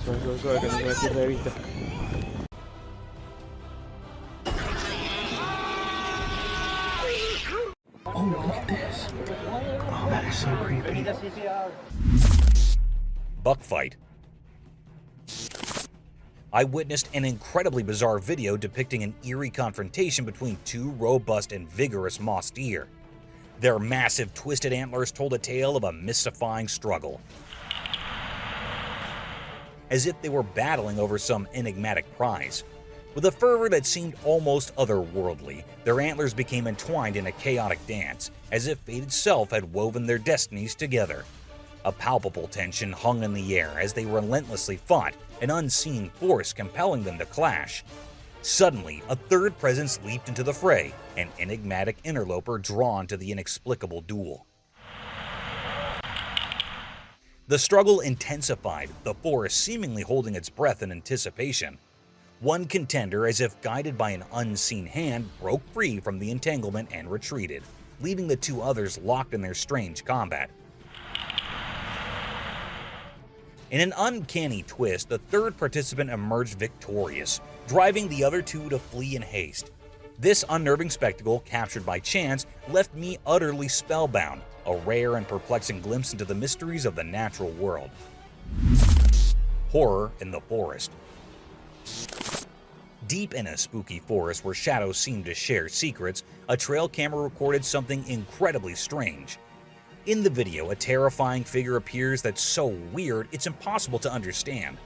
Suave, suave, que no se me pierda de vista. Oh, look at this. Oh, that is so creepy. Buck fight. I witnessed an incredibly bizarre video depicting an eerie confrontation between two robust and vigorous moss deer. Their massive twisted antlers told a tale of a mystifying struggle, as if they were battling over some enigmatic prize. With a fervor that seemed almost otherworldly, their antlers became entwined in a chaotic dance, as if fate itself had woven their destinies together. A palpable tension hung in the air as they relentlessly fought, an unseen force compelling them to clash. Suddenly, a third presence leaped into the fray, an enigmatic interloper drawn to the inexplicable duel. The struggle intensified, the forest seemingly holding its breath in anticipation. One contender, as if guided by an unseen hand, broke free from the entanglement and retreated, leaving the two others locked in their strange combat. In an uncanny twist, the third participant emerged victorious, driving the other two to flee in haste. This unnerving spectacle, captured by chance, left me utterly spellbound, a rare and perplexing glimpse into the mysteries of the natural world. Horror in the forest. Deep in a spooky forest where shadows seem to share secrets, a trail camera recorded something incredibly strange. In the video, a terrifying figure appears that's so weird it's impossible to understand.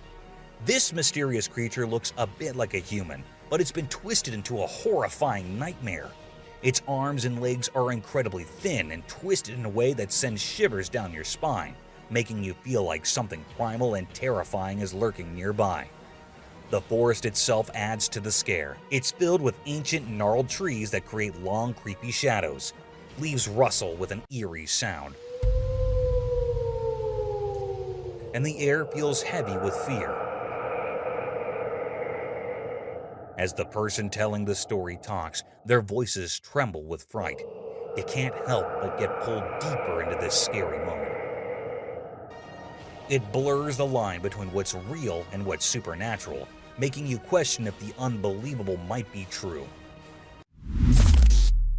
This mysterious creature looks a bit like a human, but it's been twisted into a horrifying nightmare. Its arms and legs are incredibly thin and twisted in a way that sends shivers down your spine, making you feel like something primal and terrifying is lurking nearby. The forest itself adds to the scare. It's filled with ancient gnarled trees that create long, creepy shadows. Leaves rustle with an eerie sound, and the air feels heavy with fear. As the person telling the story talks, their voices tremble with fright. You can't help but get pulled deeper into this scary moment. It blurs the line between what's real and what's supernatural, making you question if the unbelievable might be true.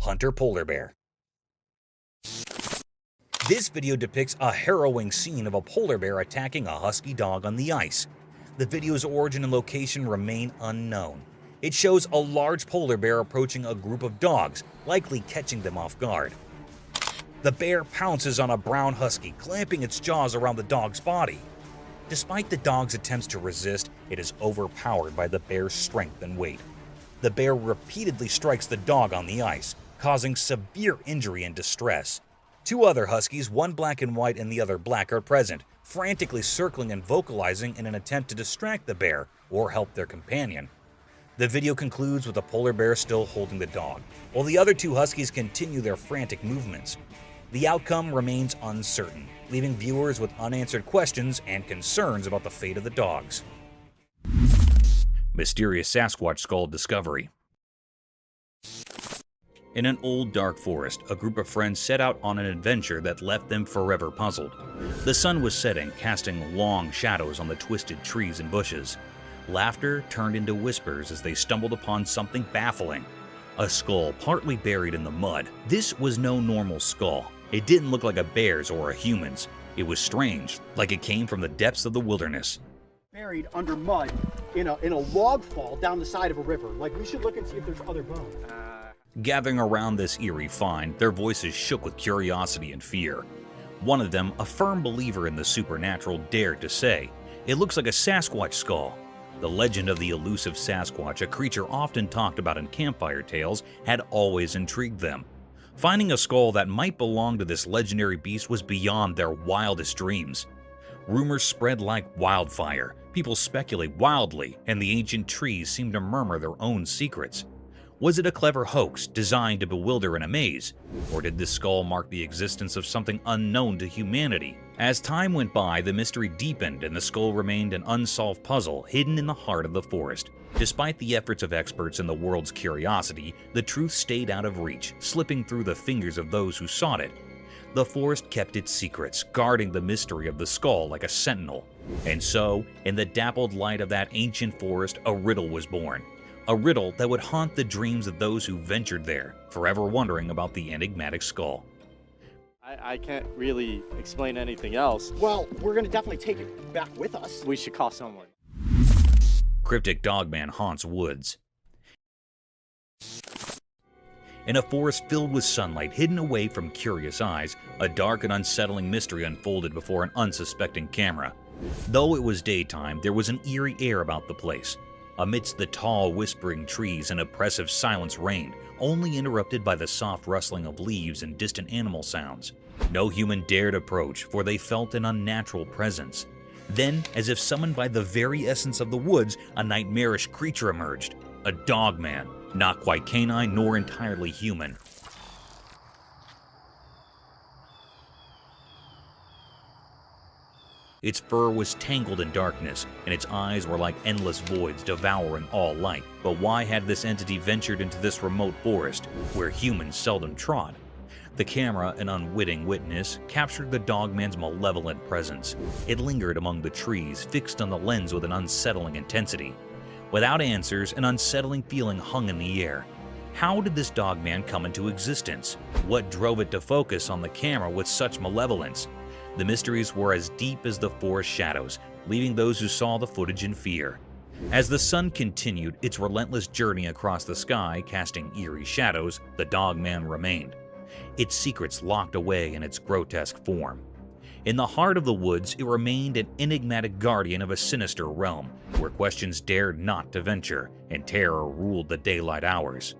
Hunter polar bear. This video depicts a harrowing scene of a polar bear attacking a husky dog on the ice. The video's origin and location remain unknown. It shows a large polar bear approaching a group of dogs, likely catching them off guard. The bear pounces on a brown husky, clamping its jaws around the dog's body. Despite the dog's attempts to resist, it is overpowered by the bear's strength and weight. The bear repeatedly strikes the dog on the ice, causing severe injury and distress. Two other huskies, one black and white and the other black, are present, frantically circling and vocalizing in an attempt to distract the bear or help their companion. The video concludes with the polar bear still holding the dog, while the other two huskies continue their frantic movements. The outcome remains uncertain, leaving viewers with unanswered questions and concerns about the fate of the dogs. Mysterious Sasquatch skull discovery. In an old dark forest, a group of friends set out on an adventure that left them forever puzzled. The sun was setting, casting long shadows on the twisted trees and bushes. Laughter turned into whispers as they stumbled upon something baffling. A skull partly buried in the mud. This was no normal skull. It didn't look like a bear's or a human's. It was strange, like it came from the depths of the wilderness. Buried under mud in a log fall down the side of a river. Like, we should look and see if there's other bones. Gathering around this eerie find, their voices shook with curiosity and fear. One of them, a firm believer in the supernatural, dared to say, "It looks like a Sasquatch skull." The legend of the elusive Sasquatch, a creature often talked about in campfire tales, had always intrigued them. Finding a skull that might belong to this legendary beast was beyond their wildest dreams. Rumors spread like wildfire, people speculate wildly, and the ancient trees seemed to murmur their own secrets. Was it a clever hoax designed to bewilder and amaze? Or did this skull mark the existence of something unknown to humanity? As time went by, the mystery deepened and the skull remained an unsolved puzzle hidden in the heart of the forest. Despite the efforts of experts and the world's curiosity, the truth stayed out of reach, slipping through the fingers of those who sought it. the forest kept its secrets, guarding the mystery of the skull like a sentinel. And so, in the dappled light of that ancient forest, a riddle was born. A riddle that would haunt the dreams of those who ventured there, forever wondering about the enigmatic skull. I can't really explain anything else. Well, we're gonna definitely take it back with us. We should call someone. Cryptic Dogman haunts woods. In a forest filled with sunlight hidden away from curious eyes, a dark and unsettling mystery unfolded before an unsuspecting camera. Though it was daytime, there was an eerie air about the place. Amidst the tall, whispering trees, an oppressive silence reigned, only interrupted by the soft rustling of leaves and distant animal sounds. No human dared approach, for they felt an unnatural presence. Then, as if summoned by the very essence of the woods, a nightmarish creature emerged. A dogman, not quite canine nor entirely human. Its fur was tangled in darkness, and its eyes were like endless voids devouring all light. But why had this entity ventured into this remote forest, where humans seldom trod? The camera, an unwitting witness, captured the dogman's malevolent presence. It lingered among the trees, fixed on the lens with an unsettling intensity. Without answers, an unsettling feeling hung in the air. How did this dogman come into existence? What drove it to focus on the camera with such malevolence? The mysteries were as deep as the forest shadows, leaving those who saw the footage in fear. As the sun continued its relentless journey across the sky, casting eerie shadows, the dogman remained, its secrets locked away in its grotesque form. In the heart of the woods, it remained an enigmatic guardian of a sinister realm, where questions dared not to venture, and terror ruled the daylight hours.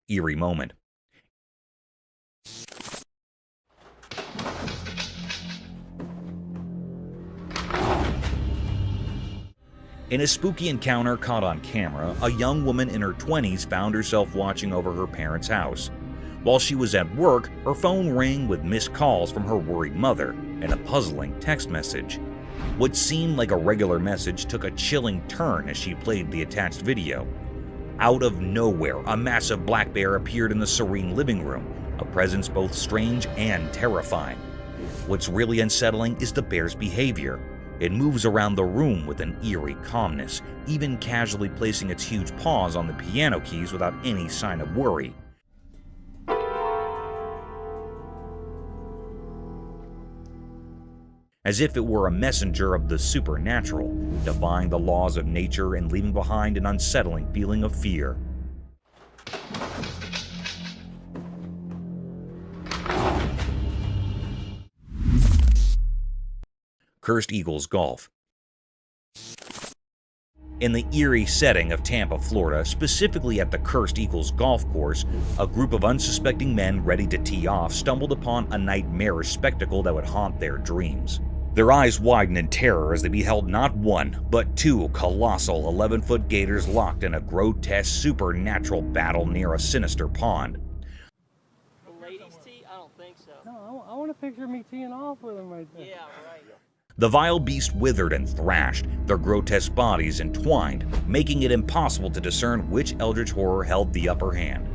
Eerie moment. In a spooky encounter caught on camera, a young woman in her 20s found herself watching over her parents' house. While she was at work, her phone rang with missed calls from her worried mother and a puzzling text message. What seemed like a regular message took a chilling turn as she played the attached video. Out of nowhere, a massive black bear appeared in the serene living room, a presence both strange and terrifying. What's really unsettling is the bear's behavior. It moves around the room with an eerie calmness, even casually placing its huge paws on the piano keys without any sign of worry. As if it were a messenger of the supernatural, defying the laws of nature and leaving behind an unsettling feeling of fear. Cursed Eagles Golf. In the eerie setting of Tampa, Florida, specifically at the Cursed Eagles Golf Course, a group of unsuspecting men ready to tee off stumbled upon a nightmarish spectacle that would haunt their dreams. Their eyes widened in terror as they beheld not one, but two colossal 11-foot gators locked in a grotesque supernatural battle near a sinister pond. The ladies tee? I don't think so. No, I want a picture of me teeing off with him right there. Yeah, right. The vile beast withered and thrashed, their grotesque bodies entwined, making it impossible to discern which eldritch horror held the upper hand.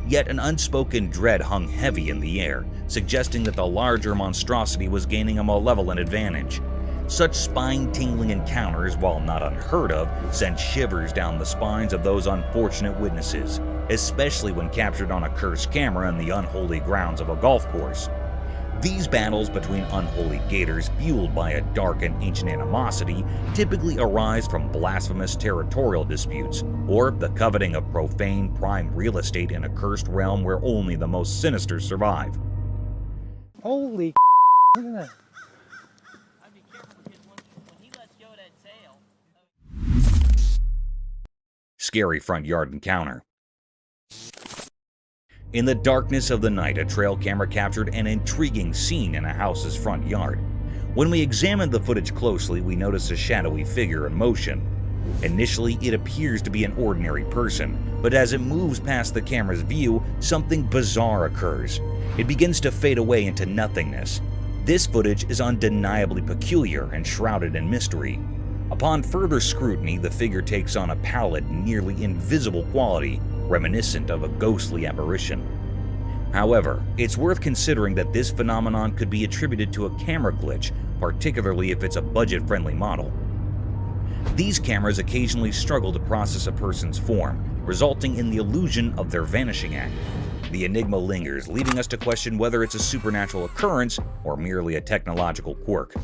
Yet an unspoken dread hung heavy in the air, suggesting that the larger monstrosity was gaining a malevolent advantage. Such spine-tingling encounters, while not unheard of, sent shivers down the spines of those unfortunate witnesses, especially when captured on a cursed camera in the unholy grounds of a golf course. These battles between unholy gators, fueled by a dark and ancient animosity, typically arise from blasphemous territorial disputes, or the coveting of profane prime real estate in a cursed realm where only the most sinister survive. Holy look at that. I'd be careful because when he lets go of that tail. Scary front yard encounter. In the darkness of the night, a trail camera captured an intriguing scene in a house's front yard. When we examined the footage closely, we noticed a shadowy figure in motion. Initially, it appears to be an ordinary person, but as it moves past the camera's view, something bizarre occurs. It begins to fade away into nothingness. This footage is undeniably peculiar and shrouded in mystery. Upon further scrutiny, the figure takes on a pallid, nearly invisible quality, reminiscent of a ghostly apparition. However, it's worth considering that this phenomenon could be attributed to a camera glitch, particularly if it's a budget-friendly model. These cameras occasionally struggle to process a person's form, resulting in the illusion of their vanishing act. The enigma lingers, leading us to question whether it's a supernatural occurrence or merely a technological quirk.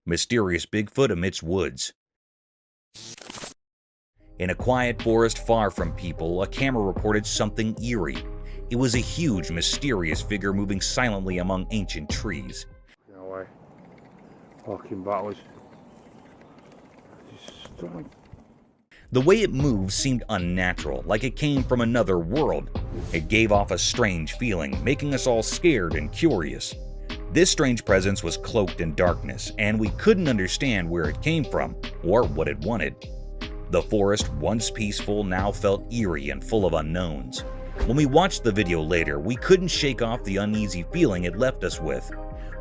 Mysterious Bigfoot amidst woods. In a quiet forest far from people, a camera reported something eerie. It was a huge, mysterious figure moving silently among ancient trees. No way. Walking backwards. Just stunning. The way it moved seemed unnatural, like it came from another world. It gave off a strange feeling, making us all scared and curious. This strange presence was cloaked in darkness, and we couldn't understand where it came from or what it wanted. The forest, once peaceful, now felt eerie and full of unknowns. When we watched the video later, we couldn't shake off the uneasy feeling it left us with.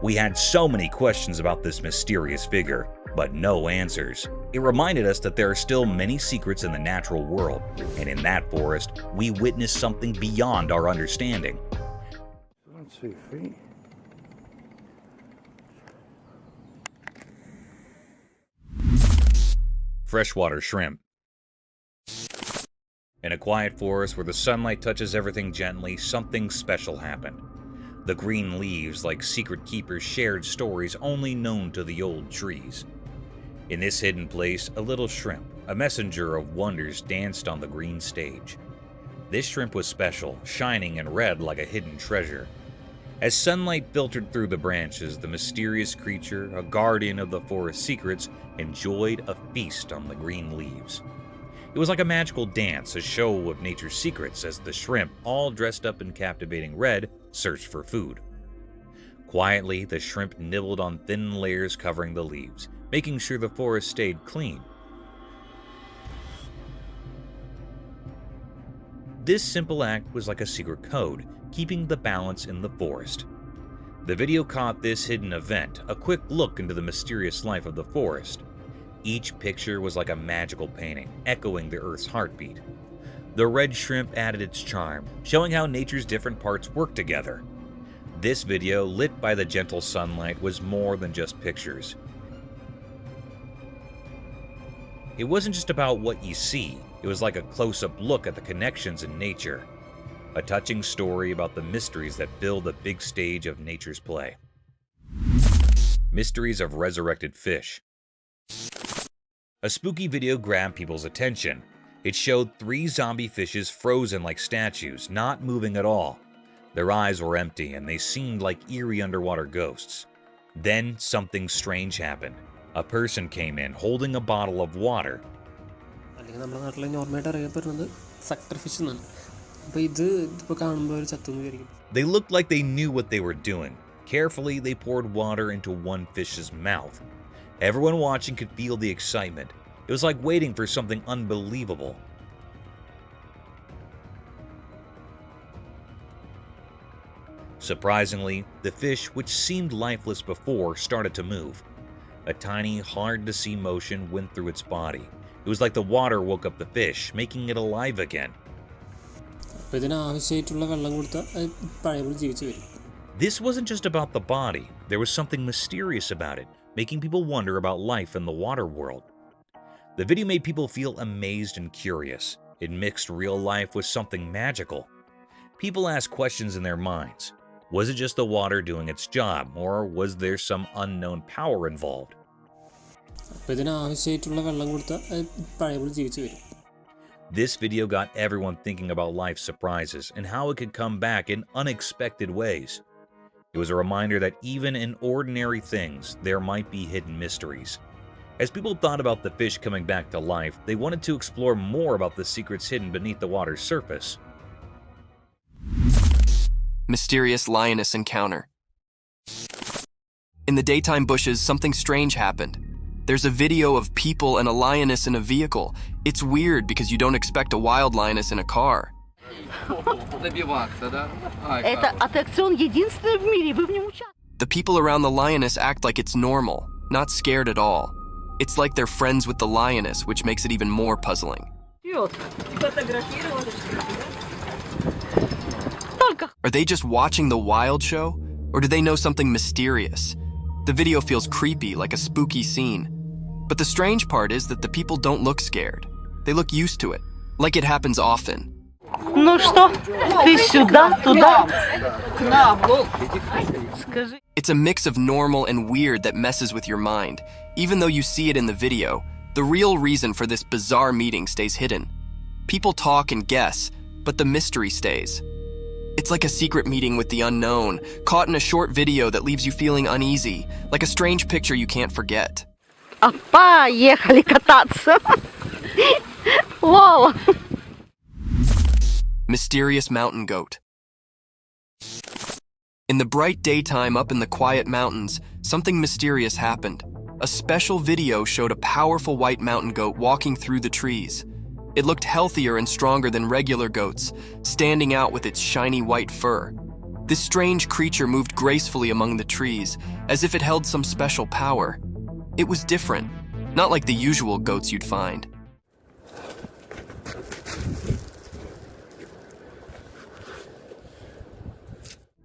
We had so many questions about this mysterious figure, but no answers. It reminded us that there are still many secrets in the natural world, and in that forest, we witnessed something beyond our understanding. 2 feet. Freshwater shrimp. In a quiet forest where the sunlight touches everything gently, something special happened. The green leaves, like secret keepers, shared stories only known to the old trees. In this hidden place, a little shrimp, a messenger of wonders, danced on the green stage. This shrimp was special, shining and red like a hidden treasure. As sunlight filtered through the branches, the mysterious creature, a guardian of the forest's secrets, enjoyed a feast on the green leaves. It was like a magical dance, a show of nature's secrets as the shrimp, all dressed up in captivating red, searched for food. Quietly, the shrimp nibbled on thin layers covering the leaves, making sure the forest stayed clean. This simple act was like a secret code, keeping the balance in the forest. The video caught this hidden event, a quick look into the mysterious life of the forest. Each picture was like a magical painting, echoing the Earth's heartbeat. The red shrimp added its charm, showing how nature's different parts work together. This video, lit by the gentle sunlight, was more than just pictures. It wasn't just about what you see, it was like a close-up look at the connections in nature. A touching story about the mysteries that fill the big stage of nature's play. Mysteries of resurrected fish. A spooky video grabbed people's attention. It showed 3 zombie fishes frozen like statues, not moving at all. Their eyes were empty and they seemed like eerie underwater ghosts. Then something strange happened. A person came in holding a bottle of water. They looked like they knew what they were doing. Carefully, they poured water into one fish's mouth. Everyone watching could feel the excitement. It was like waiting for something unbelievable. Surprisingly, the fish, which seemed lifeless before, started to move. A tiny, hard-to-see motion went through its body. It was like the water woke up the fish, making it alive again. This wasn't just about the body. There was something mysterious about it, making people wonder about life in the water world. The video made people feel amazed and curious. It mixed real life with something magical. People asked questions in their minds. Was it just the water doing its job, or was there some unknown power involved? This video got everyone thinking about life's surprises and how it could come back in unexpected ways. It was a reminder that even in ordinary things, there might be hidden mysteries. As people thought about the fish coming back to life, they wanted to explore more about the secrets hidden beneath the water's surface. Mysterious lioness encounter. In the daytime bushes, something strange happened. There's a video of people and a lioness in a vehicle. It's weird because you don't expect a wild lioness in a car. Это аттракцион единственный в мире, вы в нем участвуете. The people around the lioness act like it's normal, not scared at all. It's like they're friends with the lioness, which makes it even more puzzling. Are they just watching the wild show? Or do they know something mysterious? The video feels creepy, like a spooky scene. But the strange part is that the people don't look scared. They look used to it, like it happens often. Ну что, ты сюда, туда? К нам, ну. Скажи. It's a mix of normal and weird that messes with your mind. Even though you see it in the video, the real reason for this bizarre meeting stays hidden. People talk and guess, but the mystery stays. It's like a secret meeting with the unknown, caught in a short video that leaves you feeling uneasy, like a strange picture you can't forget. Поехали кататься. Вау. Mysterious mountain goat. In the bright daytime up in the quiet mountains, something mysterious happened. A special video showed a powerful white mountain goat walking through the trees. It looked healthier and stronger than regular goats, standing out with its shiny white fur. This strange creature moved gracefully among the trees, as if it held some special power. It was different, not like the usual goats you'd find.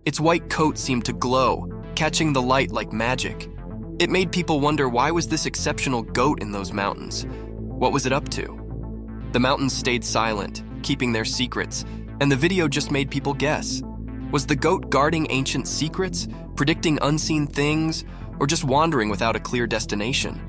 Its white coat seemed to glow, catching the light like magic. It made people wonder, why was this exceptional goat in those mountains? What was it up to? The mountains stayed silent, keeping their secrets, and the video just made people guess. Was the goat guarding ancient secrets, predicting unseen things, or just wandering without a clear destination?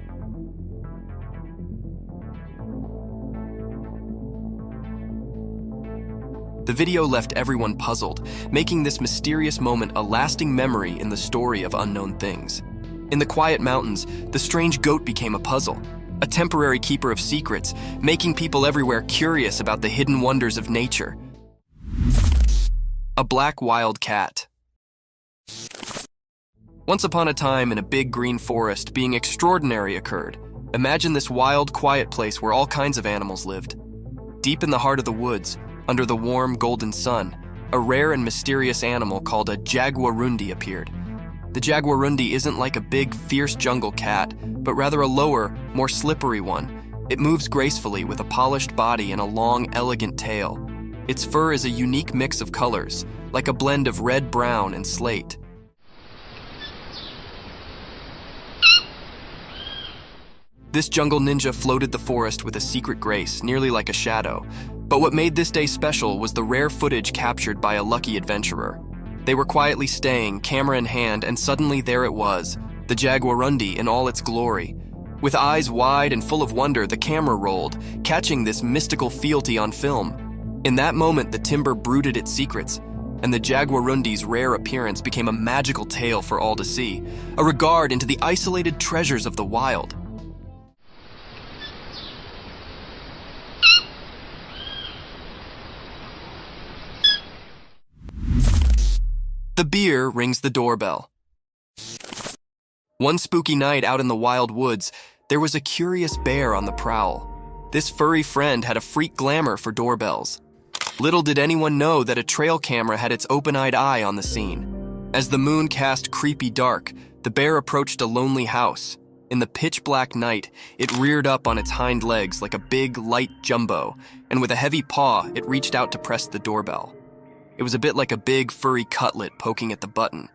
The video left everyone puzzled, making this mysterious moment a lasting memory in the story of unknown things. In the quiet mountains, the strange goat became a puzzle, a temporary keeper of secrets, making people everywhere curious about the hidden wonders of nature. A black wild cat. Once upon a time in a big green forest, being extraordinary occurred. Imagine this wild, quiet place where all kinds of animals lived. Deep in the heart of the woods, under the warm, golden sun, a rare and mysterious animal called a jaguarundi appeared. The jaguarundi isn't like a big, fierce jungle cat, but rather a lower, more slippery one. It moves gracefully with a polished body and a long, elegant tail. Its fur is a unique mix of colors, like a blend of red, brown, and slate. This jungle ninja floated the forest with a secret grace, nearly like a shadow. But what made this day special was the rare footage captured by a lucky adventurer. They were quietly staying, camera in hand, and suddenly there it was, the jaguarundi in all its glory. With eyes wide and full of wonder, the camera rolled, catching this mystical fealty on film. In that moment, the timber brooded its secrets, and the jaguarundi's rare appearance became a magical tale for all to see, a regard into the isolated treasures of the wild. The beer rings the doorbell. One spooky night out in the wild woods, there was a curious bear on the prowl. This furry friend had a freak glamour for doorbells. Little did anyone know that a trail camera had its open-eyed eye on the scene. As the moon cast creepy dark, the bear approached a lonely house. In the pitch-black night, it reared up on its hind legs like a big, light jumbo, and with a heavy paw, it reached out to press the doorbell. It was a bit like a big, furry cutlet poking at the button.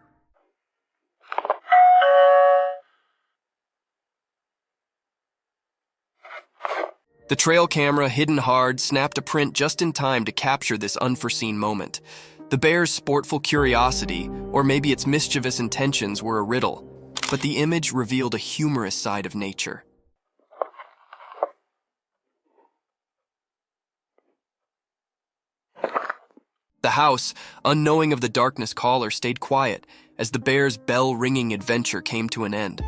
The trail camera, hidden hard, snapped a print just in time to capture this unforeseen moment. The bear's sportful curiosity, or maybe its mischievous intentions, were a riddle, but the image revealed a humorous side of nature. The house, unknowing of the darkness caller, stayed quiet as the bear's bell-ringing adventure came to an end.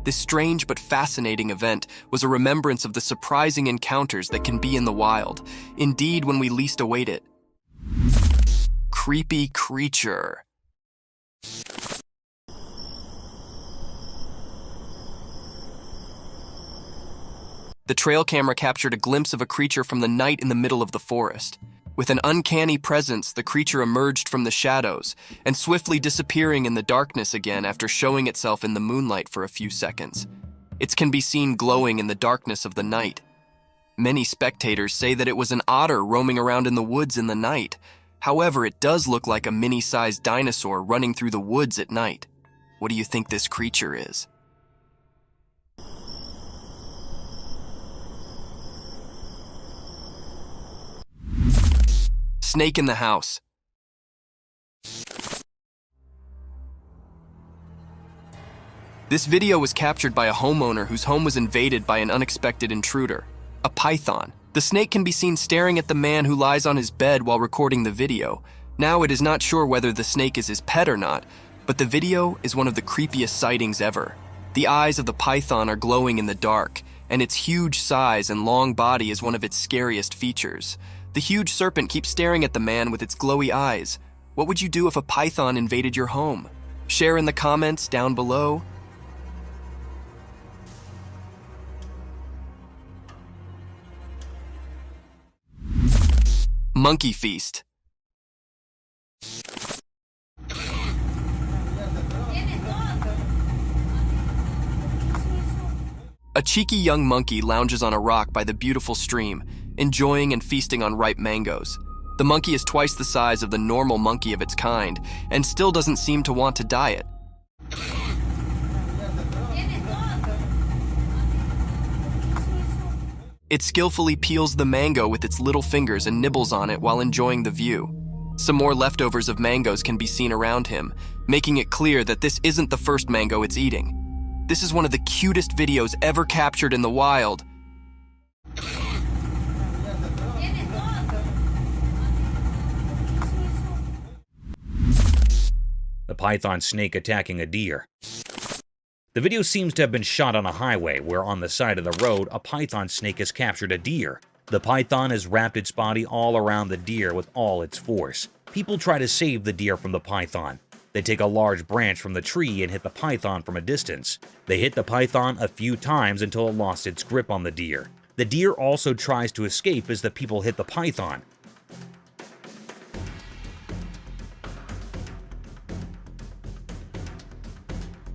This strange but fascinating event was a remembrance of the surprising encounters that can be in the wild, indeed when we least await it. Creepy creature. The trail camera captured a glimpse of a creature from the night in the middle of the forest. With an uncanny presence, the creature emerged from the shadows and swiftly disappearing in the darkness again after showing itself in the moonlight for a few seconds. It can be seen glowing in the darkness of the night. Many spectators say that it was an otter roaming around in the woods in the night. However, it does look like a mini-sized dinosaur running through the woods at night. What do you think this creature is? Snake in the house. This video was captured by a homeowner whose home was invaded by an unexpected intruder, a python. The snake can be seen staring at the man who lies on his bed while recording the video. Now it is not sure whether the snake is his pet or not, but the video is one of the creepiest sightings ever. The eyes of the python are glowing in the dark, and its huge size and long body is one of its scariest features. The huge serpent keeps staring at the man with its glowy eyes. What would you do if a python invaded your home? Share in the comments down below. Monkey feast. A cheeky young monkey lounges on a rock by the beautiful stream, enjoying and feasting on ripe mangoes. The monkey is twice the size of the normal monkey of its kind and still doesn't seem to want to diet. It skillfully peels the mango with its little fingers and nibbles on it while enjoying the view. Some more leftovers of mangoes can be seen around him, making it clear that this isn't the first mango it's eating. This is one of the cutest videos ever captured in the wild. The python snake attacking a deer. The video seems to have been shot on a highway where on the side of the road a python snake has captured a deer. The python has wrapped its body all around the deer with all its force. People try to save the deer from the python. They take a large branch from the tree and hit the python from a distance. They hit the python a few times until it lost its grip on the deer. The deer also tries to escape as the people hit the python.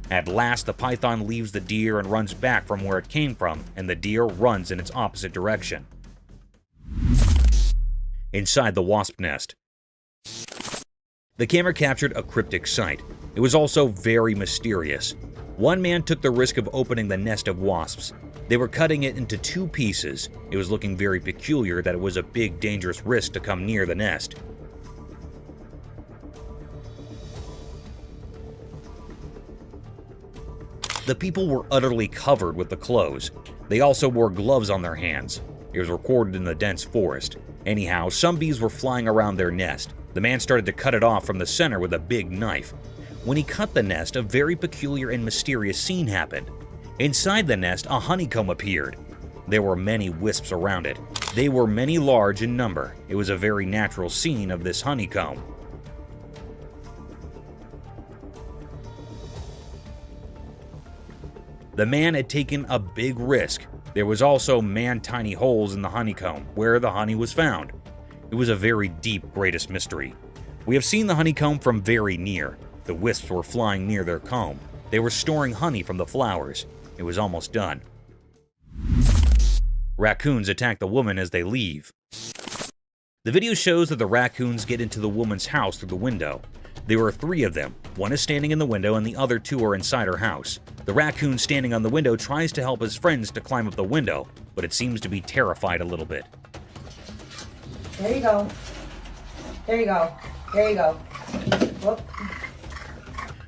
At last, the python leaves the deer and runs back from where it came from, and the deer runs in its opposite direction. Inside the wasp nest. The camera captured a cryptic sight. It was also very mysterious. One man took the risk of opening the nest of wasps. They were cutting it into 2 pieces. It was looking very peculiar that it was a big, dangerous risk to come near the nest. The people were utterly covered with the clothes. They also wore gloves on their hands. It was recorded in the dense forest. Anyhow, some bees were flying around their nest. The man started to cut it off from the center with a big knife. When he cut the nest, a very peculiar and mysterious scene happened. Inside the nest, a honeycomb appeared. There were many wisps around it. They were many large in number. It was a very natural scene of this honeycomb. The man had taken a big risk. There was also man-tiny holes in the honeycomb where the honey was found. It was a very deep, greatest mystery. We have seen the honeycomb from very near. The wisps were flying near their comb. They were storing honey from the flowers. It was almost done. Raccoons attack the woman as they leave. The video shows that the raccoons get into the woman's house through the window. There were 3 of them. One is standing in the window and the other 2 are inside her house. The raccoon standing on the window tries to help his friends to climb up the window, but it seems to be terrified a little bit. There you go. There you go. There you go. Whoop.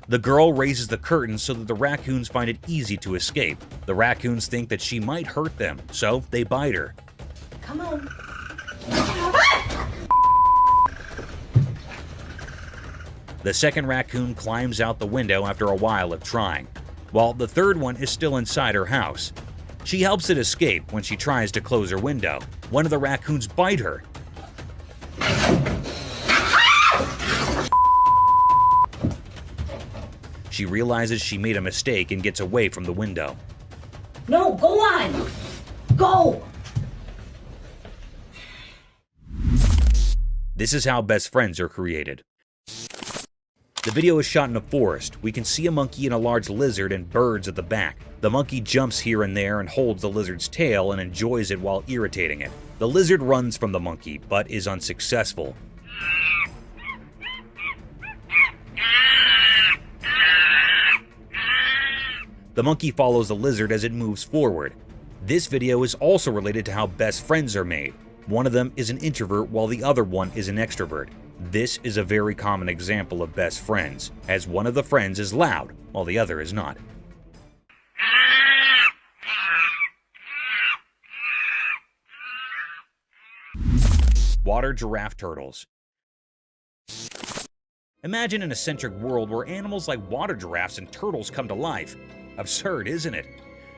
The girl raises the curtains so that the raccoons find it easy to escape. The raccoons think that she might hurt them, so they bite her. Come on. The second raccoon climbs out the window after a while of trying, while the third one is still inside her house. She helps it escape when she tries to close her window. One of the raccoons bite her. She realizes she made a mistake and gets away from the window. No, go on. Go. This is how best friends are created. The video is shot in a forest. We can see a monkey and a large lizard and birds at the back. The monkey jumps here and there and holds the lizard's tail and enjoys it while irritating it. The lizard runs from the monkey, but is unsuccessful. The monkey follows the lizard as it moves forward. This video is also related to how best friends are made. One of them is an introvert while the other one is an extrovert. This is a very common example of best friends, as one of the friends is loud while the other is not. Water giraffe turtles. Imagine an eccentric world where animals like water giraffes and turtles come to life. Absurd, isn't it?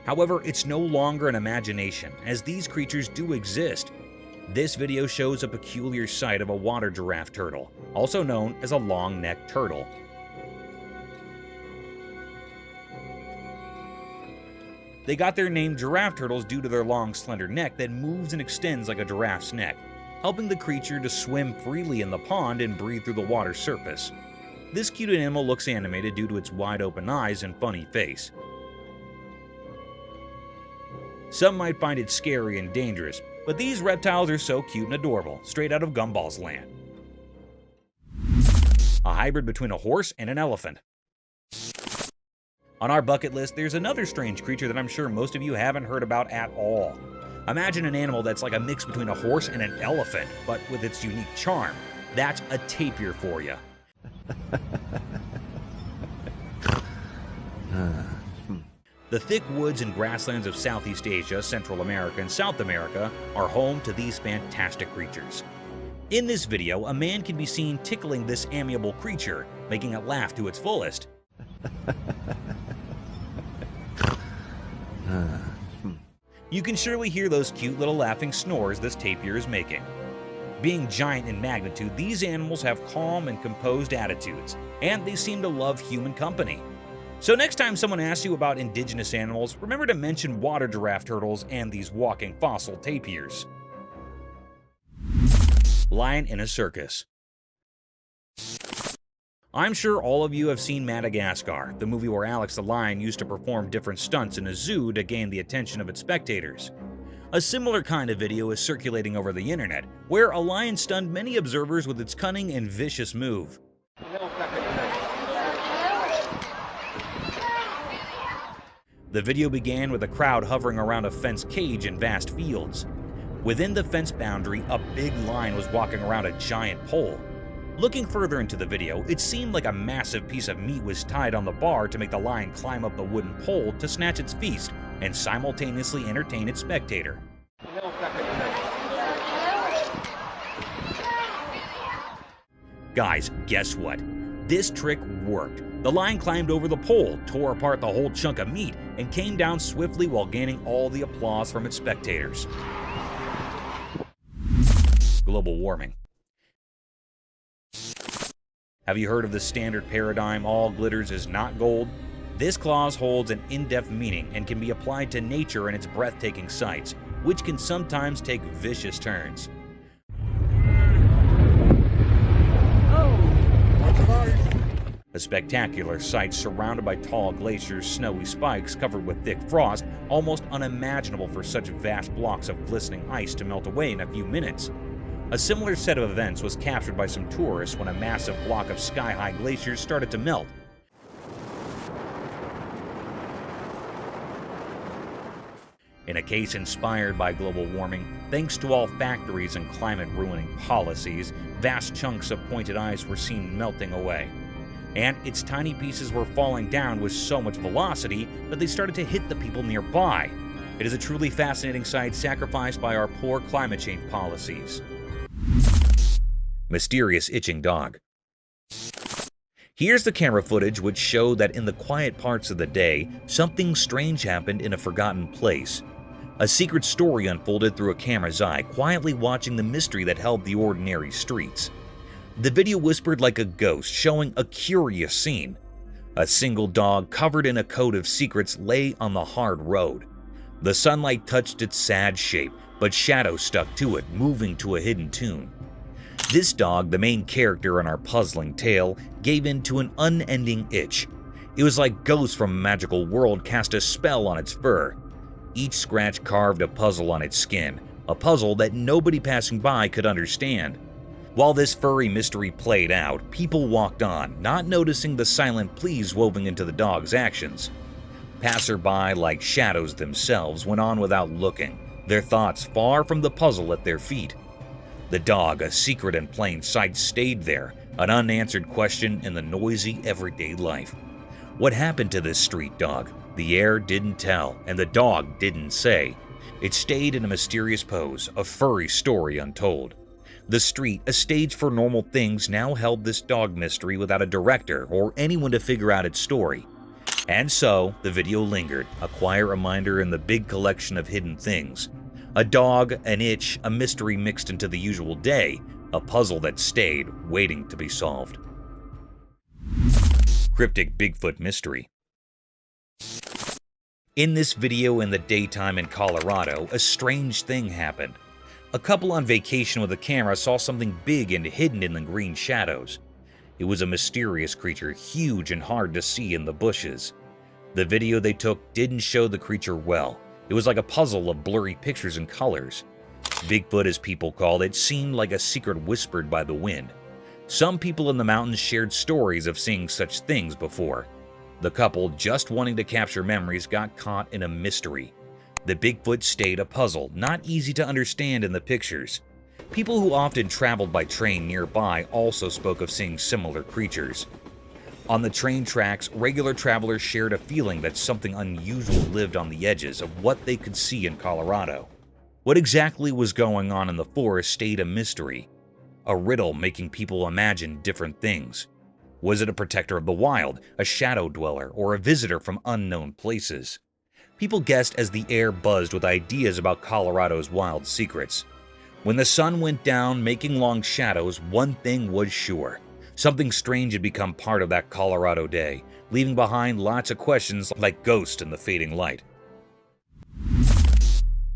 However, it's no longer an imagination, as these creatures do exist. This video shows a peculiar sight of a water giraffe turtle, also known as a long-necked turtle. They got their name giraffe turtles due to their long, slender neck that moves and extends like a giraffe's neck, helping the creature to swim freely in the pond and breathe through the water's surface. This cute animal looks animated due to its wide-open eyes and funny face. Some might find it scary and dangerous, but these reptiles are so cute and adorable, straight out of Gumball's land. A hybrid between a horse and an elephant. On our bucket list, there's another strange creature that I'm sure most of you haven't heard about at all. Imagine an animal that's like a mix between a horse and an elephant, but with its unique charm. That's a tapir for you. The thick woods and grasslands of Southeast Asia, Central America, and South America are home to these fantastic creatures. In this video, a man can be seen tickling this amiable creature, making it laugh to its fullest. You can surely hear those cute little laughing snores this tapir is making. Being giant in magnitude, these animals have calm and composed attitudes, and they seem to love human company. So next time someone asks you about indigenous animals, remember to mention water giraffe turtles and these walking fossil tapirs. Lion in a circus. I'm sure all of you have seen Madagascar, the movie where Alex the lion used to perform different stunts in a zoo to gain the attention of its spectators. A similar kind of video is circulating over the internet, where a lion stunned many observers with its cunning and vicious move. The video began with a crowd hovering around a fenced cage in vast fields. Within the fence boundary, a big lion was walking around a giant pole. Looking further into the video, it seemed like a massive piece of meat was tied on the bar to make the lion climb up the wooden pole to snatch its feast and simultaneously entertain its spectator. Guys, guess what? This trick worked. The lion climbed over the pole, tore apart the whole chunk of meat, and came down swiftly while gaining all the applause from its spectators. Global warming. Have you heard of the standard paradigm, all glitters is not gold? This clause holds an in-depth meaning and can be applied to nature and its breathtaking sights, which can sometimes take vicious turns. A spectacular sight surrounded by tall glaciers, snowy spikes covered with thick frost, almost unimaginable for such vast blocks of glistening ice to melt away in a few minutes. A similar set of events was captured by some tourists when a massive block of sky-high glaciers started to melt. In a case inspired by global warming, thanks to all factories and climate-ruining policies, vast chunks of pointed ice were seen melting away. And its tiny pieces were falling down with so much velocity that they started to hit the people nearby. It is a truly fascinating sight sacrificed by our poor climate change policies. Mysterious itching dog. Here's the camera footage which showed that in the quiet parts of the day, something strange happened in a forgotten place. A secret story unfolded through a camera's eye, quietly watching the mystery that held the ordinary streets. The video whispered like a ghost, showing a curious scene. A single dog covered in a coat of secrets lay on the hard road. The sunlight touched its sad shape, but shadows stuck to it, moving to a hidden tune. This dog, the main character in our puzzling tale, gave in to an unending itch. It was like ghosts from a magical world cast a spell on its fur. Each scratch carved a puzzle on its skin, a puzzle that nobody passing by could understand. While this furry mystery played out, people walked on, not noticing the silent pleas woven into the dog's actions. Passerby, like shadows themselves, went on without looking, their thoughts far from the puzzle at their feet. The dog, a secret in plain sight, stayed there, an unanswered question in the noisy everyday life. What happened to this street dog? The air didn't tell, and the dog didn't say. It stayed in a mysterious pose, a furry story untold. The street, a stage for normal things, now held this dog mystery without a director or anyone to figure out its story. And so, the video lingered, a quiet reminder in the big collection of hidden things. A dog, an itch, a mystery mixed into the usual day, a puzzle that stayed, waiting to be solved. Cryptic Bigfoot Mystery. In this video in the daytime in Colorado, a strange thing happened. A couple on vacation with a camera saw something big and hidden in the green shadows. It was a mysterious creature, huge and hard to see in the bushes. The video they took didn't show the creature well. It was like a puzzle of blurry pictures and colors. Bigfoot, as people called it, seemed like a secret whispered by the wind. Some people in the mountains shared stories of seeing such things before. The couple, just wanting to capture memories, got caught in a mystery. The Bigfoot stayed a puzzle, not easy to understand in the pictures. People who often traveled by train nearby also spoke of seeing similar creatures. On the train tracks, regular travelers shared a feeling that something unusual lived on the edges of what they could see in Colorado. What exactly was going on in the forest stayed a mystery, a riddle making people imagine different things. Was it a protector of the wild, a shadow dweller, or a visitor from unknown places? People guessed as the air buzzed with ideas about Colorado's wild secrets. When the sun went down, making long shadows, one thing was sure. Something strange had become part of that Colorado day, leaving behind lots of questions like ghosts in the fading light.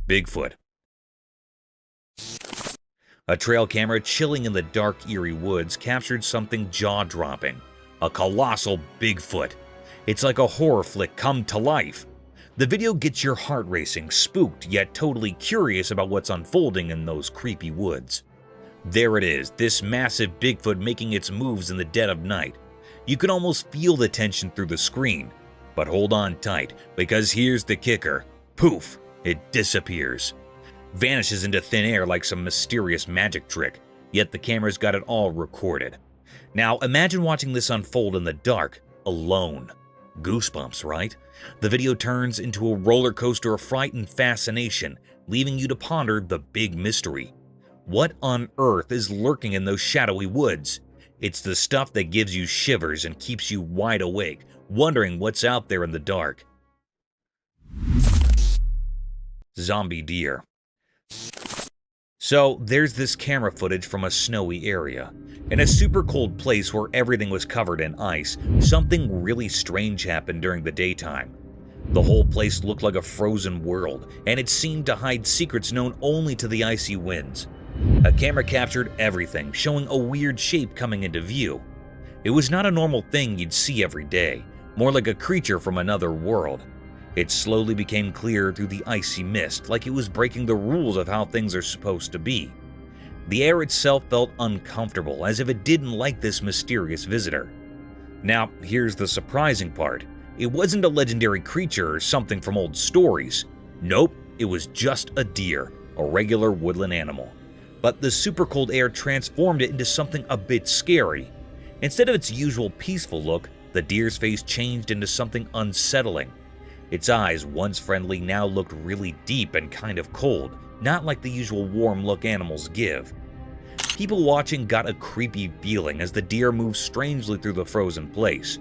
Bigfoot. A trail camera chilling in the dark, eerie woods captured something jaw-dropping. A colossal Bigfoot. It's like a horror flick come to life. The video gets your heart racing, spooked yet totally curious about what's unfolding in those creepy woods. There it is, this massive Bigfoot making its moves in the dead of night. You can almost feel the tension through the screen. But hold on tight, because here's the kicker. Poof! It disappears. Vanishes into thin air like some mysterious magic trick, yet the camera's got it all recorded. Now imagine watching this unfold in the dark, alone. Goosebumps, right? The video turns into a roller coaster of fright and fascination, leaving you to ponder the big mystery. What on earth is lurking in those shadowy woods? It's the stuff that gives you shivers and keeps you wide awake, wondering what's out there in the dark. Zombie deer. So, there's this camera footage from a snowy area. In a super cold place where everything was covered in ice, something really strange happened during the daytime. The whole place looked like a frozen world, and it seemed to hide secrets known only to the icy winds. A camera captured everything, showing a weird shape coming into view. It was not a normal thing you'd see every day, more like a creature from another world. It slowly became clear through the icy mist, like it was breaking the rules of how things are supposed to be. The air itself felt uncomfortable, as if it didn't like this mysterious visitor. Now, here's the surprising part. It wasn't a legendary creature or something from old stories. Nope, it was just a deer, a regular woodland animal. But the super cold air transformed it into something a bit scary. Instead of its usual peaceful look, the deer's face changed into something unsettling. Its eyes, once friendly, now looked really deep and kind of cold, not like the usual warm look animals give. People watching got a creepy feeling as the deer moved strangely through the frozen place.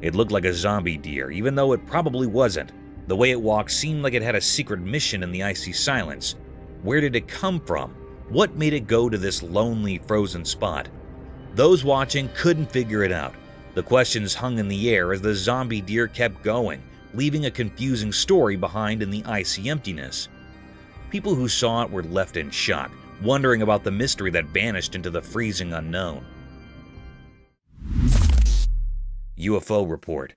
It looked like a zombie deer, even though it probably wasn't. The way it walked seemed like it had a secret mission in the icy silence. Where did it come from? What made it go to this lonely, frozen spot? Those watching couldn't figure it out. The questions hung in the air as the zombie deer kept going, leaving a confusing story behind in the icy emptiness. People who saw it were left in shock, wondering about the mystery that vanished into the freezing unknown. UFO report.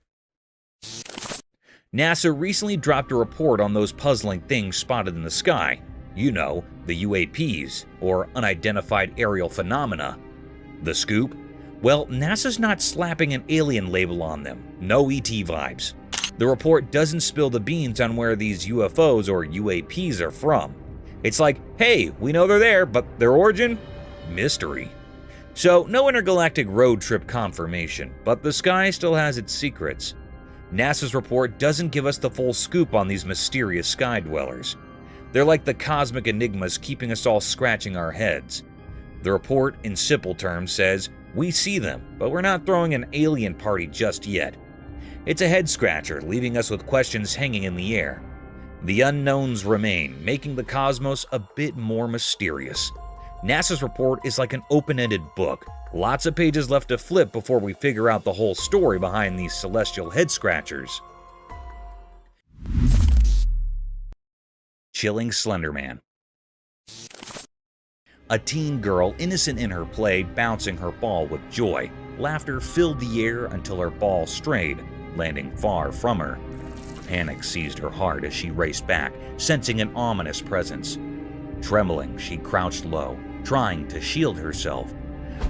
NASA recently dropped a report on those puzzling things spotted in the sky. You know, the UAPs, or Unidentified Aerial Phenomena. The scoop? Well, NASA's not slapping an alien label on them. No ET vibes. The report doesn't spill the beans on where these UFOs or UAPs are from. It's like, hey, we know they're there, but their origin? Mystery. So, no intergalactic road trip confirmation, but the sky still has its secrets. NASA's report doesn't give us the full scoop on these mysterious sky dwellers. They're like the cosmic enigmas keeping us all scratching our heads. The report, in simple terms, says, we see them, but we're not throwing an alien party just yet. It's a head-scratcher, leaving us with questions hanging in the air. The unknowns remain, making the cosmos a bit more mysterious. NASA's report is like an open-ended book. Lots of pages left to flip before we figure out the whole story behind these celestial head-scratchers. Chilling Slender Man. A teen girl, innocent in her play, bouncing her ball with joy. Laughter filled the air until her ball strayed, landing far from her. Panic seized her heart as she raced back, sensing an ominous presence. Trembling, she crouched low, trying to shield herself.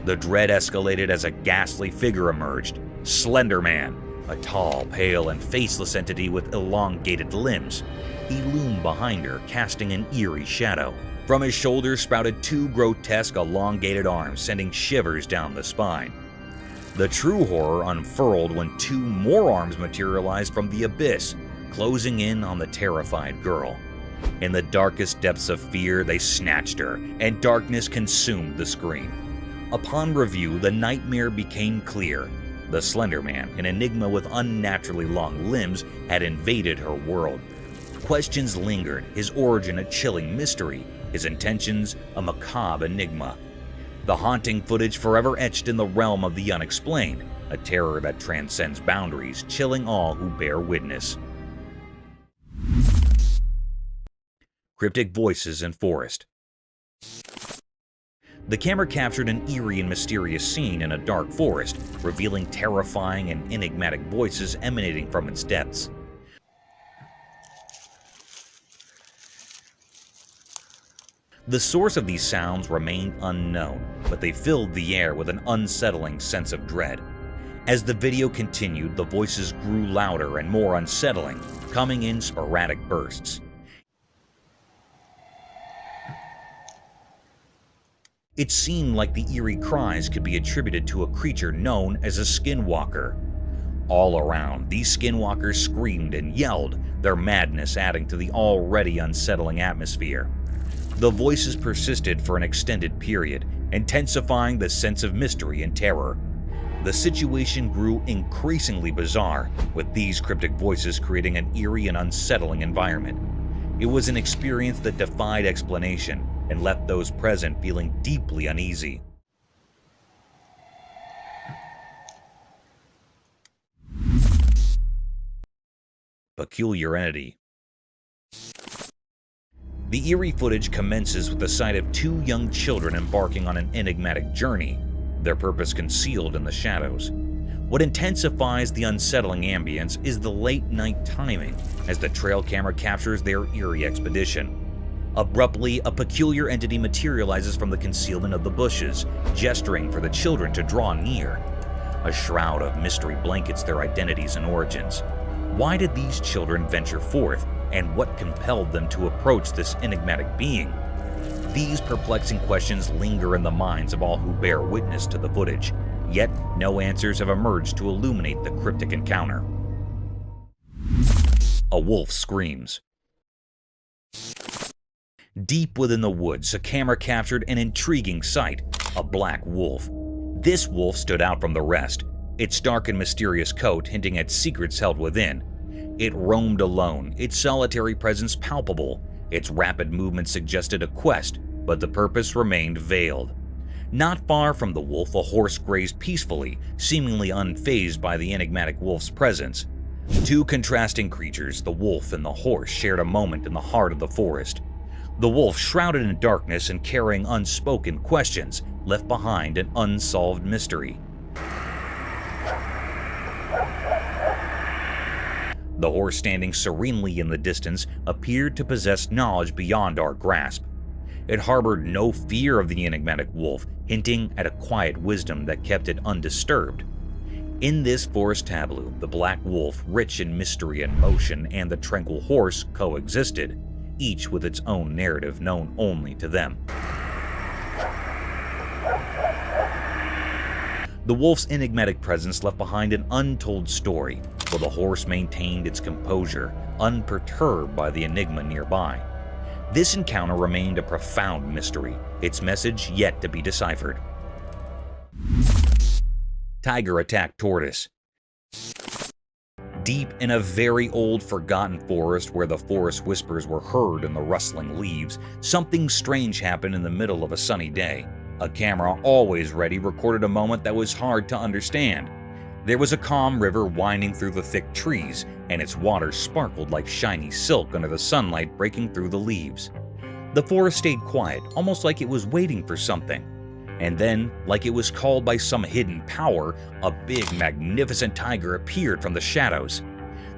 The dread escalated as a ghastly figure emerged. Slender Man, a tall, pale, and faceless entity with elongated limbs. He loomed behind her, casting an eerie shadow. From his shoulders sprouted two grotesque, elongated arms, sending shivers down the spine. The true horror unfurled when two more arms materialized from the abyss, closing in on the terrified girl. In the darkest depths of fear, they snatched her, and darkness consumed the screen. Upon review, the nightmare became clear. The Slender Man, an enigma with unnaturally long limbs, had invaded her world. Questions lingered, his origin a chilling mystery, his intentions a macabre enigma. The haunting footage forever etched in the realm of the unexplained, a terror that transcends boundaries, chilling all who bear witness. Cryptic voices in forest. The camera captured an eerie and mysterious scene in a dark forest, revealing terrifying and enigmatic voices emanating from its depths. The source of these sounds remained unknown, but they filled the air with an unsettling sense of dread. As the video continued, the voices grew louder and more unsettling, coming in sporadic bursts. It seemed like the eerie cries could be attributed to a creature known as a skinwalker. All around, these skinwalkers screamed and yelled, their madness adding to the already unsettling atmosphere. The voices persisted for an extended period, intensifying the sense of mystery and terror. The situation grew increasingly bizarre, with these cryptic voices creating an eerie and unsettling environment. It was an experience that defied explanation and left those present feeling deeply uneasy. Peculiar entity. The eerie footage commences with the sight of two young children embarking on an enigmatic journey, their purpose concealed in the shadows. What intensifies the unsettling ambience is the late-night timing as the trail camera captures their eerie expedition. Abruptly, a peculiar entity materializes from the concealment of the bushes, gesturing for the children to draw near. A shroud of mystery blankets their identities and origins. Why did these children venture forth, and what compelled them to approach this enigmatic being? These perplexing questions linger in the minds of all who bear witness to the footage, yet no answers have emerged to illuminate the cryptic encounter. A wolf screams. Deep within the woods, a camera captured an intriguing sight, a black wolf. This wolf stood out from the rest, its dark and mysterious coat hinting at secrets held within. It roamed alone, its solitary presence palpable. Its rapid movement suggested a quest, but the purpose remained veiled. Not far from the wolf, a horse grazed peacefully, seemingly unfazed by the enigmatic wolf's presence. Two contrasting creatures, the wolf and the horse, shared a moment in the heart of the forest. The wolf, shrouded in darkness and carrying unspoken questions, left behind an unsolved mystery. The horse, standing serenely in the distance, appeared to possess knowledge beyond our grasp. It harbored no fear of the enigmatic wolf, hinting at a quiet wisdom that kept it undisturbed. In this forest tableau, the black wolf, rich in mystery and motion, and the tranquil horse coexisted, each with its own narrative known only to them. The wolf's enigmatic presence left behind an untold story, while the horse maintained its composure, unperturbed by the enigma nearby. This encounter remained a profound mystery, its message yet to be deciphered. Tiger attacked tortoise. Deep in a very old, forgotten forest where the forest whispers were heard in the rustling leaves, something strange happened in the middle of a sunny day. A camera, always ready, recorded a moment that was hard to understand. There was a calm river winding through the thick trees, and its water sparkled like shiny silk under the sunlight breaking through the leaves. The forest stayed quiet, almost like it was waiting for something. And then, like it was called by some hidden power, a big, magnificent tiger appeared from the shadows.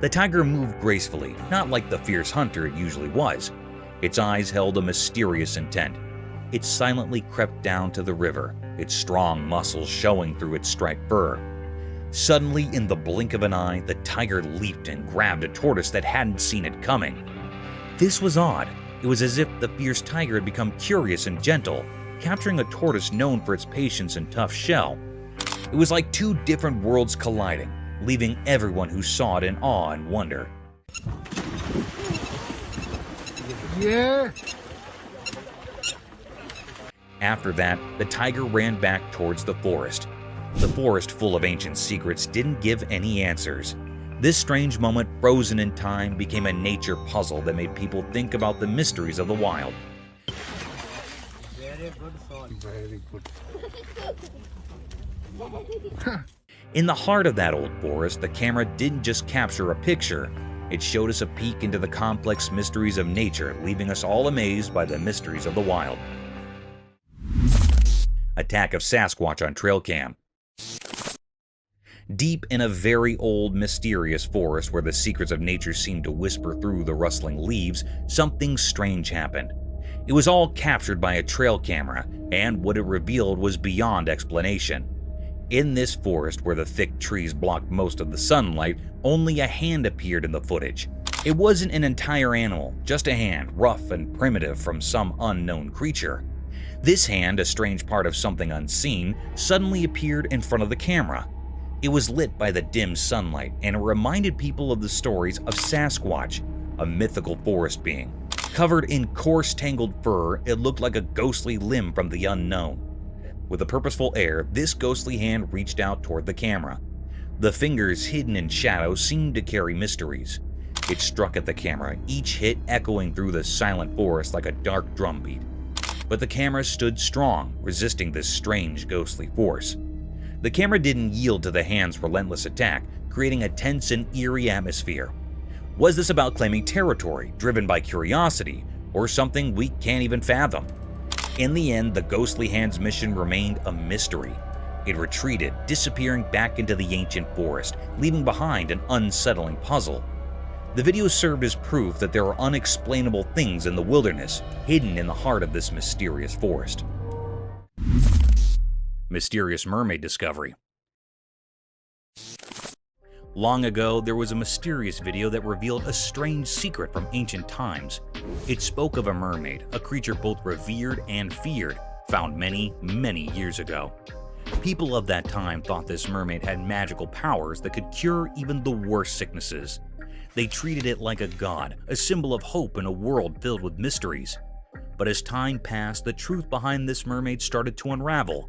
The tiger moved gracefully, not like the fierce hunter it usually was. Its eyes held a mysterious intent. It silently crept down to the river, its strong muscles showing through its striped fur. Suddenly, in the blink of an eye, the tiger leaped and grabbed a tortoise that hadn't seen it coming. This was odd. It was as if the fierce tiger had become curious and gentle, capturing a tortoise known for its patience and tough shell. It was like two different worlds colliding, leaving everyone who saw it in awe and wonder. Yeah. After that, the tiger ran back towards the forest. The forest, full of ancient secrets, didn't give any answers. This strange moment, frozen in time, became a nature puzzle that made people think about the mysteries of the wild. Very good song. Very good. In the heart of that old forest, the camera didn't just capture a picture. It showed us a peek into the complex mysteries of nature, leaving us all amazed by the mysteries of the wild. Attack of Sasquatch on trail cam. Deep in a very old, mysterious forest where the secrets of nature seemed to whisper through the rustling leaves, something strange happened. It was all captured by a trail camera, and what it revealed was beyond explanation. In this forest where the thick trees blocked most of the sunlight, only a hand appeared in the footage. It wasn't an entire animal, just a hand, rough and primitive from some unknown creature. This hand, a strange part of something unseen, suddenly appeared in front of the camera. It was lit by the dim sunlight, and it reminded people of the stories of Sasquatch, a mythical forest being. Covered in coarse, tangled fur, it looked like a ghostly limb from the unknown. With a purposeful air, this ghostly hand reached out toward the camera. The fingers, hidden in shadows, seemed to carry mysteries. It struck at the camera, each hit echoing through the silent forest like a dark drumbeat. But the camera stood strong, resisting this strange, ghostly force. The camera didn't yield to the hand's relentless attack, creating a tense and eerie atmosphere. Was this about claiming territory, driven by curiosity, or something we can't even fathom? In the end, the ghostly hand's mission remained a mystery. It retreated, disappearing back into the ancient forest, leaving behind an unsettling puzzle. The video served as proof that there are unexplainable things in the wilderness, hidden in the heart of this mysterious forest. Mysterious mermaid discovery. Long ago, there was a mysterious video that revealed a strange secret from ancient times. It spoke of a mermaid, a creature both revered and feared, found many, many years ago. People of that time thought this mermaid had magical powers that could cure even the worst sicknesses. They treated it like a god, a symbol of hope in a world filled with mysteries. But as time passed, the truth behind this mermaid started to unravel.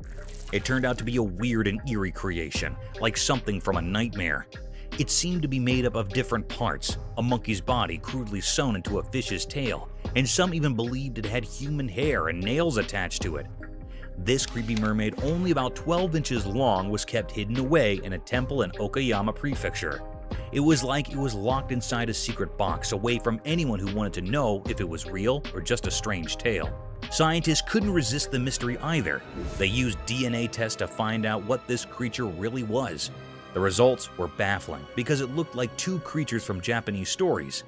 It turned out to be a weird and eerie creation, like something from a nightmare. It seemed to be made up of different parts, a monkey's body crudely sewn into a fish's tail, and some even believed it had human hair and nails attached to it. This creepy mermaid, only about 12 inches long, was kept hidden away in a temple in Okayama Prefecture. It was like it was locked inside a secret box, away from anyone who wanted to know if it was real or just a strange tale. Scientists couldn't resist the mystery either. They used DNA tests to find out what this creature really was. The results were baffling because it looked like two creatures from Japanese stories.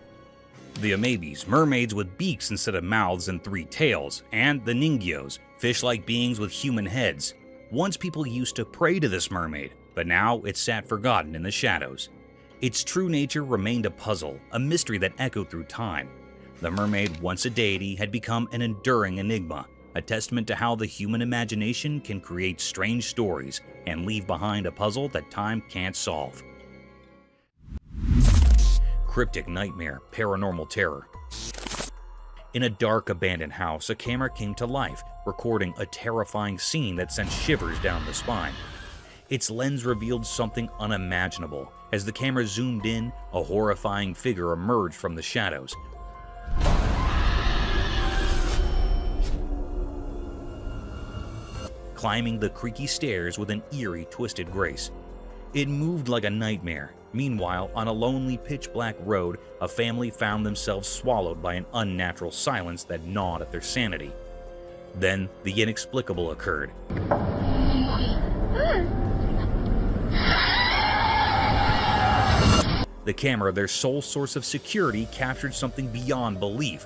The amebis, mermaids with beaks instead of mouths and 3 tails, and the ningyos, fish-like beings with human heads. Once people used to pray to this mermaid, but now it sat forgotten in the shadows. Its true nature remained a puzzle, a mystery that echoed through time. The mermaid, once a deity, had become an enduring enigma, a testament to how the human imagination can create strange stories and leave behind a puzzle that time can't solve. Cryptic nightmare, paranormal terror. In a dark, abandoned house, a camera came to life, recording a terrifying scene that sent shivers down the spine. Its lens revealed something unimaginable. As the camera zoomed in, a horrifying figure emerged from the shadows. Climbing the creaky stairs with an eerie, twisted grace. It moved like a nightmare. Meanwhile, on a lonely, pitch-black road, a family found themselves swallowed by an unnatural silence that gnawed at their sanity. Then, the inexplicable occurred. The camera, their sole source of security, captured something beyond belief,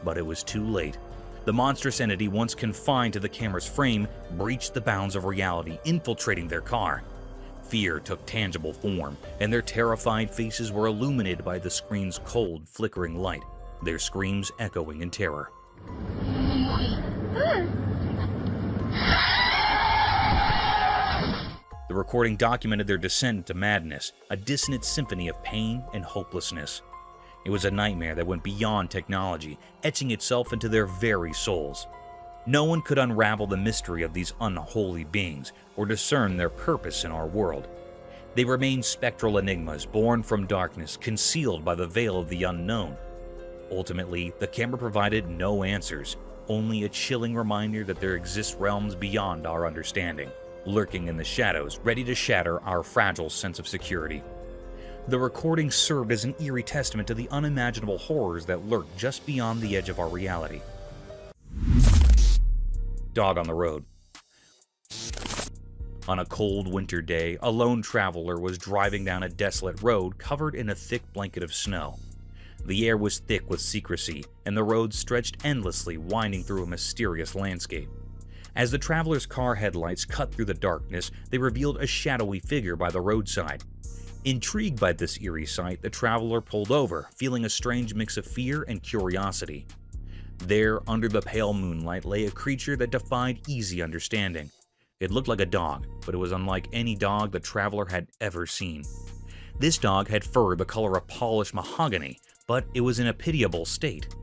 but it was too late. The monstrous entity, once confined to the camera's frame, breached the bounds of reality, infiltrating their car. Fear took tangible form, and their terrified faces were illuminated by the screen's cold, flickering light, their screams echoing in terror. The recording documented their descent into madness, a dissonant symphony of pain and hopelessness. It was a nightmare that went beyond technology, etching itself into their very souls. No one could unravel the mystery of these unholy beings or discern their purpose in our world. They remained spectral enigmas born from darkness, concealed by the veil of the unknown. Ultimately, the camera provided no answers, only a chilling reminder that there exist realms beyond our understanding, lurking in the shadows, ready to shatter our fragile sense of security. The recording served as an eerie testament to the unimaginable horrors that lurk just beyond the edge of our reality. Dog on the road. On a cold winter day, a lone traveler was driving down a desolate road covered in a thick blanket of snow. The air was thick with secrecy, and the road stretched endlessly, winding through a mysterious landscape. As the traveler's car headlights cut through the darkness, they revealed a shadowy figure by the roadside. Intrigued by this eerie sight, the traveler pulled over, feeling a strange mix of fear and curiosity. There, under the pale moonlight, lay a creature that defied easy understanding. It looked like a dog, but it was unlike any dog the traveler had ever seen. This dog had fur the color of polished mahogany, but it was in a pitiable state.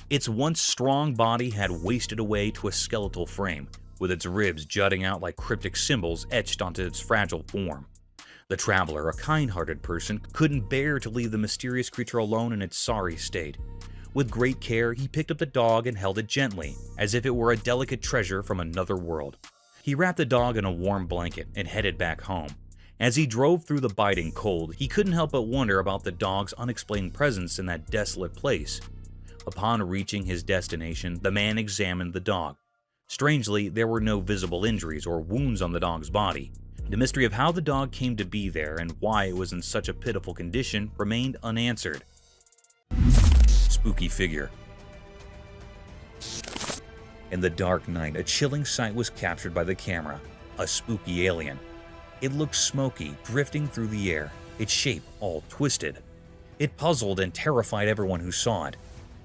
Its once strong body had wasted away to a skeletal frame, with its ribs jutting out like cryptic symbols etched onto its fragile form. The traveler, a kind-hearted person, couldn't bear to leave the mysterious creature alone in its sorry state. With great care, he picked up the dog and held it gently, as if it were a delicate treasure from another world. He wrapped the dog in a warm blanket and headed back home. As he drove through the biting cold, he couldn't help but wonder about the dog's unexplained presence in that desolate place. Upon reaching his destination, the man examined the dog. Strangely, there were no visible injuries or wounds on the dog's body. The mystery of how the dog came to be there and why it was in such a pitiful condition remained unanswered. Spooky figure. In the dark night, a chilling sight was captured by the camera. A spooky alien. It looked smoky, drifting through the air, its shape all twisted. It puzzled and terrified everyone who saw it.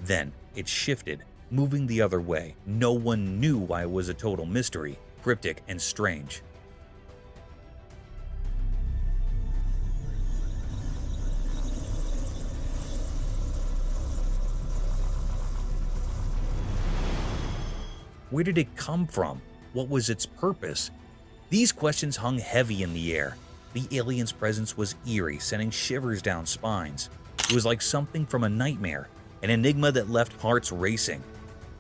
Then, it shifted, moving the other way. No one knew why it was a total mystery, cryptic and strange. Where did it come from? What was its purpose? These questions hung heavy in the air. The alien's presence was eerie, sending shivers down spines. It was like something from a nightmare, an enigma that left hearts racing.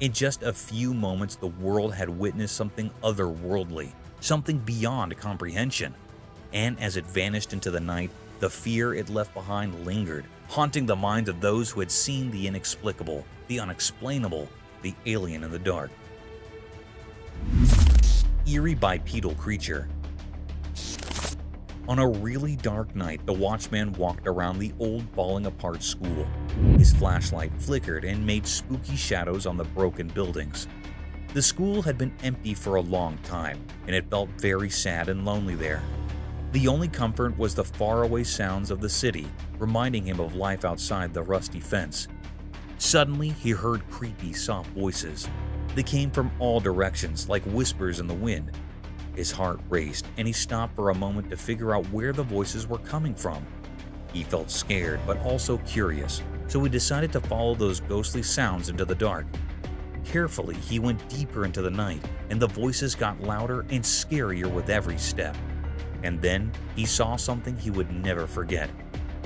In just a few moments, the world had witnessed something otherworldly, something beyond comprehension. And as it vanished into the night, The fear it left behind lingered, haunting the minds of those who had seen the inexplicable, the unexplainable, the alien in the dark. Eerie bipedal creature. On a really dark night, the watchman walked around the old falling-apart school. His flashlight flickered and made spooky shadows on the broken buildings. The school had been empty for a long time, and it felt very sad and lonely there. The only comfort was the faraway sounds of the city, reminding him of life outside the rusty fence. Suddenly, he heard creepy, soft voices. They came from all directions, like whispers in the wind. His heart raced, and he stopped for a moment to figure out where the voices were coming from. He felt scared, but also curious, so he decided to follow those ghostly sounds into the dark. Carefully, he went deeper into the night, and the voices got louder and scarier with every step. And then, he saw something he would never forget.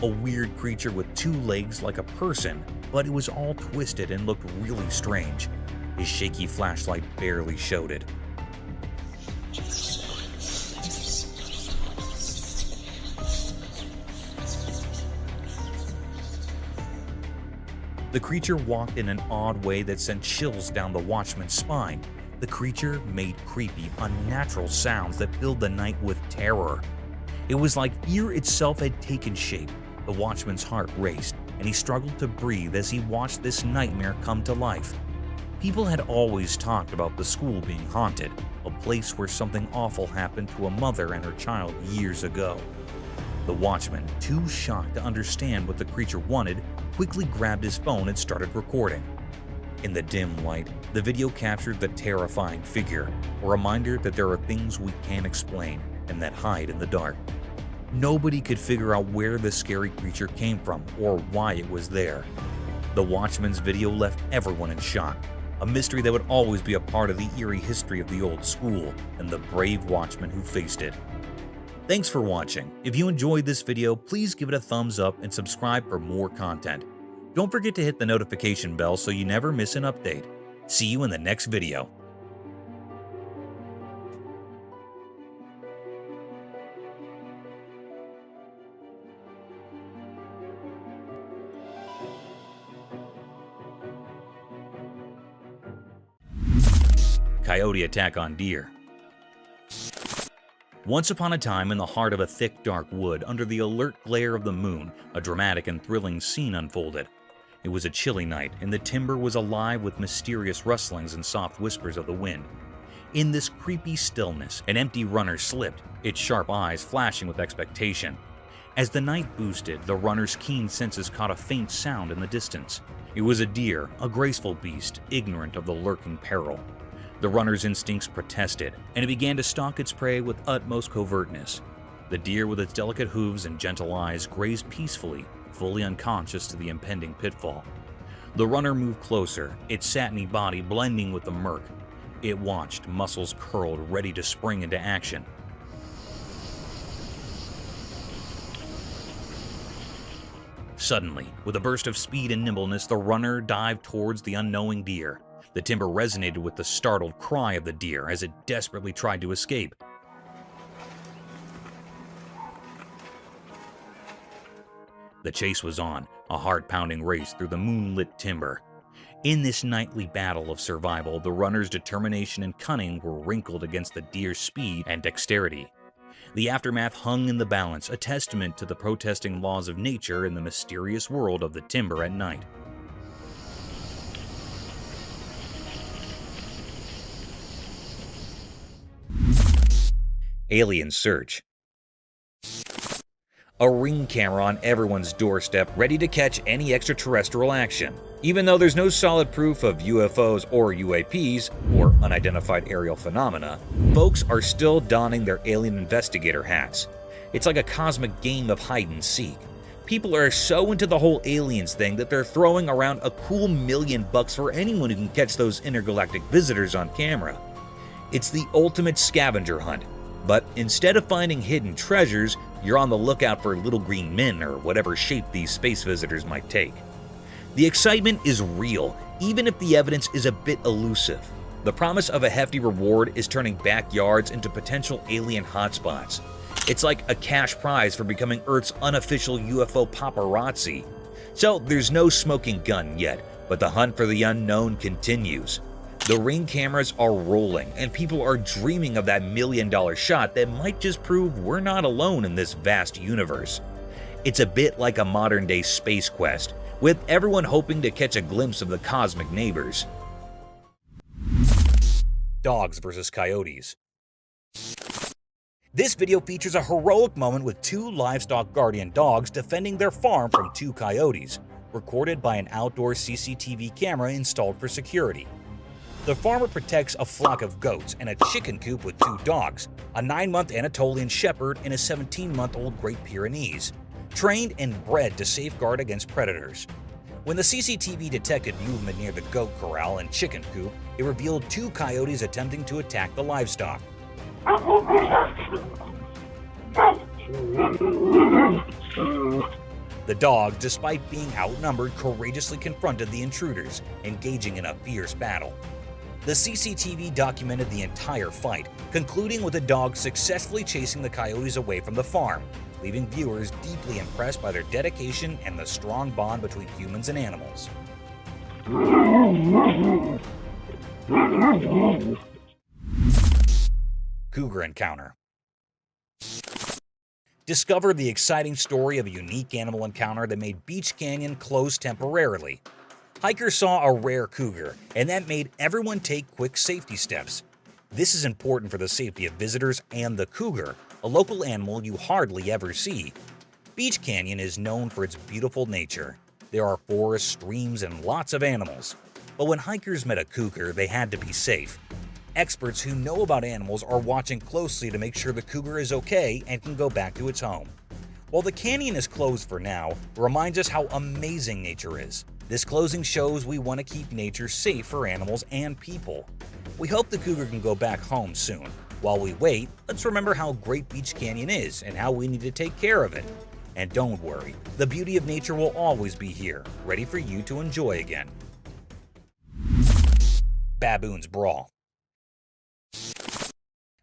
A weird creature with 2 legs like a person, but it was all twisted and looked really strange. His shaky flashlight barely showed it. The creature walked in an odd way that sent chills down the watchman's spine. The creature made creepy, unnatural sounds that filled the night with terror. It was like fear itself had taken shape. The watchman's heart raced, and he struggled to breathe as he watched this nightmare come to life. People had always talked about the school being haunted, a place where something awful happened to a mother and her child years ago. The watchman, too shocked to understand what the creature wanted, quickly grabbed his phone and started recording. In the dim light, the video captured the terrifying figure, a reminder that there are things we can't explain and that hide in the dark. Nobody could figure out where the scary creature came from or why it was there. The watchman's video left everyone in shock, a mystery that would always be a part of the eerie history of the old school and the brave watchmen who faced it. Thanks for watching. If you enjoyed this video, please give it a thumbs up and subscribe for more content. Don't forget to hit the notification bell so you never miss an update. See you in the next video. Coyote attack on deer. Once upon a time, in the heart of a thick, dark wood, under the alert glare of the moon, a dramatic and thrilling scene unfolded. It was a chilly night, and the timber was alive with mysterious rustlings and soft whispers of the wind. In this creepy stillness, an empty runner slipped, its sharp eyes flashing with expectation. As the night boosted, the runner's keen senses caught a faint sound in the distance. It was a deer, a graceful beast, ignorant of the lurking peril. The runner's instincts protested, and it began to stalk its prey with utmost covertness. The deer, with its delicate hooves and gentle eyes, grazed peacefully, fully unconscious to the impending pitfall. The runner moved closer, its satiny body blending with the murk. It watched, muscles curled, ready to spring into action. Suddenly, with a burst of speed and nimbleness, the runner dived towards the unknowing deer. The timber resonated with the startled cry of the deer as it desperately tried to escape. The chase was on, a heart-pounding race through the moonlit timber. In this nightly battle of survival, the runner's determination and cunning were wrinkled against the deer's speed and dexterity. The aftermath hung in the balance, a testament to the protesting laws of nature in the mysterious world of the timber at night. Alien search. A ring camera on everyone's doorstep, ready to catch any extraterrestrial action. Even though there's no solid proof of UFOs or UAPs, or unidentified aerial phenomena, folks are still donning their alien investigator hats. It's like a cosmic game of hide and seek. People are so into the whole aliens thing that they're throwing around a cool $1 million for anyone who can catch those intergalactic visitors on camera. It's the ultimate scavenger hunt. But instead of finding hidden treasures, you're on the lookout for little green men or whatever shape these space visitors might take. The excitement is real, even if the evidence is a bit elusive. The promise of a hefty reward is turning backyards into potential alien hotspots. It's like a cash prize for becoming Earth's unofficial UFO paparazzi. So there's no smoking gun yet, but the hunt for the unknown continues. The Ring cameras are rolling, and people are dreaming of that $1 million shot that might just prove we're not alone in this vast universe. It's a bit like a modern-day space quest, with everyone hoping to catch a glimpse of the cosmic neighbors. Dogs versus coyotes. This video features a heroic moment with 2 livestock guardian dogs defending their farm from 2 coyotes, recorded by an outdoor CCTV camera installed for security. The farmer protects a flock of goats and a chicken coop with 2 dogs, a 9-month Anatolian Shepherd and a 17-month-old Great Pyrenees, trained and bred to safeguard against predators. When the CCTV detected movement near the goat corral and chicken coop, it revealed 2 coyotes attempting to attack the livestock. The dogs, despite being outnumbered, courageously confronted the intruders, engaging in a fierce battle. The CCTV documented the entire fight, concluding with the dogs successfully chasing the coyotes away from the farm, leaving viewers deeply impressed by their dedication and the strong bond between humans and animals. Cougar encounter. Discover the exciting story of a unique animal encounter that made Beach Canyon close temporarily. Hikers saw a rare cougar, and that made everyone take quick safety steps. This is important for the safety of visitors and the cougar, a local animal you hardly ever see. Beach Canyon is known for its beautiful nature. There are forests, streams, and lots of animals. But when hikers met a cougar, they had to be safe. Experts who know about animals are watching closely to make sure the cougar is okay and can go back to its home. While the canyon is closed for now, it reminds us how amazing nature is. This closing shows we want to keep nature safe for animals and people. We hope the cougar can go back home soon. While we wait, let's remember how great Beach Canyon is and how we need to take care of it. And don't worry, the beauty of nature will always be here, ready for you to enjoy again. Baboons brawl.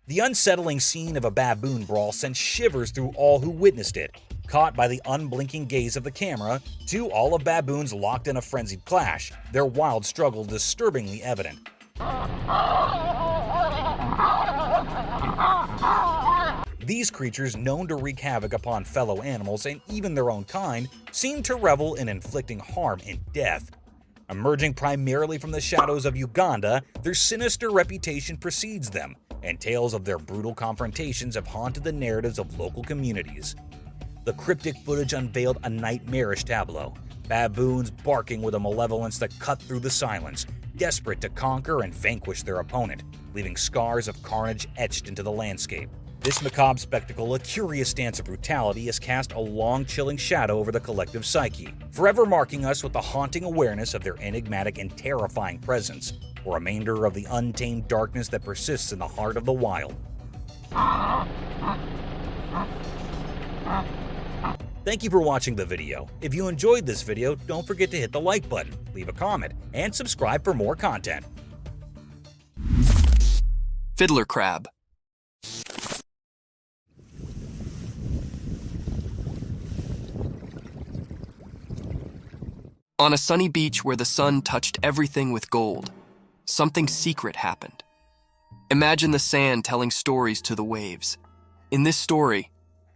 The unsettling scene of a baboon brawl sent shivers through all who witnessed it. Caught by the unblinking gaze of the camera, 2 olive baboons locked in a frenzied clash, their wild struggle disturbingly evident. These creatures, known to wreak havoc upon fellow animals and even their own kind, seem to revel in inflicting harm and death. Emerging primarily from the shadows of Uganda, their sinister reputation precedes them, and tales of their brutal confrontations have haunted the narratives of local communities. The cryptic footage unveiled a nightmarish tableau, baboons barking with a malevolence that cut through the silence, desperate to conquer and vanquish their opponent, leaving scars of carnage etched into the landscape. This macabre spectacle, a curious dance of brutality, has cast a long, chilling shadow over the collective psyche, forever marking us with the haunting awareness of their enigmatic and terrifying presence, a remainder of the untamed darkness that persists in the heart of the wild. Thank you for watching the video. If you enjoyed this video, don't forget to hit the like button, leave a comment, and subscribe for more content. Fiddler crab. On a sunny beach where the sun touched everything with gold, something secret happened. Imagine the sand telling stories to the waves. In this story,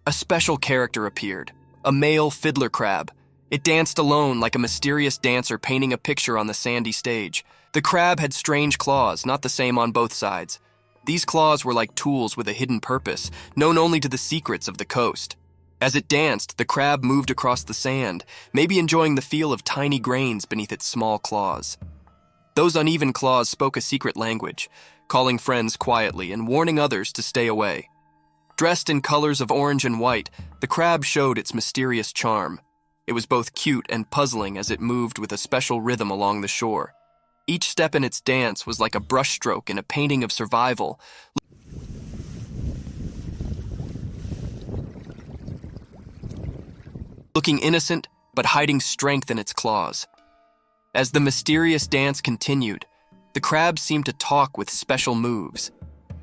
a special character appeared, a male fiddler crab. It danced alone like a mysterious dancer painting a picture on the sandy stage. The crab had strange claws, not the same on both sides. These claws were like tools with a hidden purpose, known only to the secrets of the coast. As it danced, the crab moved across the sand, maybe enjoying the feel of tiny grains beneath its small claws. Those uneven claws spoke a secret language, calling friends quietly and warning others to stay away. Dressed in colors of orange and white, the crab showed its mysterious charm. It was both cute and puzzling as it moved with a special rhythm along the shore. Each step in its dance was like a brushstroke in a painting of survival. Looking innocent, but hiding strength in its claws. As the mysterious dance continued, the crab seemed to talk with special moves.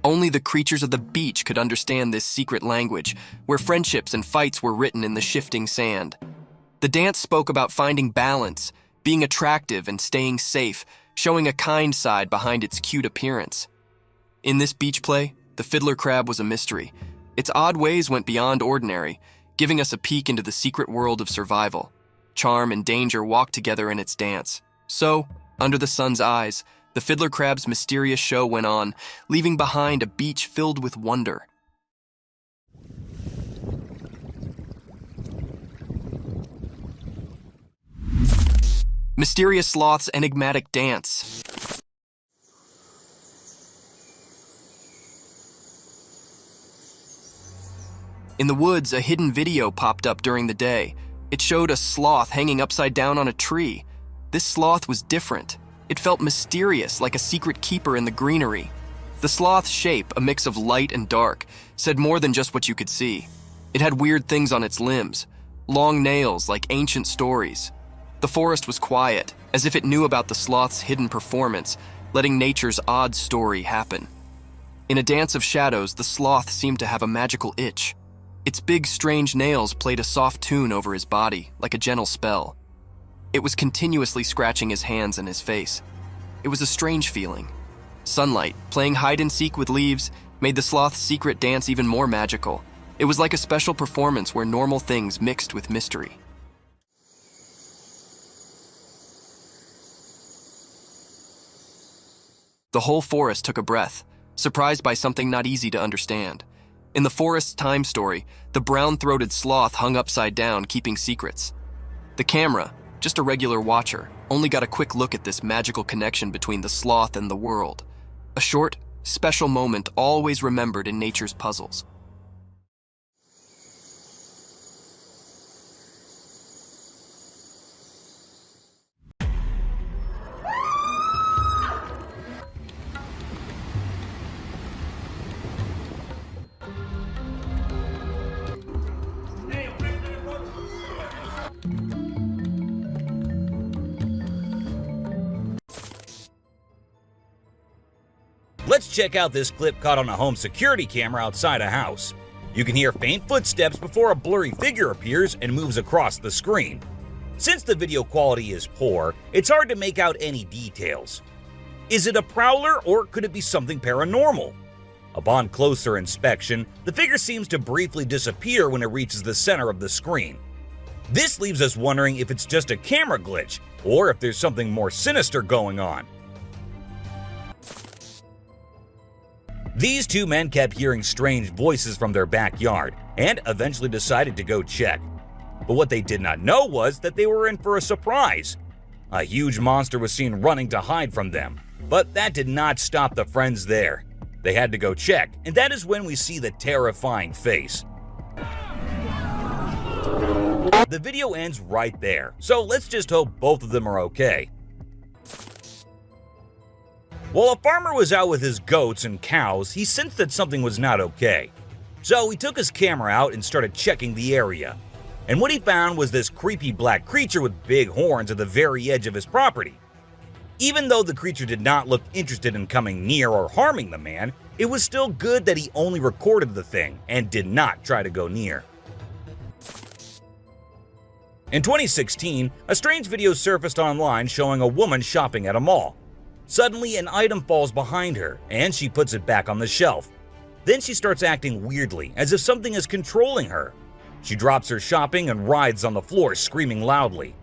Only the creatures of the beach could understand this secret language, where friendships and fights were written in the shifting sand. The dance spoke about finding balance, being attractive and staying safe, showing a kind side behind its cute appearance. In this beach play, the fiddler crab was a mystery. Its odd ways went beyond ordinary, giving us a peek into the secret world of survival. Charm and danger walked together in its dance. So, under the sun's eyes, the fiddler crab's mysterious show went on, leaving behind a beach filled with wonder. Mysterious sloth's enigmatic dance. In the woods, a hidden video popped up during the day. It showed a sloth hanging upside down on a tree. This sloth was different. It felt mysterious, like a secret keeper in the greenery. The sloth's shape, a mix of light and dark, said more than just what you could see. It had weird things on its limbs, long nails like ancient stories. The forest was quiet, as if it knew about the sloth's hidden performance, letting nature's odd story happen. In a dance of shadows, the sloth seemed to have a magical itch. Its big, strange nails played a soft tune over his body, like a gentle spell. It was continuously scratching his hands and his face. It was a strange feeling. Sunlight, playing hide-and-seek with leaves, made the sloth's secret dance even more magical. It was like a special performance where normal things mixed with mystery. The whole forest took a breath, surprised by something not easy to understand. In the forest's time story, the brown-throated sloth hung upside down, keeping secrets. The camera, just a regular watcher, only got a quick look at this magical connection between the sloth and the world. A short, special moment always remembered in nature's puzzles. Let's check out this clip caught on a home security camera outside a house. You can hear faint footsteps before a blurry figure appears and moves across the screen. Since the video quality is poor, it's hard to make out any details. Is it a prowler or could it be something paranormal? Upon closer inspection, the figure seems to briefly disappear when it reaches the center of the screen. This leaves us wondering if it's just a camera glitch or if there's something more sinister going on. These two men kept hearing strange voices from their backyard and eventually decided to go check. But what they did not know was that they were in for a surprise. A huge monster was seen running to hide from them, but that did not stop the friends there. They had to go check, and that is when we see the terrifying face. The video ends right there, so let's just hope both of them are okay. While a farmer was out with his goats and cows, he sensed that something was not okay. So he took his camera out and started checking the area. And what he found was this creepy black creature with big horns at the very edge of his property. Even though the creature did not look interested in coming near or harming the man, it was still good that he only recorded the thing and did not try to go near. In 2016, a strange video surfaced online showing a woman shopping at a mall. Suddenly, an item falls behind her, and she puts it back on the shelf. Then she starts acting weirdly, as if something is controlling her. She drops her shopping and writhes on the floor, screaming loudly.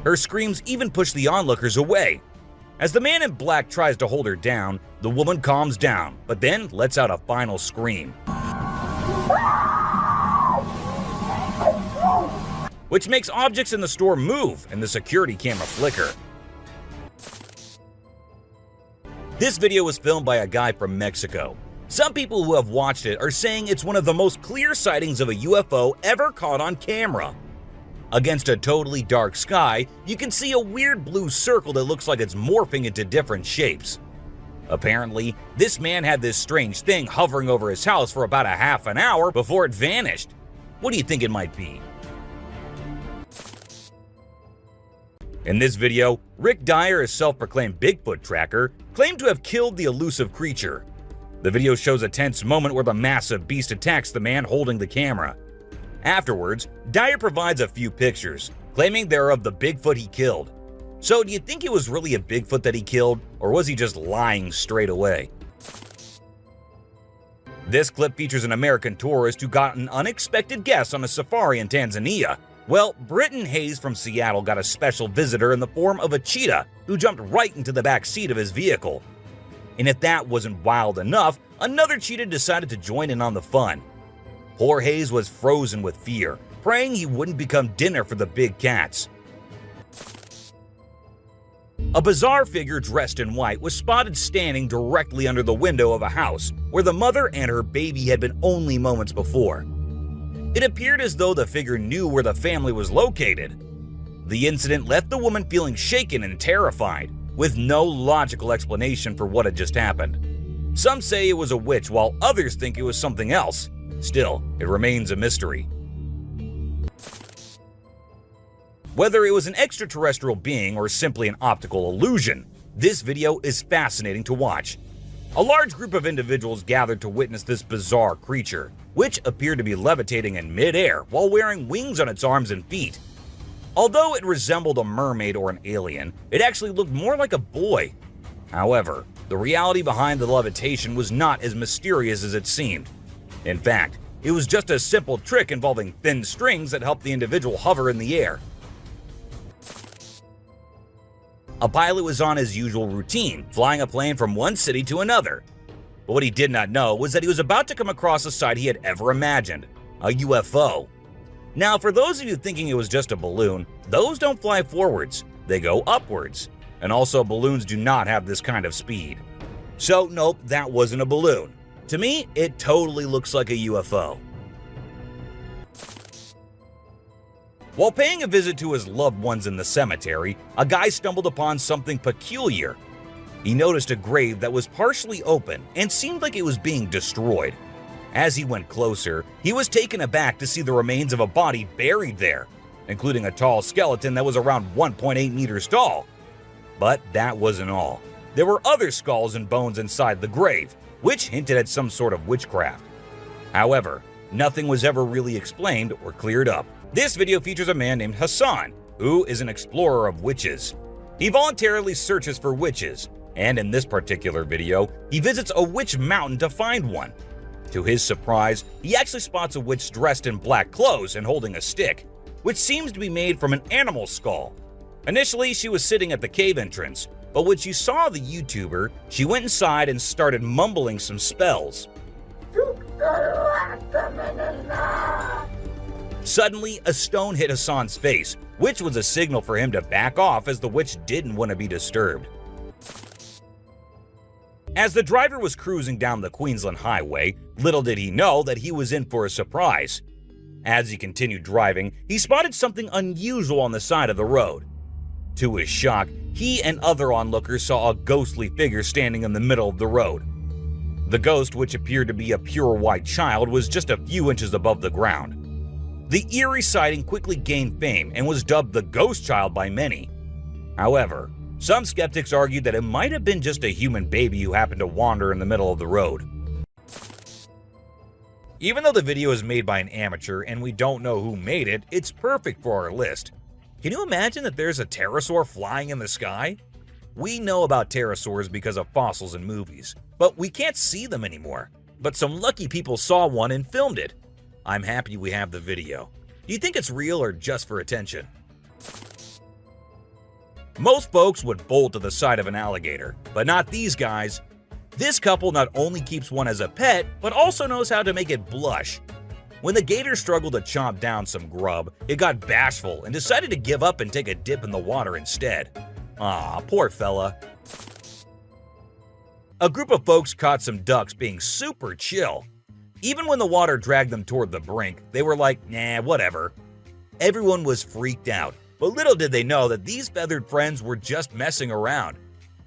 Her screams even push the onlookers away. As the man in black tries to hold her down, the woman calms down, but then lets out a final scream, which makes objects in the store move and the security camera flicker. This video was filmed by a guy from Mexico. Some people who have watched it are saying it's one of the most clear sightings of a UFO ever caught on camera. Against a totally dark sky, you can see a weird blue circle that looks like it's morphing into different shapes. Apparently, this man had this strange thing hovering over his house for about a half an hour before it vanished. What do you think it might be? In this video, Rick Dyer, a self-proclaimed Bigfoot tracker, claimed to have killed the elusive creature. The video shows a tense moment where the massive beast attacks the man holding the camera. Afterwards, Dyer provides a few pictures, claiming they're of the Bigfoot he killed. So do you think it was really a Bigfoot that he killed, or was he just lying straight away? This clip features an American tourist who got an unexpected guest on a safari in Tanzania. Well, Britton Hayes from Seattle got a special visitor in the form of a cheetah who jumped right into the back seat of his vehicle. And if that wasn't wild enough, another cheetah decided to join in on the fun. Poor Hayes was frozen with fear, praying he wouldn't become dinner for the big cats. A bizarre figure dressed in white was spotted standing directly under the window of a house where the mother and her baby had been only moments before. It appeared as though the figure knew where the family was located. The incident left the woman feeling shaken and terrified, with no logical explanation for what had just happened. Some say it was a witch, while others think it was something else. Still, it remains a mystery. Whether it was an extraterrestrial being or simply an optical illusion, this video is fascinating to watch. A large group of individuals gathered to witness this bizarre creature, which appeared to be levitating in mid-air while wearing wings on its arms and feet. Although it resembled a mermaid or an alien, it actually looked more like a boy. However, the reality behind the levitation was not as mysterious as it seemed. In fact, it was just a simple trick involving thin strings that helped the individual hover in the air. A pilot was on his usual routine, flying a plane from one city to another. But what he did not know was that he was about to come across a sight he had ever imagined, a UFO. Now, for those of you thinking it was just a balloon, those don't fly forwards, they go upwards. And also, balloons do not have this kind of speed. So nope, that wasn't a balloon. To me, it totally looks like a UFO. While paying a visit to his loved ones in the cemetery, a guy stumbled upon something peculiar. He noticed a grave that was partially open and seemed like it was being destroyed. As he went closer, he was taken aback to see the remains of a body buried there, including a tall skeleton that was around 1.8 meters tall. But that wasn't all. There were other skulls and bones inside the grave, which hinted at some sort of witchcraft. However, nothing was ever really explained or cleared up. This video features a man named Hassan, who is an explorer of witches. He voluntarily searches for witches, and in this particular video, he visits a witch mountain to find one. To his surprise, he actually spots a witch dressed in black clothes and holding a stick, which seems to be made from an animal skull. Initially, she was sitting at the cave entrance, but when she saw the YouTuber, she went inside and started mumbling some spells. Suddenly, a stone hit Hassan's face, which was a signal for him to back off as the witch didn't want to be disturbed. As the driver was cruising down the Queensland Highway, little did he know that he was in for a surprise. As he continued driving, he spotted something unusual on the side of the road. To his shock, he and other onlookers saw a ghostly figure standing in the middle of the road. The ghost, which appeared to be a pure white child, was just a few inches above the ground. The eerie sighting quickly gained fame and was dubbed the Ghost Child by many. However, some skeptics argued that it might have been just a human baby who happened to wander in the middle of the road. Even though the video is made by an amateur and we don't know who made it, it's perfect for our list. Can you imagine that there's a pterosaur flying in the sky? We know about pterosaurs because of fossils in movies, but we can't see them anymore. But some lucky people saw one and filmed it. I'm happy we have the video. Do you think it's real or just for attention? Most folks would bolt to the side of an alligator, but not these guys. This couple not only keeps one as a pet, but also knows how to make it blush. When the gator struggled to chomp down some grub, it got bashful and decided to give up and take a dip in the water instead. Aw, poor fella. A group of folks caught some ducks being super chill. Even when the water dragged them toward the brink, they were like, nah, whatever. Everyone was freaked out, but little did they know that these feathered friends were just messing around.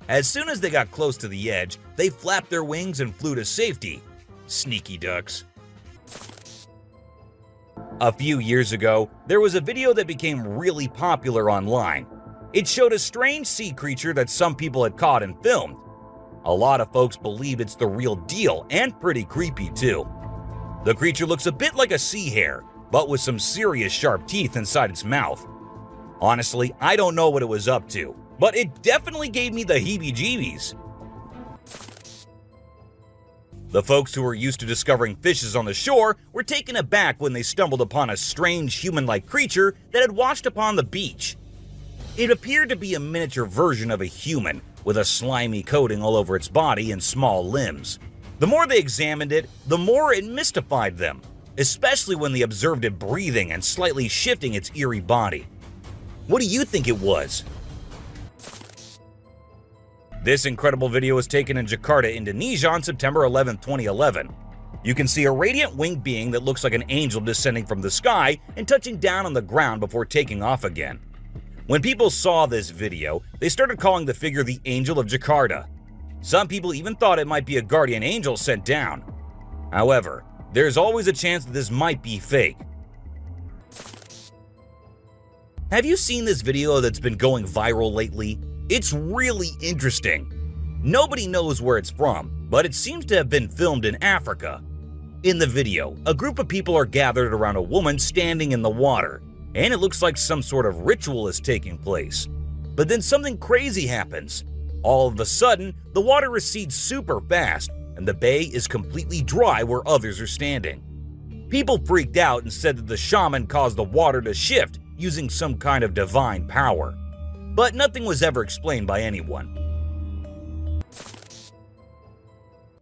As soon as they got close to the edge, they flapped their wings and flew to safety. Sneaky ducks. A few years ago, there was a video that became really popular online. It showed a strange sea creature that some people had caught and filmed. A lot of folks believe it's the real deal and pretty creepy too. The creature looks a bit like a sea hare, but with some serious sharp teeth inside its mouth. Honestly, I don't know what it was up to, but it definitely gave me the heebie-jeebies. The folks who were used to discovering fishes on the shore were taken aback when they stumbled upon a strange human-like creature that had washed upon the beach. It appeared to be a miniature version of a human, with a slimy coating all over its body and small limbs. The more they examined it, the more it mystified them, especially when they observed it breathing and slightly shifting its eerie body. What do you think it was? This incredible video was taken in Jakarta, Indonesia on September 11, 2011. You can see a radiant winged being that looks like an angel descending from the sky and touching down on the ground before taking off again. When people saw this video, they started calling the figure the Angel of Jakarta. Some people even thought it might be a guardian angel sent down. However, there's always a chance that this might be fake. Have you seen this video that's been going viral lately? It's really interesting. Nobody knows where it's from, but it seems to have been filmed in Africa. In the video, a group of people are gathered around a woman standing in the water, and it looks like some sort of ritual is taking place. But then something crazy happens. All of a sudden, the water recedes super fast, and the bay is completely dry where others are standing. People freaked out and said that the shaman caused the water to shift using some kind of divine power. But nothing was ever explained by anyone.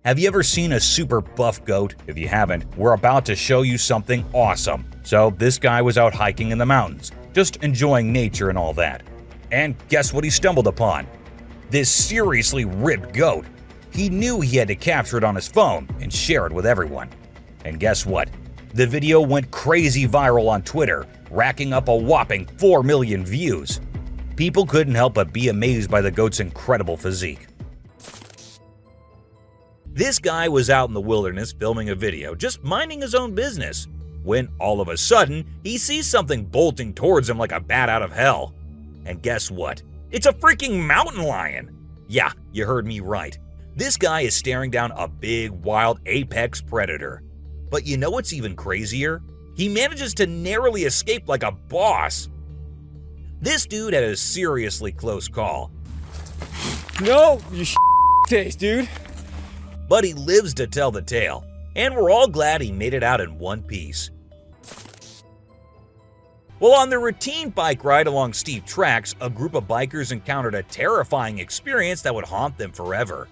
Have you ever seen a super buff goat? If you haven't, we're about to show you something awesome. So this guy was out hiking in the mountains, just enjoying nature and all that. And guess what he stumbled upon? This seriously ripped goat. He knew he had to capture it on his phone and share it with everyone. And guess what? The video went crazy viral on Twitter, racking up a whopping 4 million views. People couldn't help but be amazed by the goat's incredible physique. This guy was out in the wilderness filming a video, just minding his own business, when all of a sudden, he sees something bolting towards him like a bat out of hell. And guess what? It's a freaking mountain lion! Yeah, you heard me right. This guy is staring down a big, wild apex predator. But you know what's even crazier? He manages to narrowly escape like a boss. This dude had a seriously close call. No, you taste, dude. But he lives to tell the tale, and we're all glad he made it out in one piece. Well, on their routine bike ride along steep tracks, a group of bikers encountered a terrifying experience that would haunt them forever.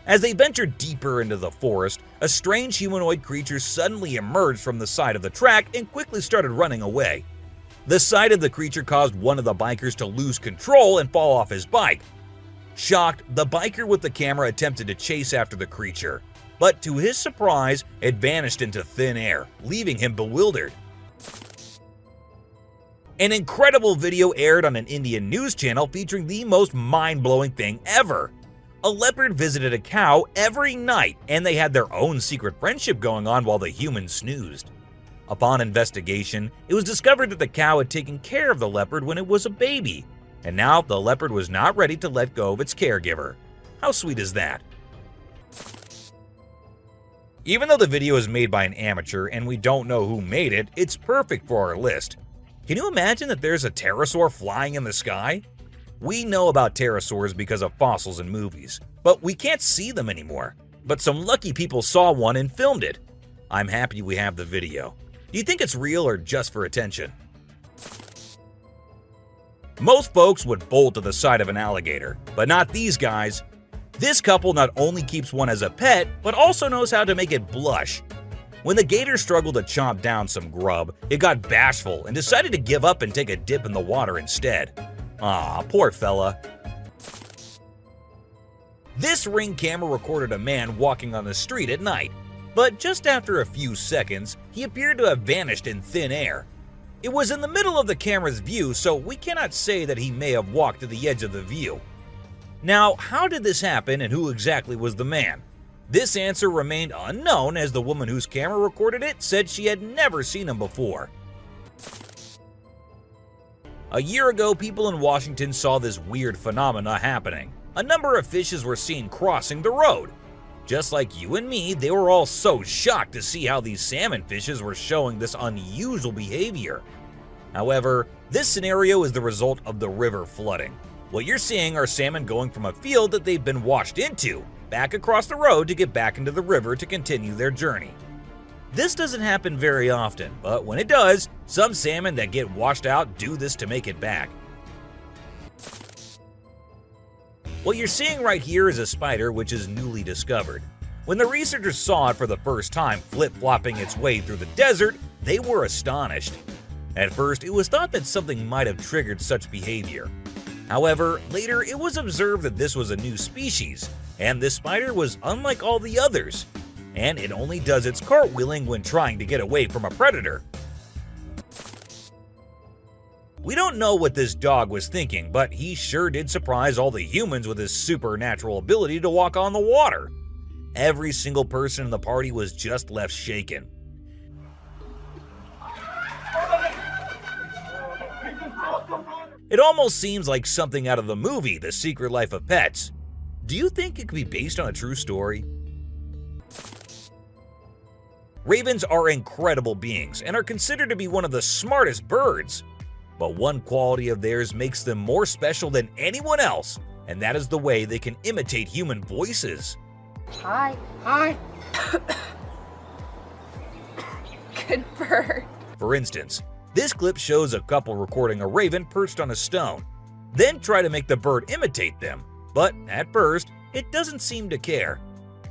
As they ventured deeper into the forest, a strange humanoid creature suddenly emerged from the side of the track and quickly started running away. The sight of the creature caused one of the bikers to lose control and fall off his bike. Shocked, the biker with the camera attempted to chase after the creature, but to his surprise, it vanished into thin air, leaving him bewildered. An incredible video aired on an Indian news channel featuring the most mind-blowing thing ever. A leopard visited a cow every night, and they had their own secret friendship going on while the human snoozed. Upon investigation, it was discovered that the cow had taken care of the leopard when it was a baby, and now the leopard was not ready to let go of its caregiver. How sweet is that? Even though the video is made by an amateur and we don't know who made it, it's perfect for our list. Can you imagine that there's a pterosaur flying in the sky? We know about pterosaurs because of fossils in movies, but we can't see them anymore. But some lucky people saw one and filmed it. I'm happy we have the video. Do you think it's real or just for attention? Most folks would bolt to the side of an alligator, but not these guys. This couple not only keeps one as a pet, but also knows how to make it blush. When the gator struggled to chomp down some grub, it got bashful and decided to give up and take a dip in the water instead. Aw, poor fella. This Ring camera recorded a man walking on the street at night, but just after a few seconds, he appeared to have vanished in thin air. It was in the middle of the camera's view, so we cannot say that he may have walked to the edge of the view. Now, how did this happen and who exactly was the man? This answer remained unknown, as the woman whose camera recorded it said she had never seen him before. A year ago, people in Washington saw this weird phenomena happening. A number of fishes were seen crossing the road. Just like you and me, they were all so shocked to see how these salmon fishes were showing this unusual behavior. However, this scenario is the result of the river flooding. What you're seeing are salmon going from a field that they've been washed into, back across the road to get back into the river to continue their journey. This doesn't happen very often, but when it does, some salmon that get washed out do this to make it back. What you're seeing right here is a spider which is newly discovered. When the researchers saw it for the first time flip-flopping its way through the desert, they were astonished. At first, it was thought that something might have triggered such behavior. However, later it was observed that this was a new species, and this spider was unlike all the others, and it only does its cartwheeling when trying to get away from a predator. We don't know what this dog was thinking, but he sure did surprise all the humans with his supernatural ability to walk on the water. Every single person in the party was just left shaken. It almost seems like something out of the movie The Secret Life of Pets. Do you think it could be based on a true story? Ravens are incredible beings and are considered to be one of the smartest birds. But one quality of theirs makes them more special than anyone else, and that is the way they can imitate human voices. Hi. Hi. Good bird. For instance, this clip shows a couple recording a raven perched on a stone, then try to make the bird imitate them. But at first, it doesn't seem to care.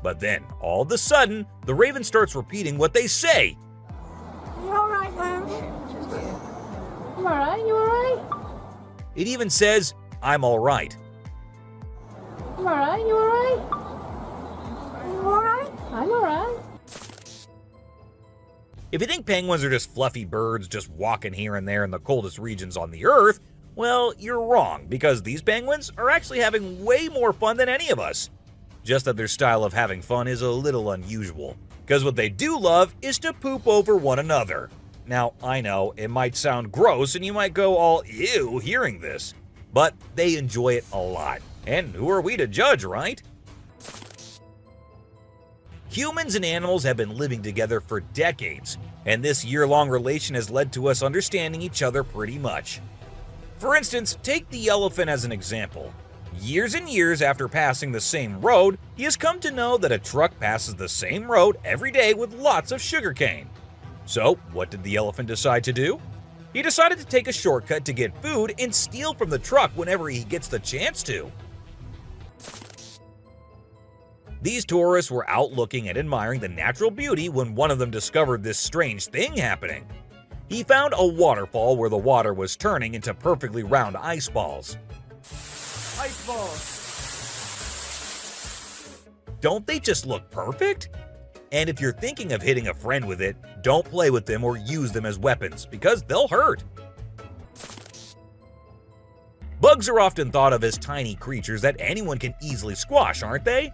But then, all of a sudden, the raven starts repeating what they say. You alright, Lamb? You alright? You alright? It even says, "I'm alright." You alright? You alright? You alright? I'm alright. If you think penguins are just fluffy birds just walking here and there in the coldest regions on the Earth, well, you're wrong, because these penguins are actually having way more fun than any of us. Just that their style of having fun is a little unusual, because what they do love is to poop over one another. Now, I know, it might sound gross and you might go all ew hearing this, but they enjoy it a lot. And who are we to judge, right? Humans and animals have been living together for decades, and this year-long relation has led to us understanding each other pretty much. For instance, take the elephant as an example. Years and years after passing the same road, he has come to know that a truck passes the same road every day with lots of sugarcane. So, what did the elephant decide to do? He decided to take a shortcut to get food and steal from the truck whenever he gets the chance to. These tourists were out looking and admiring the natural beauty when one of them discovered this strange thing happening. He found a waterfall where the water was turning into perfectly round ice balls. Ice balls. Don't they just look perfect? And if you're thinking of hitting a friend with it, don't play with them or use them as weapons, because they'll hurt. Bugs are often thought of as tiny creatures that anyone can easily squash, aren't they?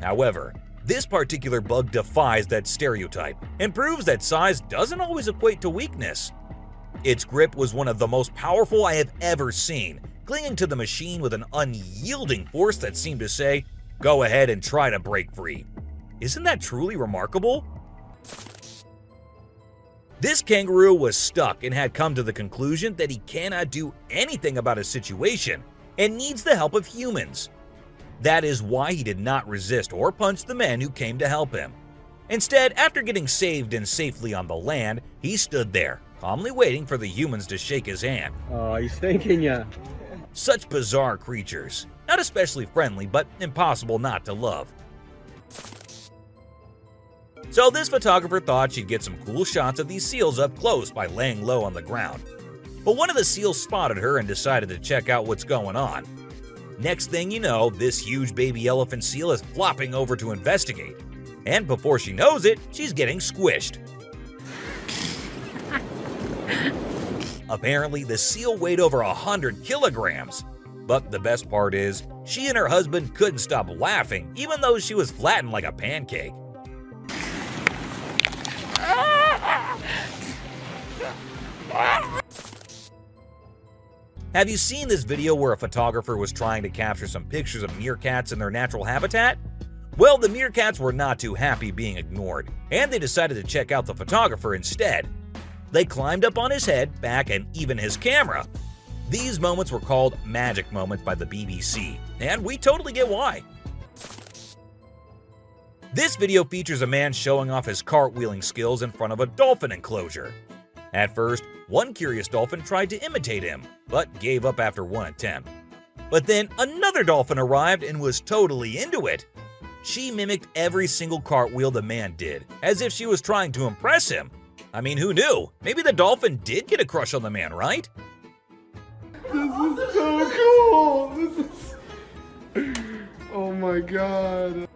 However, this particular bug defies that stereotype and proves that size doesn't always equate to weakness. Its grip was one of the most powerful I have ever seen, clinging to the machine with an unyielding force that seemed to say, "Go ahead and try to break free." Isn't that truly remarkable? This kangaroo was stuck and had come to the conclusion that he cannot do anything about his situation and needs the help of humans. That is why he did not resist or punch the men who came to help him. Instead, after getting saved and safely on the land, he stood there, calmly waiting for the humans to shake his hand. Oh, he's thanking ya. Such bizarre creatures. Not especially friendly, but impossible not to love. So this photographer thought she'd get some cool shots of these seals up close by laying low on the ground. But one of the seals spotted her and decided to check out what's going on. Next thing you know, this huge baby elephant seal is flopping over to investigate. And before she knows it, she's getting squished. Apparently, the seal weighed over 100 kilograms. But the best part is, she and her husband couldn't stop laughing even though she was flattened like a pancake. Have you seen this video where a photographer was trying to capture some pictures of meerkats in their natural habitat? Well, the meerkats were not too happy being ignored, and they decided to check out the photographer instead. They climbed up on his head, back, and even his camera. These moments were called magic moments by the BBC, and we totally get why. This video features a man showing off his cartwheeling skills in front of a dolphin enclosure. At first, one curious dolphin tried to imitate him, but gave up after one attempt. But then another dolphin arrived and was totally into it. She mimicked every single cartwheel the man did, as if she was trying to impress him. I mean, who knew? Maybe the dolphin did get a crush on the man, right? This is so cool. This is... Oh my god.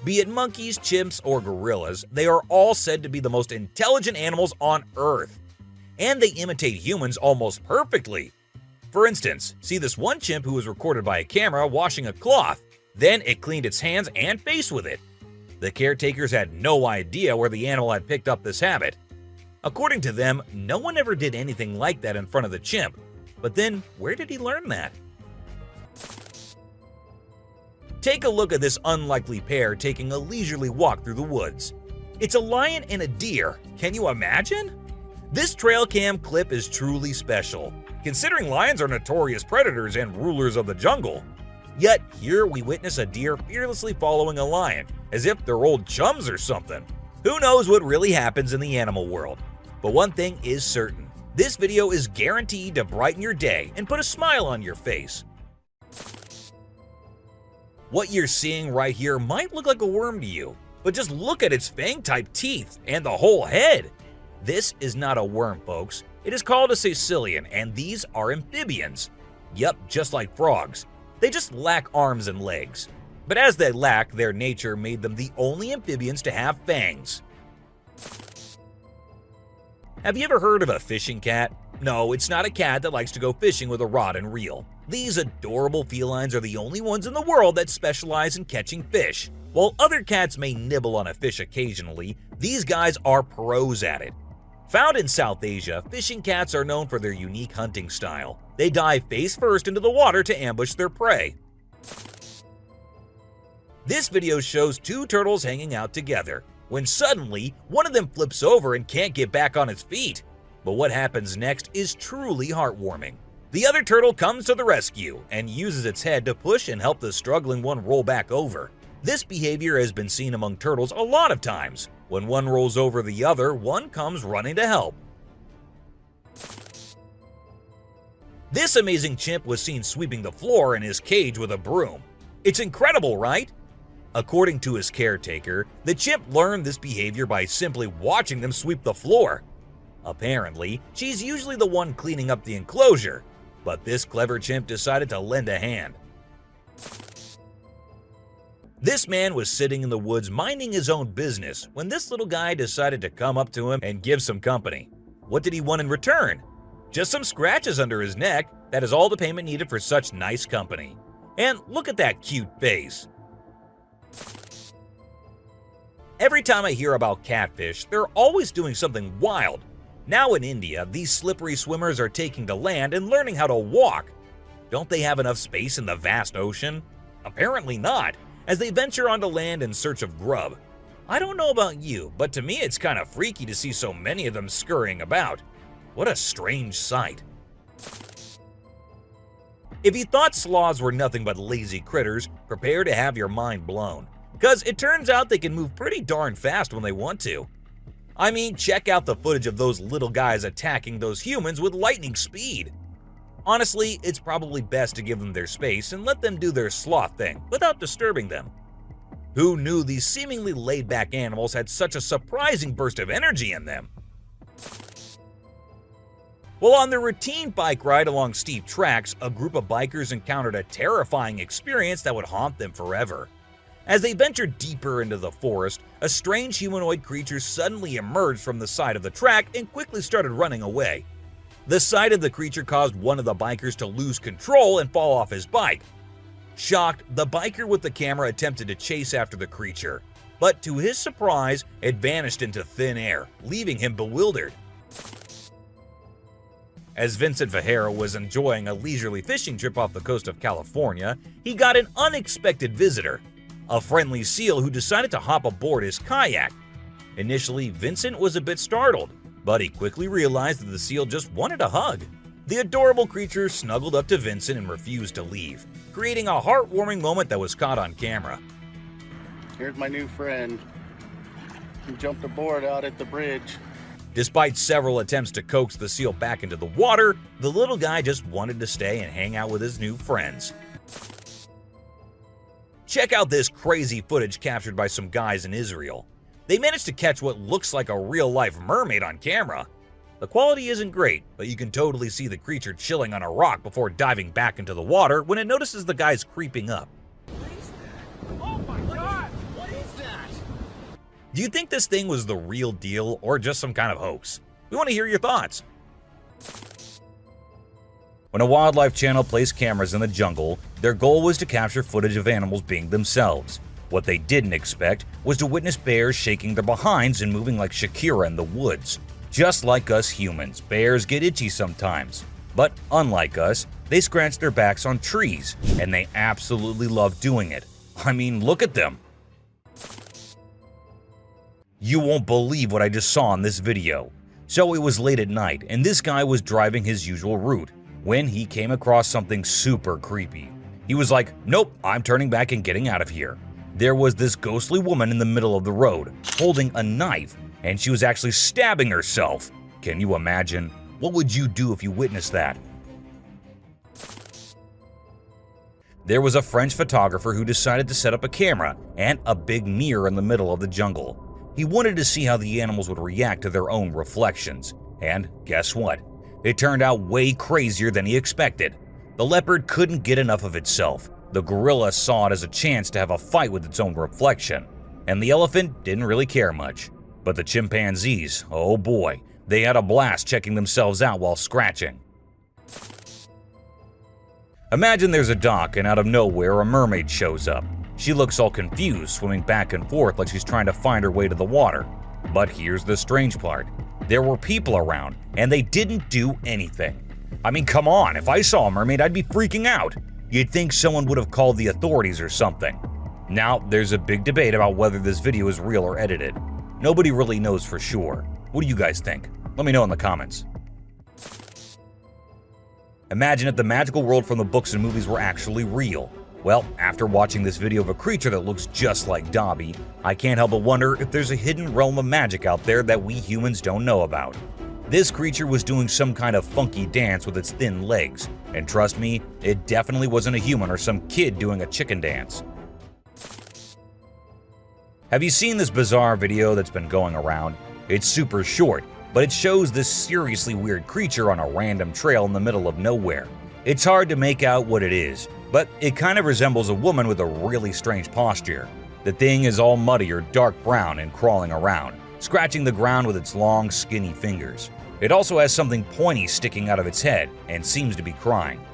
Be it monkeys, chimps, or gorillas, they are all said to be the most intelligent animals on Earth. And they imitate humans almost perfectly. For instance, see this one chimp who was recorded by a camera washing a cloth. Then it cleaned its hands and face with it. The caretakers had no idea where the animal had picked up this habit. According to them, no one ever did anything like that in front of the chimp. But then, where did he learn that? Take a look at this unlikely pair taking a leisurely walk through the woods. It's a lion and a deer. Can you imagine? This trail cam clip is truly special, considering lions are notorious predators and rulers of the jungle. Yet here we witness a deer fearlessly following a lion, as if they're old chums or something. Who knows what really happens in the animal world? But one thing is certain. This video is guaranteed to brighten your day and put a smile on your face. What you're seeing right here might look like a worm to you, but just look at its fang-type teeth and the whole head. This is not a worm, folks. It is called a caecilian, and these are amphibians. Yup, just like frogs. They just lack arms and legs. But as they lack, their nature made them the only amphibians to have fangs. Have you ever heard of a fishing cat? No, it's not a cat that likes to go fishing with a rod and reel. These adorable felines are the only ones in the world that specialize in catching fish. While other cats may nibble on a fish occasionally, these guys are pros at it. Found in South Asia, fishing cats are known for their unique hunting style. They dive face first into the water to ambush their prey. This video shows two turtles hanging out together, when suddenly one of them flips over and can't get back on its feet. But what happens next is truly heartwarming. The other turtle comes to the rescue and uses its head to push and help the struggling one roll back over. This behavior has been seen among turtles a lot of times. When one rolls over the other, one comes running to help. This amazing chimp was seen sweeping the floor in his cage with a broom. It's incredible, right? According to his caretaker, the chimp learned this behavior by simply watching them sweep the floor. Apparently, she's usually the one cleaning up the enclosure, but this clever chimp decided to lend a hand. This man was sitting in the woods minding his own business when this little guy decided to come up to him and give some company. What did he want in return? Just some scratches under his neck. That is all the payment needed for such nice company. And look at that cute face. Every time I hear about catfish, they're always doing something wild. Now in India, these slippery swimmers are taking to land and learning how to walk. Don't they have enough space in the vast ocean? Apparently not, as they venture onto land in search of grub. I don't know about you, but to me it's kind of freaky to see so many of them scurrying about. What a strange sight. If you thought sloths were nothing but lazy critters, prepare to have your mind blown. Because it turns out they can move pretty darn fast when they want to. I mean, check out the footage of those little guys attacking those humans with lightning speed. Honestly, it's probably best to give them their space and let them do their sloth thing without disturbing them. Who knew these seemingly laid-back animals had such a surprising burst of energy in them? While on their routine bike ride along steep tracks, a group of bikers encountered a terrifying experience that would haunt them forever. As they ventured deeper into the forest, a strange humanoid creature suddenly emerged from the side of the track and quickly started running away. The sight of the creature caused one of the bikers to lose control and fall off his bike. Shocked, the biker with the camera attempted to chase after the creature, but to his surprise, it vanished into thin air, leaving him bewildered. As Vincent Vajera was enjoying a leisurely fishing trip off the coast of California, he got an unexpected visitor, a friendly seal who decided to hop aboard his kayak. Initially, Vincent was a bit startled, but he quickly realized that the seal just wanted a hug. The adorable creature snuggled up to Vincent and refused to leave, creating a heartwarming moment that was caught on camera. Here's my new friend. He jumped aboard out at the bridge. Despite several attempts to coax the seal back into the water, the little guy just wanted to stay and hang out with his new friends. Check out this crazy footage captured by some guys in Israel. They managed to catch what looks like a real-life mermaid on camera. The quality isn't great, but you can totally see the creature chilling on a rock before diving back into the water when it notices the guys creeping up. Oh my god! What is that? Do you think this thing was the real deal or just some kind of hoax? We want to hear your thoughts. When a wildlife channel placed cameras in the jungle, their goal was to capture footage of animals being themselves. What they didn't expect was to witness bears shaking their behinds and moving like Shakira in the woods. Just like us humans, bears get itchy sometimes. But unlike us, they scratch their backs on trees, and they absolutely love doing it. I mean, look at them. You won't believe what I just saw in this video. So it was late at night, and this guy was driving his usual route when he came across something super creepy. He was like, nope, I'm turning back and getting out of here. There was this ghostly woman in the middle of the road, holding a knife, and she was actually stabbing herself. Can you imagine? What would you do if you witnessed that? There was a French photographer who decided to set up a camera and a big mirror in the middle of the jungle. He wanted to see how the animals would react to their own reflections. And guess what? It turned out way crazier than he expected. The leopard couldn't get enough of itself. The gorilla saw it as a chance to have a fight with its own reflection. And the elephant didn't really care much. But the chimpanzees, oh boy, they had a blast checking themselves out while scratching. Imagine there's a dock and out of nowhere a mermaid shows up. She looks all confused, swimming back and forth like she's trying to find her way to the water. But here's the strange part. There were people around, and they didn't do anything. I mean, come on, if I saw a mermaid, I'd be freaking out. You'd think someone would have called the authorities or something. Now, there's a big debate about whether this video is real or edited. Nobody really knows for sure. What do you guys think? Let me know in the comments. Imagine if the magical world from the books and movies were actually real. Well, after watching this video of a creature that looks just like Dobby, I can't help but wonder if there's a hidden realm of magic out there that we humans don't know about. This creature was doing some kind of funky dance with its thin legs, and trust me, it definitely wasn't a human or some kid doing a chicken dance. Have you seen this bizarre video that's been going around? It's super short, but it shows this seriously weird creature on a random trail in the middle of nowhere. It's hard to make out what it is, but it kind of resembles a woman with a really strange posture. The thing is all muddy or dark brown and crawling around, scratching the ground with its long, skinny fingers. It also has something pointy sticking out of its head and seems to be crying.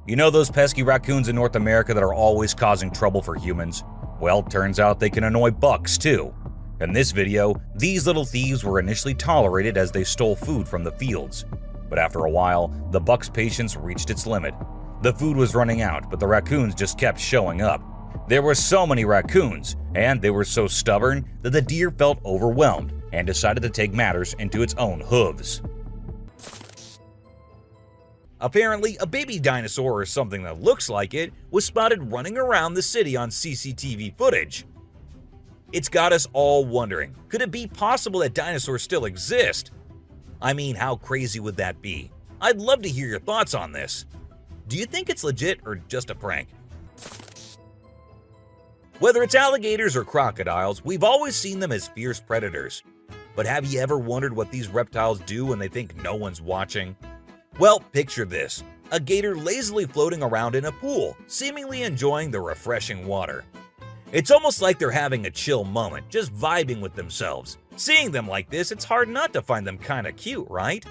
You know those pesky raccoons in North America that are always causing trouble for humans? Well, turns out they can annoy bucks too. In this video, these little thieves were initially tolerated as they stole food from the fields. But after a while, the buck's patience reached its limit. The food was running out, but the raccoons just kept showing up. There were so many raccoons, and they were so stubborn that the deer felt overwhelmed and decided to take matters into its own hooves. Apparently, a baby dinosaur or something that looks like it was spotted running around the city on CCTV footage. It's got us all wondering, could it be possible that dinosaurs still exist? I mean, how crazy would that be? I'd love to hear your thoughts on this. Do you think it's legit or just a prank? Whether it's alligators or crocodiles, we've always seen them as fierce predators. But have you ever wondered what these reptiles do when they think no one's watching? Well, picture this. A gator lazily floating around in a pool, seemingly enjoying the refreshing water. It's almost like they're having a chill moment, just vibing with themselves. Seeing them like this, it's hard not to find them kinda cute, right?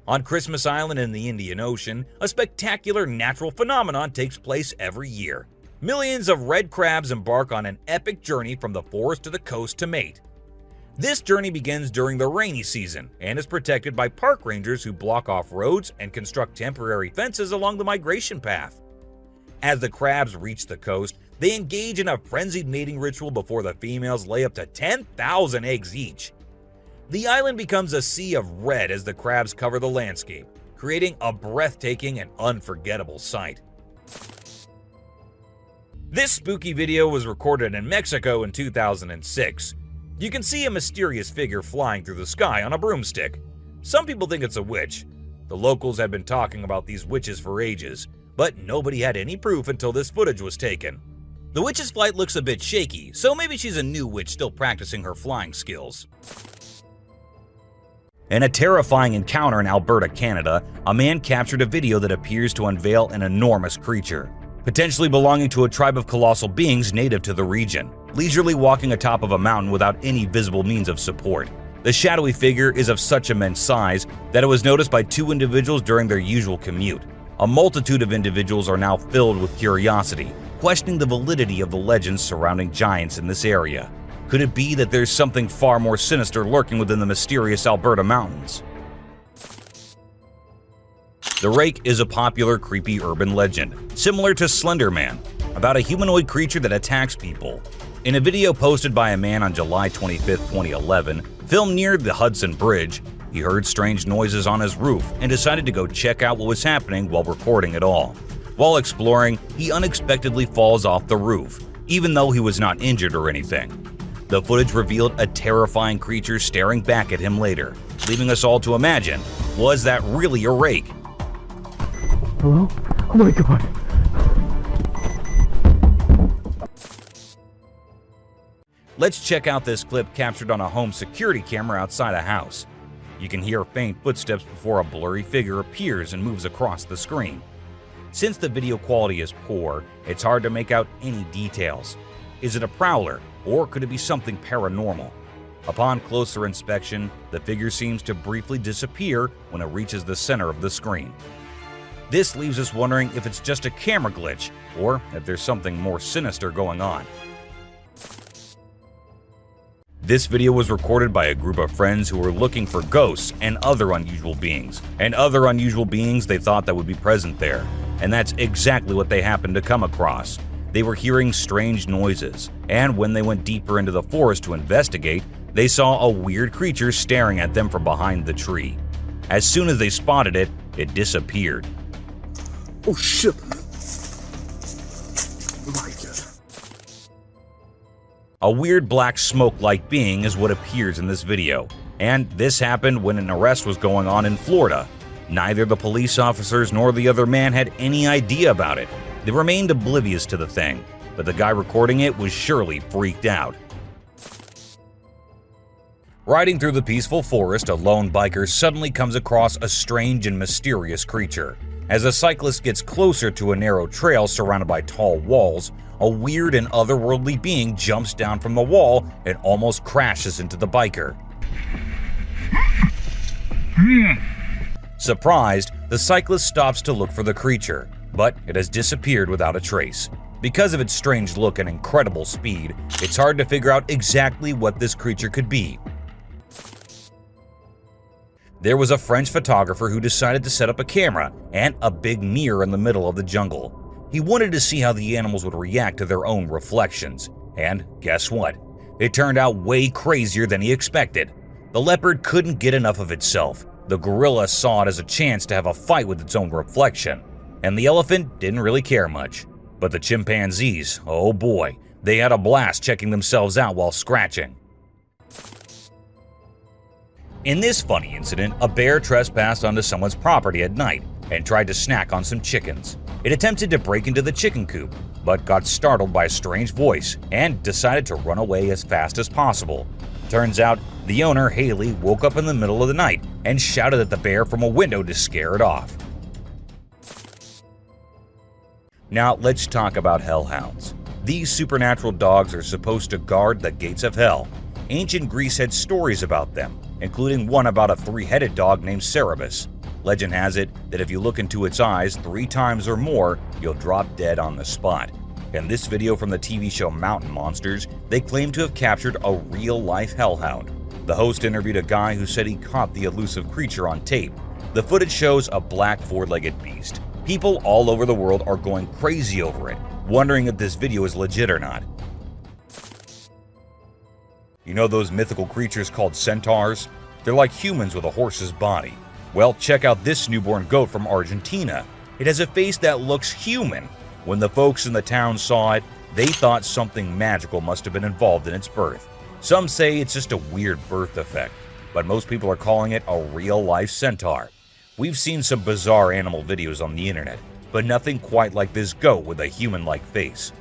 On Christmas Island in the Indian Ocean, a spectacular natural phenomenon takes place every year. Millions of red crabs embark on an epic journey from the forest to the coast to mate. This journey begins during the rainy season and is protected by park rangers who block off roads and construct temporary fences along the migration path. As the crabs reach the coast, they engage in a frenzied mating ritual before the females lay up to 10,000 eggs each. The island becomes a sea of red as the crabs cover the landscape, creating a breathtaking and unforgettable sight. This spooky video was recorded in Mexico in 2006. You can see a mysterious figure flying through the sky on a broomstick. Some people think it's a witch. The locals had been talking about these witches for ages, but nobody had any proof until this footage was taken. The witch's flight looks a bit shaky, so maybe she's a new witch still practicing her flying skills. In a terrifying encounter in Alberta, Canada, a man captured a video that appears to unveil an enormous creature, potentially belonging to a tribe of colossal beings native to the region, leisurely walking atop of a mountain without any visible means of support. The shadowy figure is of such immense size that it was noticed by two individuals during their usual commute. A multitude of individuals are now filled with curiosity, questioning the validity of the legends surrounding giants in this area. Could it be that there's something far more sinister lurking within the mysterious Alberta mountains? The Rake is a popular creepy urban legend, similar to Slender Man, about a humanoid creature that attacks people. In a video posted by a man on July 25, 2011, filmed near the Hudson Bridge, he heard strange noises on his roof and decided to go check out what was happening while recording it all. While exploring, he unexpectedly falls off the roof, even though he was not injured or anything. The footage revealed a terrifying creature staring back at him later, leaving us all to imagine, was that really a rake? Hello? Oh my god. Let's check out this clip captured on a home security camera outside a house. You can hear faint footsteps before a blurry figure appears and moves across the screen. Since the video quality is poor, it's hard to make out any details. Is it a prowler, or could it be something paranormal? Upon closer inspection, the figure seems to briefly disappear when it reaches the center of the screen. This leaves us wondering if it's just a camera glitch, or if there's something more sinister going on. This video was recorded by a group of friends who were looking for ghosts and other unusual beings, they thought that would be present there. And that's exactly what they happened to come across. They were hearing strange noises, and when they went deeper into the forest to investigate, they saw a weird creature staring at them from behind the tree. As soon as they spotted it, it disappeared. Oh shit! Oh my god. A weird black smoke-like being is what appears in this video, and this happened when an arrest was going on in Florida. Neither the police officers nor the other man had any idea about it. They remained oblivious to the thing, but the guy recording it was surely freaked out. Riding through the peaceful forest, a lone biker suddenly comes across a strange and mysterious creature. As a cyclist gets closer to a narrow trail surrounded by tall walls, a weird and otherworldly being jumps down from the wall and almost crashes into the biker. Surprised, the cyclist stops to look for the creature, but it has disappeared without a trace. Because of its strange look and incredible speed, it's hard to figure out exactly what this creature could be. There was a French photographer who decided to set up a camera and a big mirror in the middle of the jungle. He wanted to see how the animals would react to their own reflections. And guess what? It turned out way crazier than he expected. The leopard couldn't get enough of itself. The gorilla saw it as a chance to have a fight with its own reflection. And the elephant didn't really care much. But the chimpanzees, oh boy, they had a blast checking themselves out while scratching. In this funny incident, a bear trespassed onto someone's property at night and tried to snack on some chickens. It attempted to break into the chicken coop, but got startled by a strange voice and decided to run away as fast as possible. Turns out, the owner, Haley, woke up in the middle of the night and shouted at the bear from a window to scare it off. Now let's talk about hellhounds. These supernatural dogs are supposed to guard the gates of hell. Ancient Greece had stories about them, including one about a three-headed dog named Cerberus. Legend has it that if you look into its eyes 3 times or more, you'll drop dead on the spot. In this video from the TV show Mountain Monsters, they claim to have captured a real-life hellhound. The host interviewed a guy who said he caught the elusive creature on tape. The footage shows a black four-legged beast. People all over the world are going crazy over it, wondering if this video is legit or not. You know those mythical creatures called centaurs? They're like humans with a horse's body. Well, check out this newborn goat from Argentina. It has a face that looks human. When the folks in the town saw it, they thought something magical must have been involved in its birth. Some say it's just a weird birth defect, but most people are calling it a real-life centaur. We've seen some bizarre animal videos on the internet, but nothing quite like this goat with a human-like face.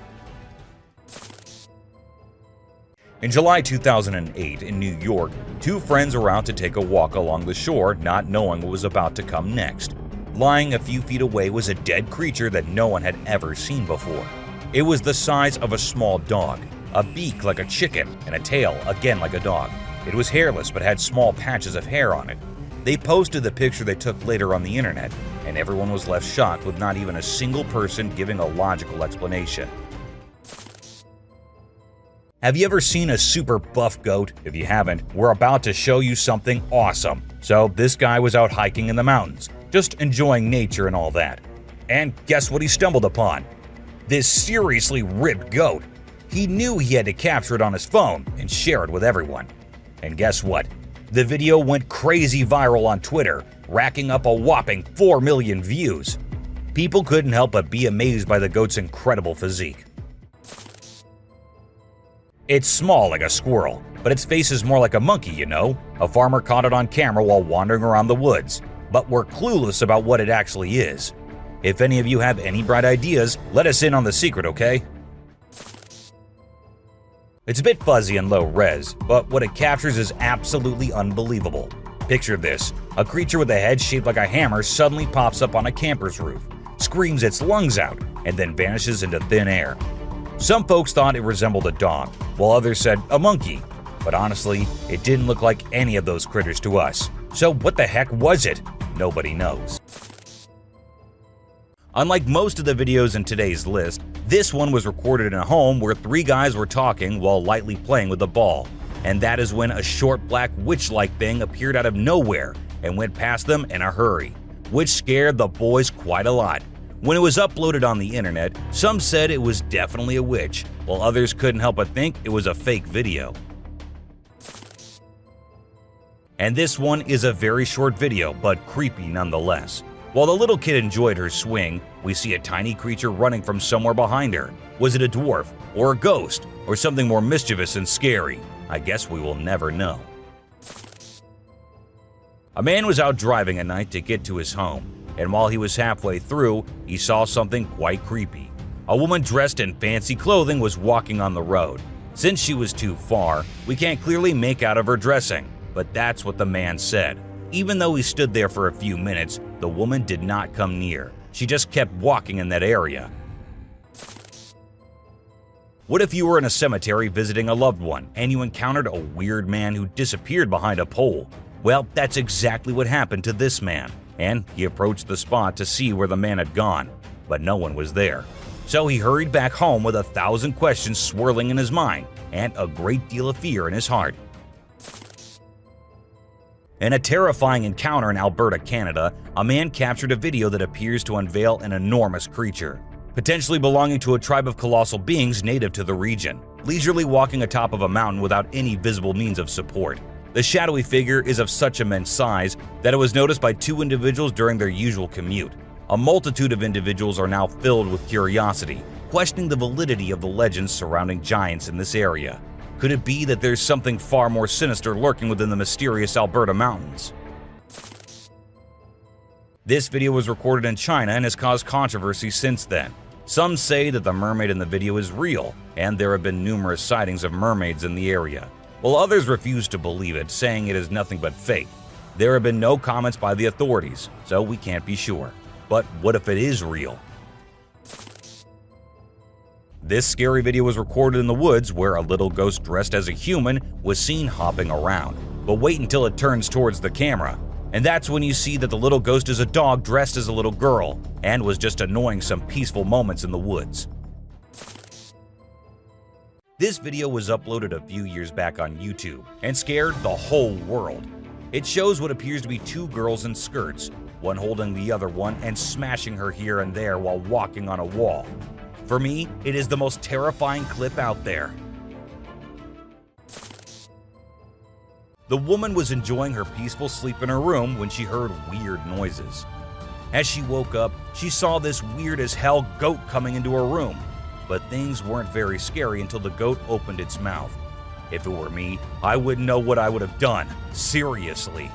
In July 2008 in New York, two friends were out to take a walk along the shore, not knowing what was about to come next. Lying a few feet away was a dead creature that no one had ever seen before. It was the size of a small dog, a beak like a chicken, and a tail again like a dog. It was hairless but had small patches of hair on it. They posted the picture they took later on the internet, and everyone was left shocked with not even a single person giving a logical explanation. Have you ever seen a super buff goat? If you haven't, we're about to show you something awesome. So this guy was out hiking in the mountains, just enjoying nature and all that. And guess what he stumbled upon? This seriously ripped goat. He knew he had to capture it on his phone and share it with everyone. And guess what? The video went crazy viral on Twitter, racking up a whopping 4 million views. People couldn't help but be amazed by the goat's incredible physique. It's small like a squirrel, but its face is more like a monkey, you know? A farmer caught it on camera while wandering around the woods, but we're clueless about what it actually is. If any of you have any bright ideas, let us in on the secret, okay? It's a bit fuzzy and low res, but what it captures is absolutely unbelievable. Picture this: a creature with a head shaped like a hammer suddenly pops up on a camper's roof, screams its lungs out, and then vanishes into thin air. Some folks thought it resembled a dog, while others said a monkey. But honestly, it didn't look like any of those critters to us. So what the heck was it? Nobody knows. Unlike most of the videos in today's list, this one was recorded in a home where three guys were talking while lightly playing with a ball. And that is when a short black witch-like thing appeared out of nowhere and went past them in a hurry, which scared the boys quite a lot. When it was uploaded on the internet, some said it was definitely a witch, while others couldn't help but think it was a fake video. And this one is a very short video, but creepy nonetheless. While the little kid enjoyed her swing, we see a tiny creature running from somewhere behind her. Was it a dwarf, or a ghost, or something more mischievous and scary? I guess we will never know. A man was out driving at night to get to his home, and while he was halfway through, he saw something quite creepy. A woman dressed in fancy clothing was walking on the road. Since she was too far, we can't clearly make out of her dressing, but that's what the man said. Even though he stood there for a few minutes, the woman did not come near. She just kept walking in that area. What if you were in a cemetery visiting a loved one and you encountered a weird man who disappeared behind a pole? Well, that's exactly what happened to this man, and he approached the spot to see where the man had gone, but no one was there. So he hurried back home with 1,000 questions swirling in his mind and a great deal of fear in his heart. In a terrifying encounter in Alberta, Canada, a man captured a video that appears to unveil an enormous creature, potentially belonging to a tribe of colossal beings native to the region, leisurely walking atop of a mountain without any visible means of support. The shadowy figure is of such immense size that it was noticed by two individuals during their usual commute. A multitude of individuals are now filled with curiosity, questioning the validity of the legends surrounding giants in this area. Could it be that there's something far more sinister lurking within the mysterious Alberta mountains? This video was recorded in China and has caused controversy since then. Some say that the mermaid in the video is real, and there have been numerous sightings of mermaids in the area, while others refuse to believe it, saying it is nothing but fake. There have been no comments by the authorities, so we can't be sure. But what if it is real? This scary video was recorded in the woods where a little ghost dressed as a human was seen hopping around. But wait until it turns towards the camera, and that's when you see that the little ghost is a dog dressed as a little girl and was just annoying some peaceful moments in the woods. This video was uploaded a few years back on YouTube and scared the whole world. It shows what appears to be two girls in skirts, one holding the other one and smashing her here and there while walking on a wall. For me, it is the most terrifying clip out there. The woman was enjoying her peaceful sleep in her room when she heard weird noises. As she woke up, she saw this weird as hell goat coming into her room. But things weren't very scary until the goat opened its mouth. If it were me, I wouldn't know what I would have done. Seriously.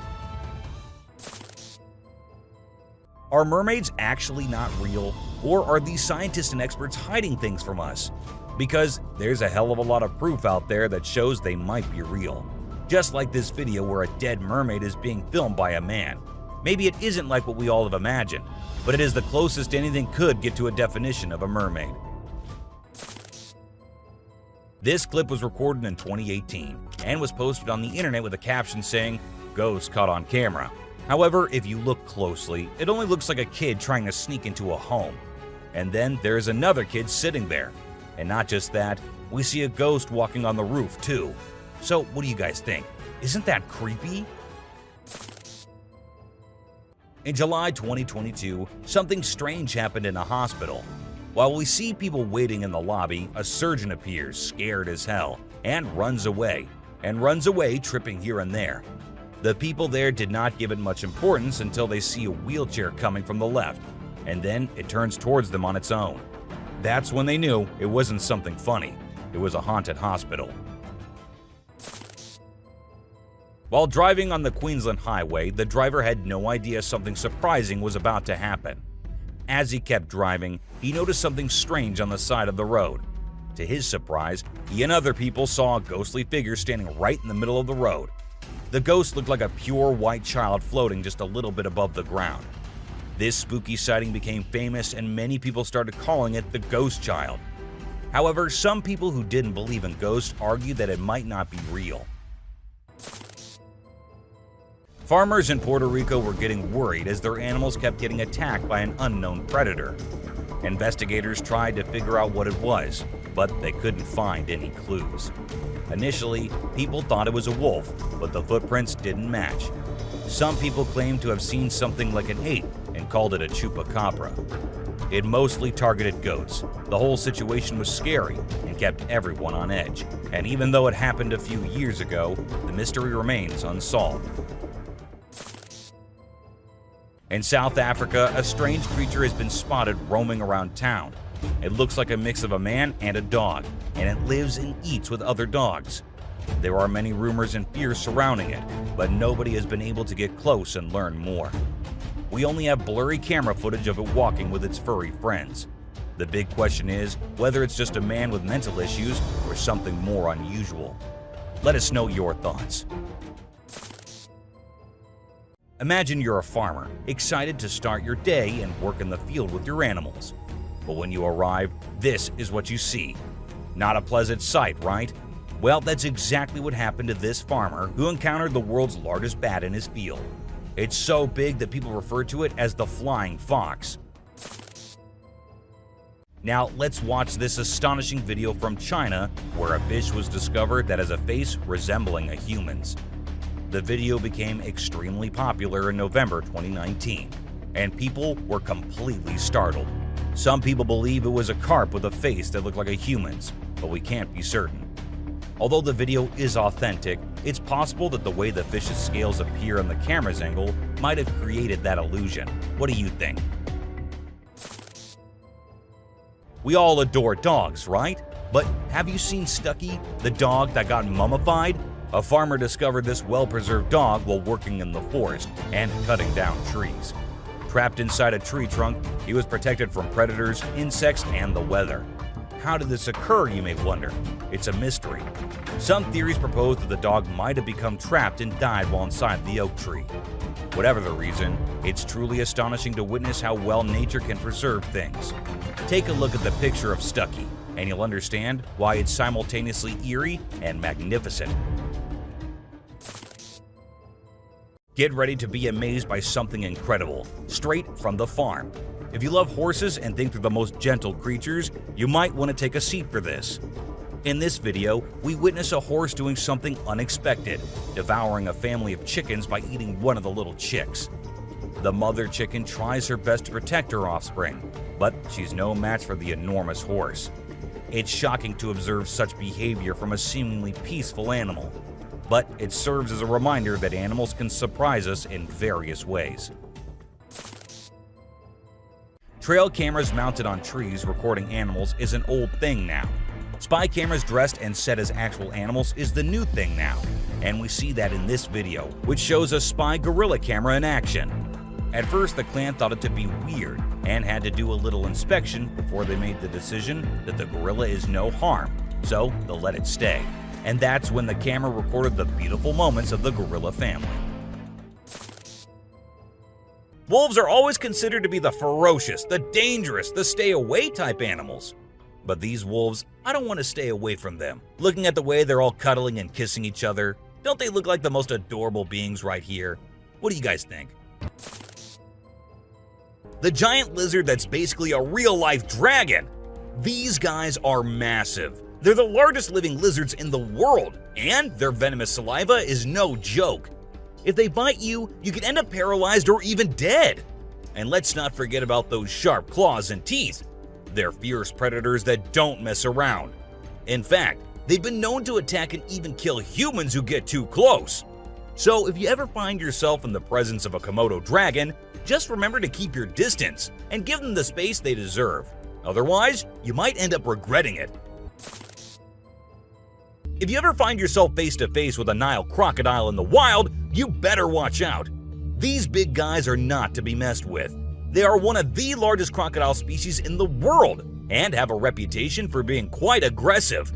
Are mermaids actually not real? Or are these scientists and experts hiding things from us? Because there's a hell of a lot of proof out there that shows they might be real. Just like this video where a dead mermaid is being filmed by a man. Maybe it isn't like what we all have imagined, but it is the closest anything could get to a definition of a mermaid. This clip was recorded in 2018 and was posted on the internet with a caption saying, "Ghost caught on camera." However, if you look closely, it only looks like a kid trying to sneak into a home. And then there's another kid sitting there. And not just that, we see a ghost walking on the roof too. So what do you guys think? Isn't that creepy? In July 2022, something strange happened in a hospital. While we see people waiting in the lobby, a surgeon appears, scared as hell, and runs away, tripping here and there. The people there did not give it much importance until they see a wheelchair coming from the left, and then it turns towards them on its own. That's when they knew it wasn't something funny. It was a haunted hospital. While driving on the Queensland Highway, the driver had no idea something surprising was about to happen. As he kept driving, he noticed something strange on the side of the road. To his surprise, he and other people saw a ghostly figure standing right in the middle of the road. The ghost looked like a pure white child floating just a little bit above the ground. This spooky sighting became famous and many people started calling it the Ghost Child. However, some people who didn't believe in ghosts argued that it might not be real. Farmers in Puerto Rico were getting worried as their animals kept getting attacked by an unknown predator. Investigators tried to figure out what it was, but they couldn't find any clues. Initially, people thought it was a wolf, but the footprints didn't match. Some people claimed to have seen something like an ape and called it a chupacabra. It mostly targeted goats. The whole situation was scary and kept everyone on edge. And even though it happened a few years ago, the mystery remains unsolved. In South Africa, a strange creature has been spotted roaming around town. It looks like a mix of a man and a dog, and it lives and eats with other dogs. There are many rumors and fears surrounding it, but nobody has been able to get close and learn more. We only have blurry camera footage of it walking with its furry friends. The big question is whether it's just a man with mental issues or something more unusual. Let us know your thoughts. Imagine you're a farmer, excited to start your day and work in the field with your animals. But when you arrive, this is what you see. Not a pleasant sight, right? Well, that's exactly what happened to this farmer who encountered the world's largest bat in his field. It's so big that people refer to it as the flying fox. Now, let's watch this astonishing video from China where a fish was discovered that has a face resembling a human's. The video became extremely popular in November 2019, and people were completely startled. Some people believe it was a carp with a face that looked like a human's, but we can't be certain. Although the video is authentic, it's possible that the way the fish's scales appear on the camera's angle might have created that illusion. What do you think? We all adore dogs, right? But have you seen Stucky, the dog that got mummified? A farmer discovered this well-preserved dog while working in the forest and cutting down trees. Trapped inside a tree trunk, he was protected from predators, insects, and the weather. How did this occur, you may wonder? It's a mystery. Some theories propose that the dog might have become trapped and died while inside the oak tree. Whatever the reason, it's truly astonishing to witness how well nature can preserve things. Take a look at the picture of Stucky, and you'll understand why it's simultaneously eerie and magnificent. Get ready to be amazed by something incredible, straight from the farm. If you love horses and think they're the most gentle creatures, you might want to take a seat for this. In this video, we witness a horse doing something unexpected, devouring a family of chickens by eating one of the little chicks. The mother chicken tries her best to protect her offspring, but she's no match for the enormous horse. It's shocking to observe such behavior from a seemingly peaceful animal, but it serves as a reminder that animals can surprise us in various ways. Trail cameras mounted on trees recording animals is an old thing now. Spy cameras dressed and set as actual animals is the new thing now, and we see that in this video, which shows a spy gorilla camera in action. At first, the clan thought it to be weird and had to do a little inspection before they made the decision that the gorilla is no harm, so they'll let it stay. And that's when the camera recorded the beautiful moments of the gorilla family. Wolves are always considered to be the ferocious, the dangerous, the stay-away type animals. But these wolves, I don't want to stay away from them. Looking at the way they're all cuddling and kissing each other, don't they look like the most adorable beings right here? What do you guys think? The giant lizard that's basically a real-life dragon. These guys are massive. They're the largest living lizards in the world, and their venomous saliva is no joke. If they bite you, you can end up paralyzed or even dead. And let's not forget about those sharp claws and teeth. They're fierce predators that don't mess around. In fact, they've been known to attack and even kill humans who get too close. So if you ever find yourself in the presence of a Komodo dragon, just remember to keep your distance and give them the space they deserve. Otherwise, you might end up regretting it. If you ever find yourself face to face with a Nile crocodile in the wild, you better watch out. These big guys are not to be messed with. They are one of the largest crocodile species in the world and have a reputation for being quite aggressive.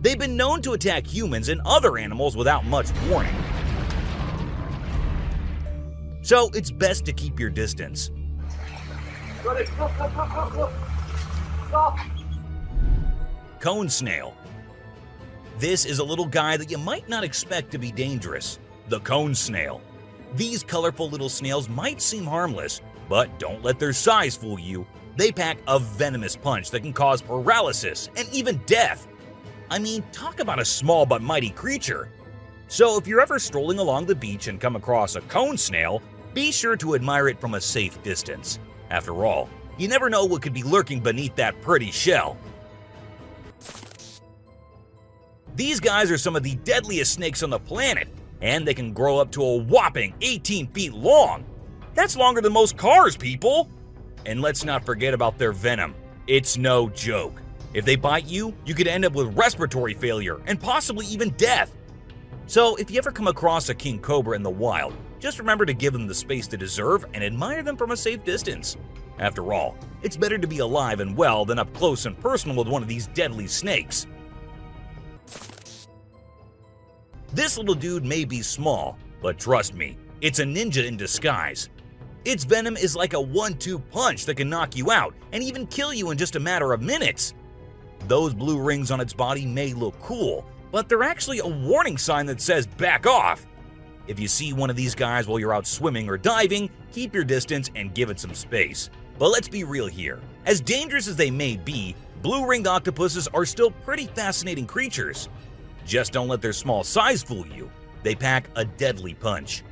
They've been known to attack humans and other animals without much warning. So it's best to keep your distance. Cone snail. This is a little guy that you might not expect to be dangerous. The cone snail. These colorful little snails might seem harmless, but don't let their size fool you. They pack a venomous punch that can cause paralysis and even death. I mean, talk about a small but mighty creature. So if you're ever strolling along the beach and come across a cone snail, be sure to admire it from a safe distance. After all, you never know what could be lurking beneath that pretty shell. These guys are some of the deadliest snakes on the planet, and they can grow up to a whopping 18 feet long. That's longer than most cars, people! And let's not forget about their venom. It's no joke. If they bite you, you could end up with respiratory failure and possibly even death. So if you ever come across a king cobra in the wild, just remember to give them the space they deserve and admire them from a safe distance. After all, it's better to be alive and well than up close and personal with one of these deadly snakes. This little dude may be small, but trust me, it's a ninja in disguise. Its venom is like a 1-2 punch that can knock you out and even kill you in just a matter of minutes. Those blue rings on its body may look cool, but they're actually a warning sign that says back off. If you see one of these guys while you're out swimming or diving, keep your distance and give it some space. But let's be real here. As dangerous as they may be, blue-ringed octopuses are still pretty fascinating creatures. Just don't let their small size fool you. They pack a deadly punch.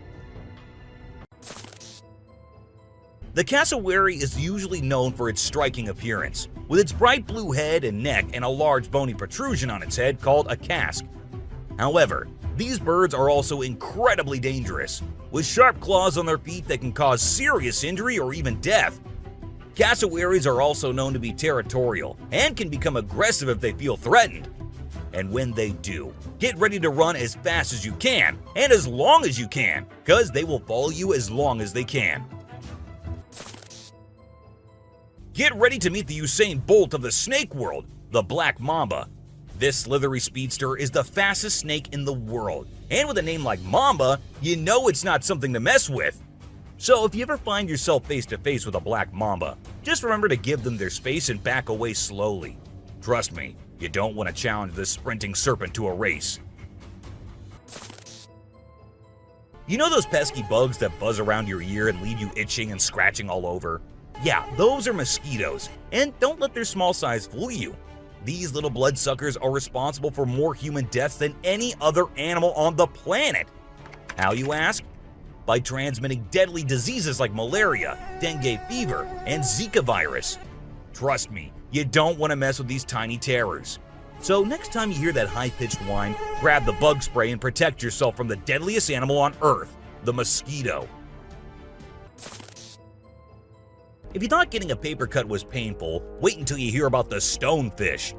The cassowary is usually known for its striking appearance, with its bright blue head and neck and a large bony protrusion on its head called a casque. However, these birds are also incredibly dangerous, with sharp claws on their feet that can cause serious injury or even death. Cassowaries are also known to be territorial and can become aggressive if they feel threatened. And when they do, get ready to run as fast as you can and as long as you can, because they will follow you as long as they can. Get ready to meet the Usain Bolt of the snake world, the black mamba. This slithery speedster is the fastest snake in the world, and with a name like Mamba, you know it's not something to mess with. So if you ever find yourself face to face with a black mamba, just remember to give them their space and back away slowly. Trust me, you don't want to challenge this sprinting serpent to a race. You know those pesky bugs that buzz around your ear and leave you itching and scratching all over? Yeah, those are mosquitoes, and don't let their small size fool you. These little bloodsuckers are responsible for more human deaths than any other animal on the planet. How, you ask? By transmitting deadly diseases like malaria, dengue fever, and Zika virus. Trust me, you don't want to mess with these tiny terrors. So next time you hear that high-pitched whine, grab the bug spray and protect yourself from the deadliest animal on Earth, the mosquito. If you thought getting a paper cut was painful, wait until you hear about the stonefish.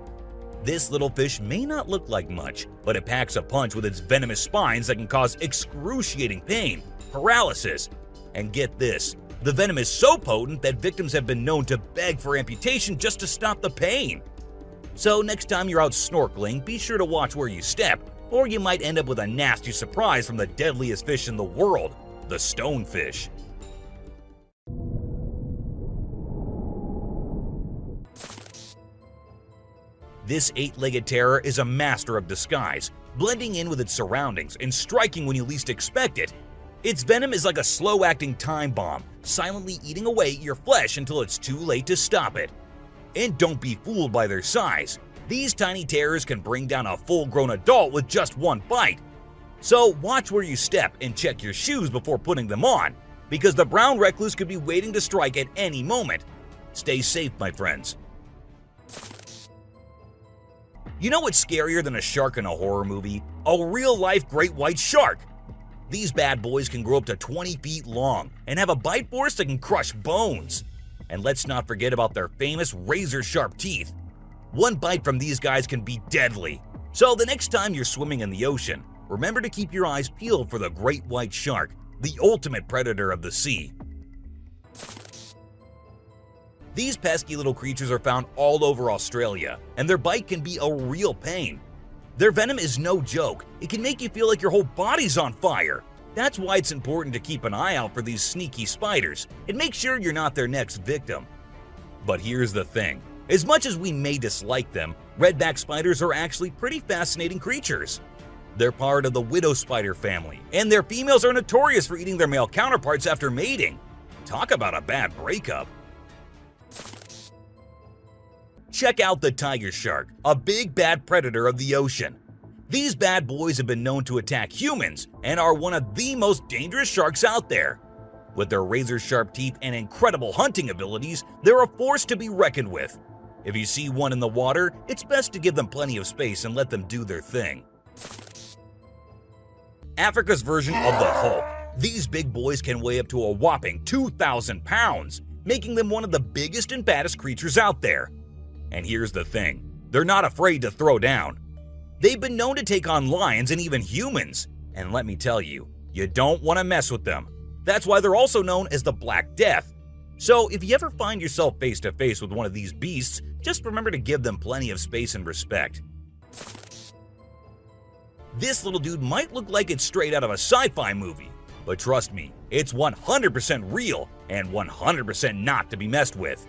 This little fish may not look like much, but it packs a punch with its venomous spines that can cause excruciating pain, paralysis, and get this, the venom is so potent that victims have been known to beg for amputation just to stop the pain. So next time you're out snorkeling, be sure to watch where you step, or you might end up with a nasty surprise from the deadliest fish in the world, the stonefish. This eight-legged terror is a master of disguise, blending in with its surroundings and striking when you least expect it. Its venom is like a slow-acting time bomb, silently eating away at your flesh until it's too late to stop it. And don't be fooled by their size. These tiny terrors can bring down a full-grown adult with just one bite. So watch where you step and check your shoes before putting them on, because the brown recluse could be waiting to strike at any moment. Stay safe, my friends. You know what's scarier than a shark in a horror movie? A real-life great white shark! These bad boys can grow up to 20 feet long and have a bite force that can crush bones. And let's not forget about their famous razor-sharp teeth. One bite from these guys can be deadly. So the next time you're swimming in the ocean, remember to keep your eyes peeled for the great white shark, the ultimate predator of the sea. These pesky little creatures are found all over Australia, and their bite can be a real pain. Their venom is no joke. It can make you feel like your whole body's on fire. That's why it's important to keep an eye out for these sneaky spiders and make sure you're not their next victim. But here's the thing. As much as we may dislike them, redback spiders are actually pretty fascinating creatures. They're part of the widow spider family, and their females are notorious for eating their male counterparts after mating. Talk about a bad breakup. Check out the tiger shark, a big bad predator of the ocean. These bad boys have been known to attack humans and are one of the most dangerous sharks out there. With their razor-sharp teeth and incredible hunting abilities, they're a force to be reckoned with. If you see one in the water, it's best to give them plenty of space and let them do their thing. Africa's version of the Hulk. These big boys can weigh up to a whopping 2,000 pounds, making them one of the biggest and baddest creatures out there. And here's the thing, they're not afraid to throw down. They've been known to take on lions and even humans, and let me tell you, you don't want to mess with them. That's why they're also known as the Black Death. So if you ever find yourself face to face with one of these beasts, just remember to give them plenty of space and respect. This little dude might look like it's straight out of a sci-fi movie, but trust me, it's 100% real and 100% not to be messed with.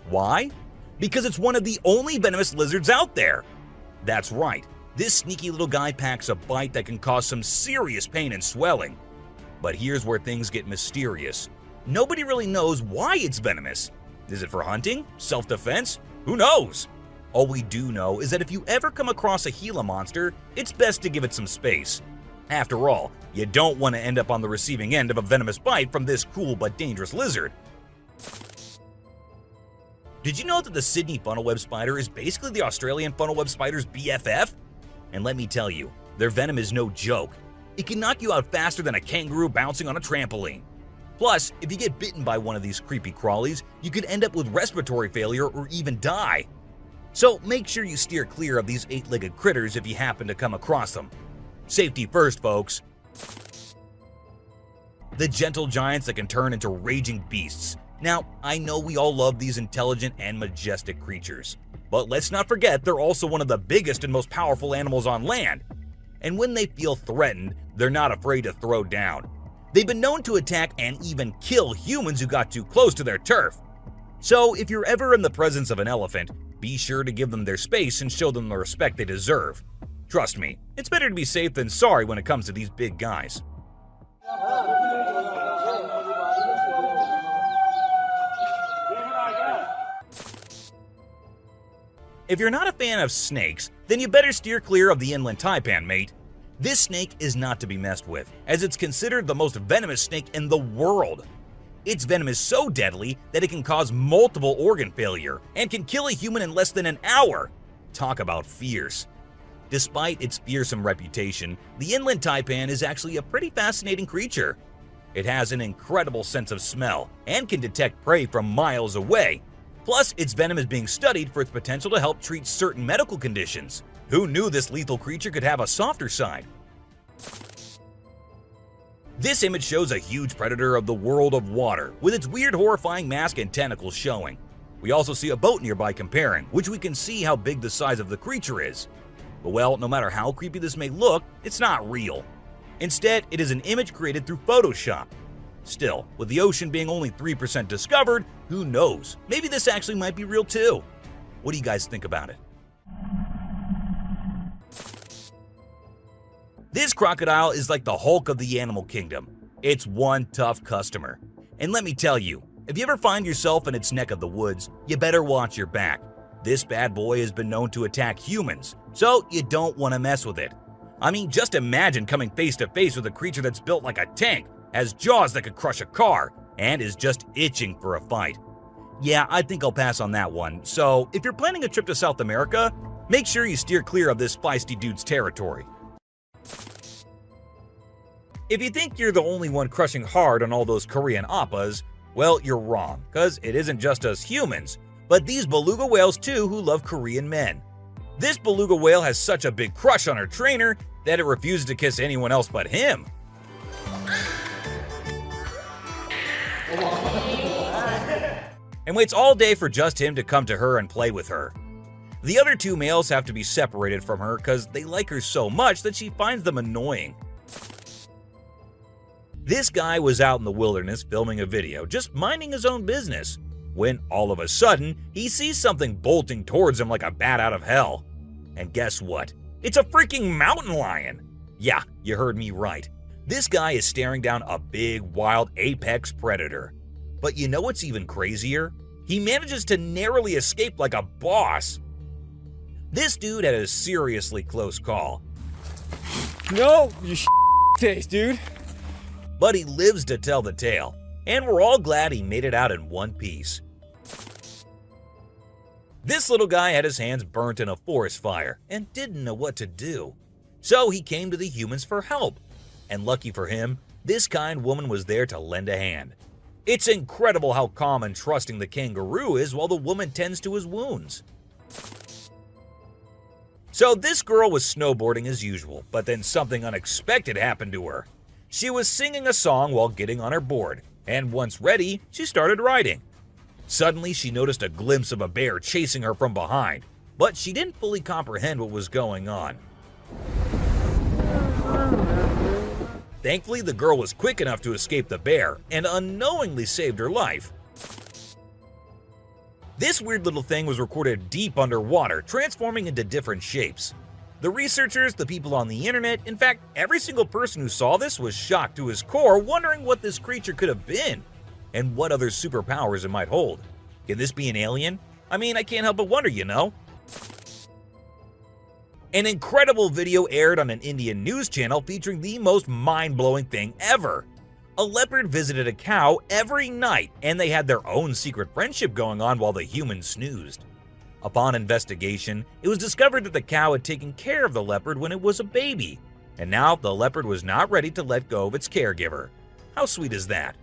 Why? Because it's one of the only venomous lizards out there. That's right, this sneaky little guy packs a bite that can cause some serious pain and swelling. But here's where things get mysterious. Nobody really knows why it's venomous. Is it for hunting? Self-defense? Who knows? All we do know is that if you ever come across a Gila monster, it's best to give it some space. After all, you don't want to end up on the receiving end of a venomous bite from this cool but dangerous lizard. Did you know that the Sydney funnel-web spider is basically the Australian funnel-web spider's BFF? And let me tell you, their venom is no joke. It can knock you out faster than a kangaroo bouncing on a trampoline. Plus, if you get bitten by one of these creepy crawlies, you could end up with respiratory failure or even die. So make sure you steer clear of these eight-legged critters if you happen to come across them. Safety first, folks. The gentle giants that can turn into raging beasts. Now, I know we all love these intelligent and majestic creatures, but let's not forget they're also one of the biggest and most powerful animals on land. And when they feel threatened, they're not afraid to throw down. They've been known to attack and even kill humans who got too close to their turf. So if you're ever in the presence of an elephant, be sure to give them their space and show them the respect they deserve. Trust me, it's better to be safe than sorry when it comes to these big guys. If you're not a fan of snakes, then you better steer clear of the inland taipan, mate. This snake is not to be messed with, as it's considered the most venomous snake in the world. Its venom is so deadly that it can cause multiple organ failure and can kill a human in less than an hour. Talk about fierce. Despite its fearsome reputation, the inland taipan is actually a pretty fascinating creature. It has an incredible sense of smell and can detect prey from miles away. Plus, its venom is being studied for its potential to help treat certain medical conditions. Who knew this lethal creature could have a softer side? This image shows a huge predator of the world of water, with its weird horrifying mask and tentacles showing. We also see a boat nearby comparing, which we can see how big the size of the creature is. But well, no matter how creepy this may look, it's not real. Instead, it is an image created through Photoshop. Still, with the ocean being only 3% discovered, who knows? Maybe this actually might be real too. What do you guys think about it? This crocodile is like the Hulk of the animal kingdom. It's one tough customer. And let me tell you, if you ever find yourself in its neck of the woods, you better watch your back. This bad boy has been known to attack humans, so you don't want to mess with it. I mean, just imagine coming face to face with a creature that's built like a tank, has jaws that could crush a car, and is just itching for a fight. Yeah, I think I'll pass on that one. So, if you're planning a trip to South America, make sure you steer clear of this feisty dude's territory. If you think you're the only one crushing hard on all those Korean oppas, well, you're wrong, because it isn't just us humans, but these beluga whales too who love Korean men. This beluga whale has such a big crush on her trainer that it refuses to kiss anyone else but him. And waits all day for just him to come to her and play with her. The other two males have to be separated from her because they like her so much that she finds them annoying. This guy was out in the wilderness filming a video, just minding his own business, when all of a sudden, he sees something bolting towards him like a bat out of hell. And guess what? It's a freaking mountain lion! Yeah, you heard me right. This guy is staring down a big, wild apex predator. But you know what's even crazier? He manages to narrowly escape like a boss. This dude had a seriously close call. No, you face, dude. But he lives to tell the tale, and we're all glad he made it out in one piece. This little guy had his hands burnt in a forest fire and didn't know what to do. So he came to the humans for help. And lucky for him, this kind woman was there to lend a hand. It's incredible how calm and trusting the kangaroo is while the woman tends to his wounds. So this girl was snowboarding as usual, but then something unexpected happened to her. She was singing a song while getting on her board, and once ready, she started riding. Suddenly, she noticed a glimpse of a bear chasing her from behind, but she didn't fully comprehend what was going on. Thankfully, the girl was quick enough to escape the bear and unknowingly saved her life. This weird little thing was recorded deep underwater, transforming into different shapes. The researchers, the people on the internet, in fact, every single person who saw this was shocked to his core, wondering what this creature could have been and what other superpowers it might hold. Could this be an alien? I mean, I can't help but wonder, you know? An incredible video aired on an Indian news channel featuring the most mind-blowing thing ever. A leopard visited a cow every night, and they had their own secret friendship going on while the humans snoozed. Upon investigation, it was discovered that the cow had taken care of the leopard when it was a baby, and now the leopard was not ready to let go of its caregiver. How sweet is that?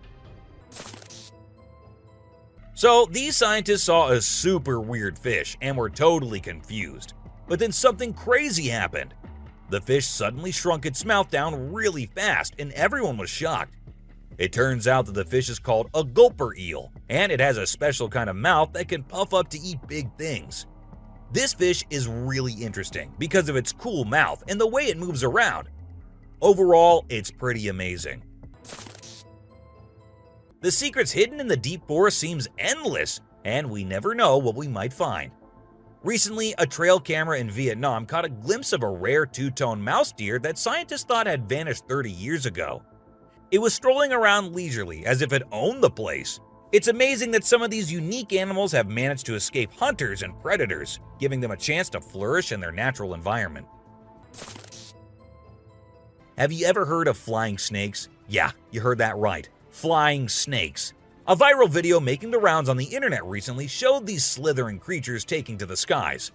So these scientists saw a super weird fish and were totally confused. But then something crazy happened. The fish suddenly shrunk its mouth down really fast, and everyone was shocked. It turns out that the fish is called a gulper eel, and it has a special kind of mouth that can puff up to eat big things. This fish is really interesting because of its cool mouth and the way it moves around. Overall, it's pretty amazing. The secrets hidden in the deep forest seems endless, and we never know what we might find. Recently, a trail camera in Vietnam caught a glimpse of a rare two-tone mouse deer that scientists thought had vanished 30 years ago. It was strolling around leisurely as if it owned the place, It's amazing that some of these unique animals have managed to escape hunters and predators, giving them a chance to flourish in their natural environment. Have you ever heard of flying snakes? Yeah, you heard that right. Flying snakes. A viral video making the rounds on the internet recently showed these slithering creatures taking to the skies.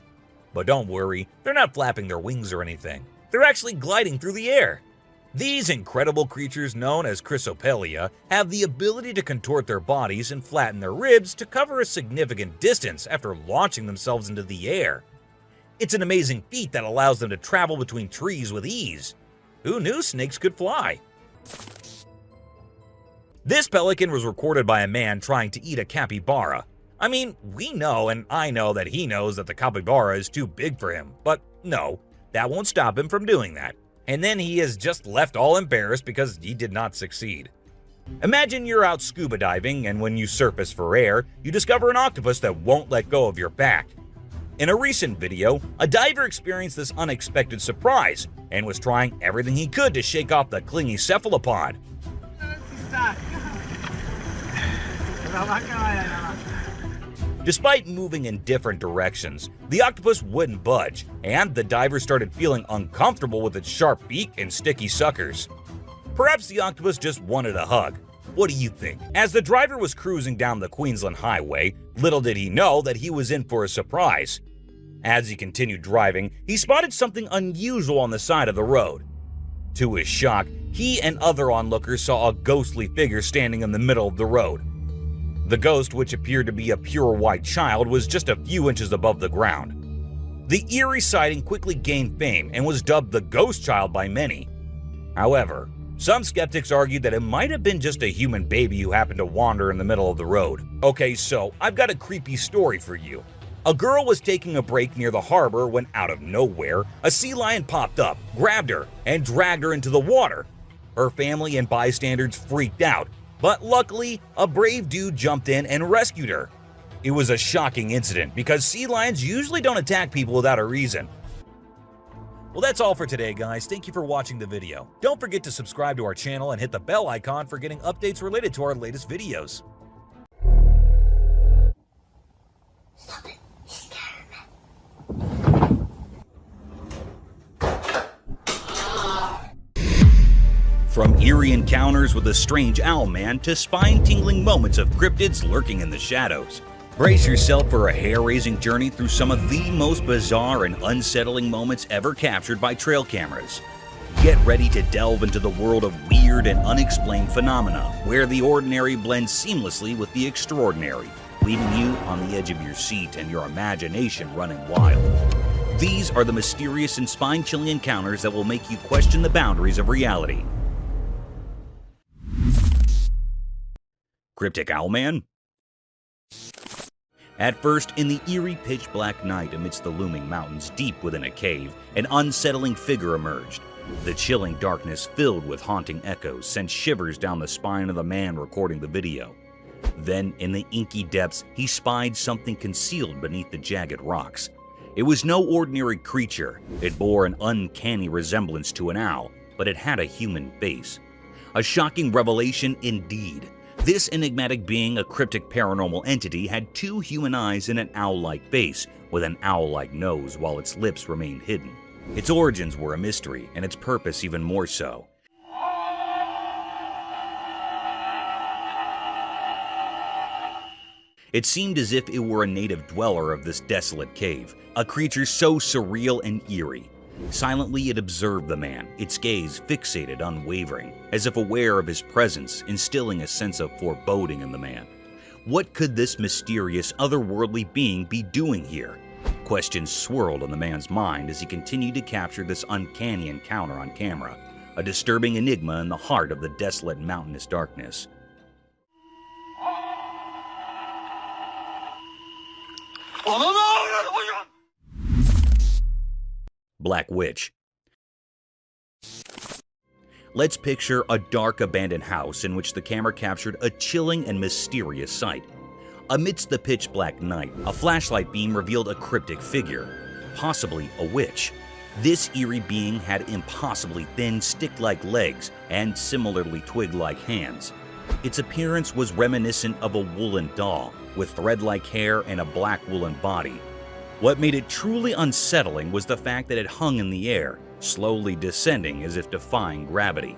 But don't worry, they're not flapping their wings or anything. They're actually gliding through the air. These incredible creatures known as Chrysopelia have the ability to contort their bodies and flatten their ribs to cover a significant distance after launching themselves into the air. It's an amazing feat that allows them to travel between trees with ease. Who knew snakes could fly? This pelican was recorded by a man trying to eat a capybara. I mean, we know and I know that he knows that the capybara is too big for him, but no, that won't stop him from doing that. And then he is just left all embarrassed because he did not succeed. Imagine you're out scuba diving and when you surface for air, you discover an octopus that won't let go of your back. In a recent video, a diver experienced this unexpected surprise and was trying everything he could to shake off the clingy cephalopod. Despite moving in different directions, the octopus wouldn't budge, and the diver started feeling uncomfortable with its sharp beak and sticky suckers. Perhaps the octopus just wanted a hug. What do you think? As the driver was cruising down the Queensland highway, little did he know that he was in for a surprise. As he continued driving, he spotted something unusual on the side of the road. To his shock, he and other onlookers saw a ghostly figure standing in the middle of the road. The ghost, which appeared to be a pure white child, was just a few inches above the ground. The eerie sighting quickly gained fame and was dubbed the Ghost Child by many. However, some skeptics argued that it might have been just a human baby who happened to wander in the middle of the road. Okay, so I've got a creepy story for you. A girl was taking a break near the harbor when, out of nowhere, a sea lion popped up, grabbed her, and dragged her into the water. Her family and bystanders freaked out, but luckily, a brave dude jumped in and rescued her. It was a shocking incident because sea lions usually don't attack people without a reason. Well, that's all for today, guys. Thank you for watching the video. Don't forget to subscribe to our channel and hit the bell icon for getting updates related to our latest videos. Stop it. You're scaring me. From eerie encounters with a strange owl man to spine-tingling moments of cryptids lurking in the shadows. Brace yourself for a hair-raising journey through some of the most bizarre and unsettling moments ever captured by trail cameras. Get ready to delve into the world of weird and unexplained phenomena, where the ordinary blends seamlessly with the extraordinary, leaving you on the edge of your seat and your imagination running wild. These are the mysterious and spine-chilling encounters that will make you question the boundaries of reality. Cryptic Owlman? At first, in the eerie pitch-black night amidst the looming mountains deep within a cave, an unsettling figure emerged. The chilling darkness filled with haunting echoes sent shivers down the spine of the man recording the video. Then, in the inky depths, he spied something concealed beneath the jagged rocks. It was no ordinary creature. It bore an uncanny resemblance to an owl, but it had a human face. A shocking revelation indeed. This enigmatic being, a cryptic paranormal entity, had two human eyes and an owl-like face, with an owl-like nose while its lips remained hidden. Its origins were a mystery, and its purpose even more so. It seemed as if it were a native dweller of this desolate cave, a creature so surreal and eerie. Silently it observed the man, its gaze fixated, unwavering, as if aware of his presence, instilling a sense of foreboding in the man. What could this mysterious, otherworldly being be doing here? Questions swirled in the man's mind as he continued to capture this uncanny encounter on camera, a disturbing enigma in the heart of the desolate mountainous darkness. Black Witch. Let's picture a dark abandoned house in which the camera captured a chilling and mysterious sight. Amidst the pitch black night, a flashlight beam revealed a cryptic figure, possibly a witch. This eerie being had impossibly thin stick-like legs and similarly twig-like hands. Its appearance was reminiscent of a woolen doll, with thread-like hair and a black woolen body. What made it truly unsettling was the fact that it hung in the air, slowly descending as if defying gravity.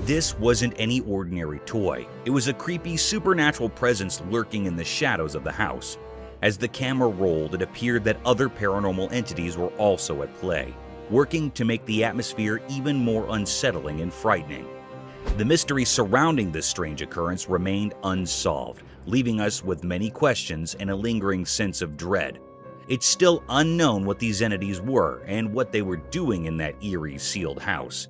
This wasn't any ordinary toy. It was a creepy supernatural presence lurking in the shadows of the house. As the camera rolled, it appeared that other paranormal entities were also at play, working to make the atmosphere even more unsettling and frightening. The mystery surrounding this strange occurrence remained unsolved, leaving us with many questions and a lingering sense of dread. It's still unknown what these entities were and what they were doing in that eerie, sealed house,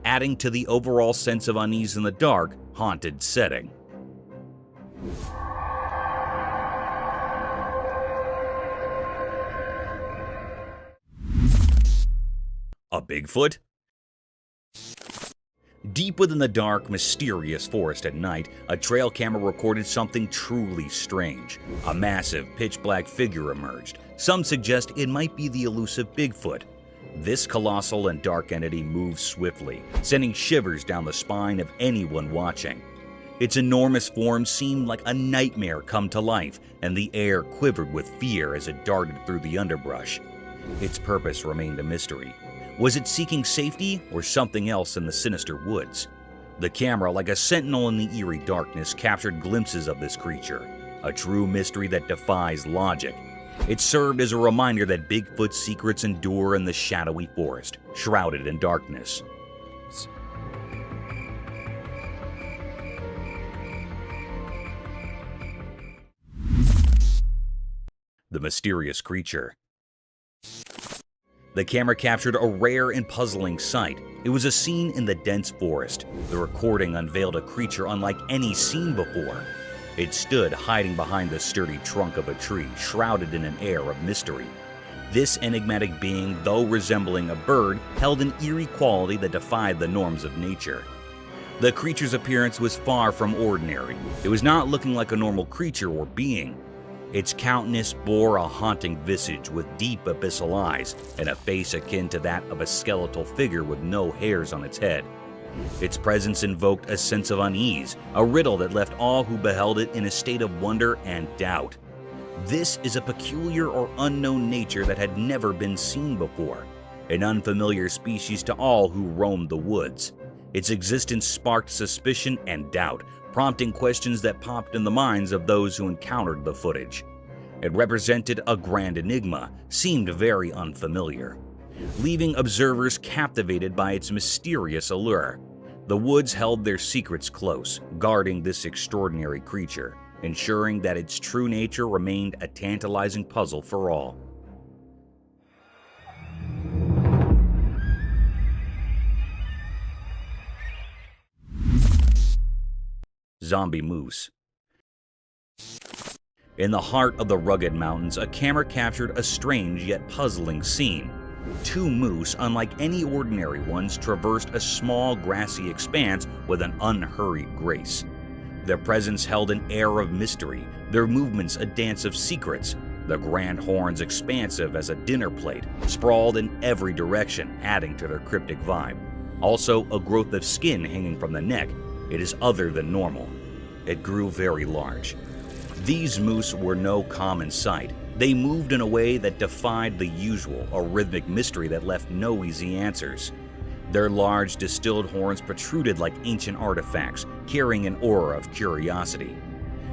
adding to the overall sense of unease in the dark, haunted setting. A Bigfoot? Deep within the dark, mysterious forest at night, a trail camera recorded something truly strange. A massive, pitch-black figure emerged. Some suggest it might be the elusive Bigfoot. This colossal and dark entity moved swiftly, sending shivers down the spine of anyone watching. Its enormous form seemed like a nightmare come to life, and the air quivered with fear as it darted through the underbrush. Its purpose remained a mystery. Was it seeking safety or something else in the sinister woods? The camera, like a sentinel in the eerie darkness, captured glimpses of this creature, a true mystery that defies logic. It served as a reminder that Bigfoot's secrets endure in the shadowy forest, shrouded in darkness. The mysterious creature. The camera captured a rare and puzzling sight. It was a scene in the dense forest. The recording unveiled a creature unlike any seen before. It stood hiding behind the sturdy trunk of a tree, shrouded in an air of mystery. This enigmatic being, though resembling a bird, held an eerie quality that defied the norms of nature. The creature's appearance was far from ordinary. It was not looking like a normal creature or being. Its countenance bore a haunting visage with deep abyssal eyes and a face akin to that of a skeletal figure with no hairs on its head. Its presence invoked a sense of unease, a riddle that left all who beheld it in a state of wonder and doubt. This is a peculiar or unknown nature that had never been seen before, an unfamiliar species to all who roamed the woods. Its existence sparked suspicion and doubt, prompting questions that popped in the minds of those who encountered the footage. It represented a grand enigma, seemed very unfamiliar, leaving observers captivated by its mysterious allure. The woods held their secrets close, guarding this extraordinary creature, ensuring that its true nature remained a tantalizing puzzle for all. Zombie moose. In the heart of the rugged mountains, a camera captured a strange yet puzzling scene. Two moose, unlike any ordinary ones, traversed a small grassy expanse with an unhurried grace. Their presence held an air of mystery, their movements a dance of secrets, the grand horns expansive as a dinner plate, sprawled in every direction, adding to their cryptic vibe. Also, a growth of skin hanging from the neck. It is other than normal. It grew very large. These moose were no common sight. They moved in a way that defied the usual, a rhythmic mystery that left no easy answers. Their large, distilled horns protruded like ancient artifacts, carrying an aura of curiosity.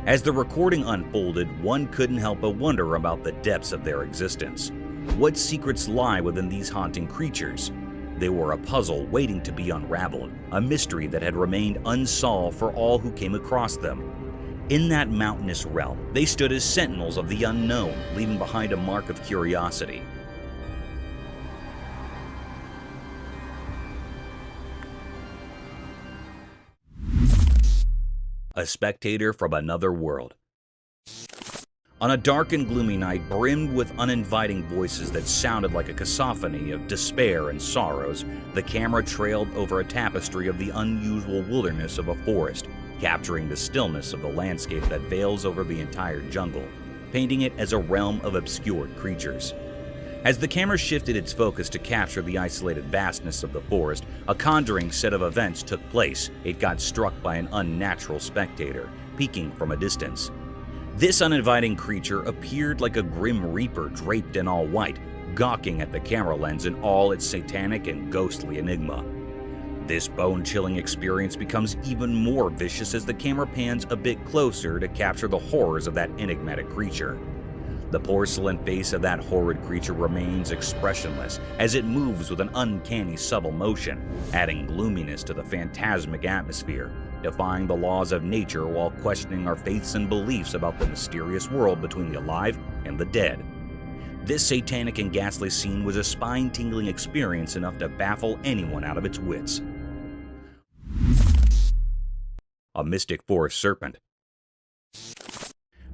As the recording unfolded, one couldn't help but wonder about the depths of their existence. What secrets lie within these haunting creatures? They were a puzzle waiting to be unraveled, a mystery that had remained unsolved for all who came across them. In that mountainous realm, they stood as sentinels of the unknown, leaving behind a mark of curiosity. A spectator from another world. On a dark and gloomy night brimmed with uninviting voices that sounded like a cacophony of despair and sorrows, the camera trailed over a tapestry of the unusual wilderness of a forest, capturing the stillness of the landscape that veils over the entire jungle, painting it as a realm of obscured creatures. As the camera shifted its focus to capture the isolated vastness of the forest, a conjuring set of events took place. It got struck by an unnatural spectator, peeking from a distance. This uninviting creature appeared like a grim reaper draped in all white, gawking at the camera lens in all its satanic and ghostly enigma. This bone-chilling experience becomes even more vicious as the camera pans a bit closer to capture the horrors of that enigmatic creature. The porcelain face of that horrid creature remains expressionless as it moves with an uncanny subtle motion, adding gloominess to the phantasmic atmosphere, defying the laws of nature while questioning our faiths and beliefs about the mysterious world between the alive and the dead. This satanic and ghastly scene was a spine-tingling experience enough to baffle anyone out of its wits. A mystic forest serpent.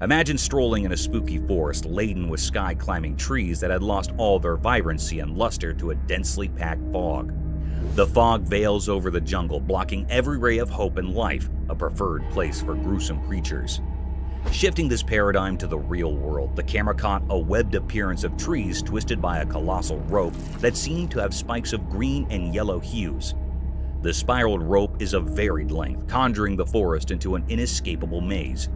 Imagine strolling in a spooky forest laden with sky-climbing trees that had lost all their vibrancy and luster to a densely packed fog. The fog veils over the jungle, blocking every ray of hope and life, a preferred place for gruesome creatures. Shifting this paradigm to the real world, the camera caught a webbed appearance of trees twisted by a colossal rope that seemed to have spikes of green and yellow hues. The spiraled rope is of varied length, conjuring the forest into an inescapable maze.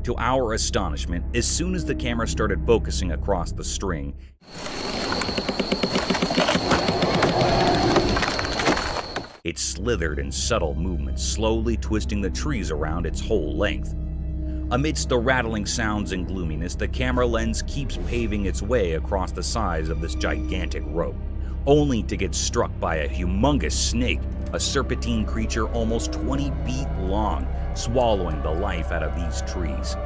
To our astonishment, as soon as the camera started focusing across the string, it slithered in subtle movements, slowly twisting the trees around its whole length. Amidst the rattling sounds and gloominess, the camera lens keeps paving its way across the sides of this gigantic rope, only to get struck by a humongous snake, a serpentine creature almost 20 feet long, swallowing the life out of these trees.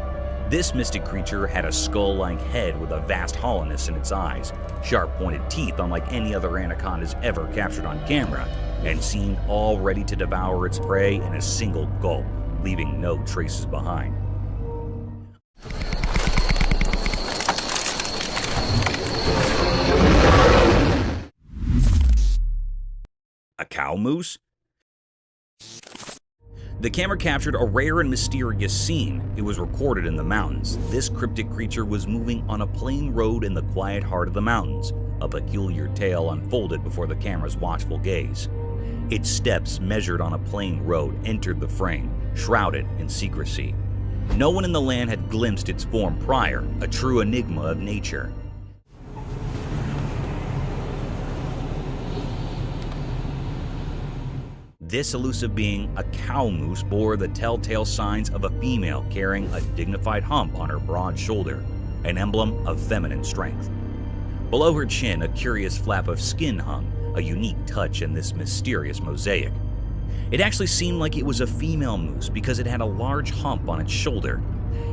This mystic creature had a skull-like head with a vast hollowness in its eyes, sharp-pointed teeth unlike any other anacondas ever captured on camera, and seemed all ready to devour its prey in a single gulp, leaving no traces behind. A cow moose? The camera captured a rare and mysterious scene. It was recorded in the mountains. This cryptic creature was moving on a plain road in the quiet heart of the mountains. A peculiar tale unfolded before the camera's watchful gaze. Its steps, measured on a plain road, entered the frame, shrouded in secrecy. No one in the land had glimpsed its form prior, a true enigma of nature. This elusive being, a cow moose, bore the telltale signs of a female carrying a dignified hump on her broad shoulder, an emblem of feminine strength. Below her chin, a curious flap of skin hung, a unique touch in this mysterious mosaic. It actually seemed like it was a female moose because it had a large hump on its shoulder.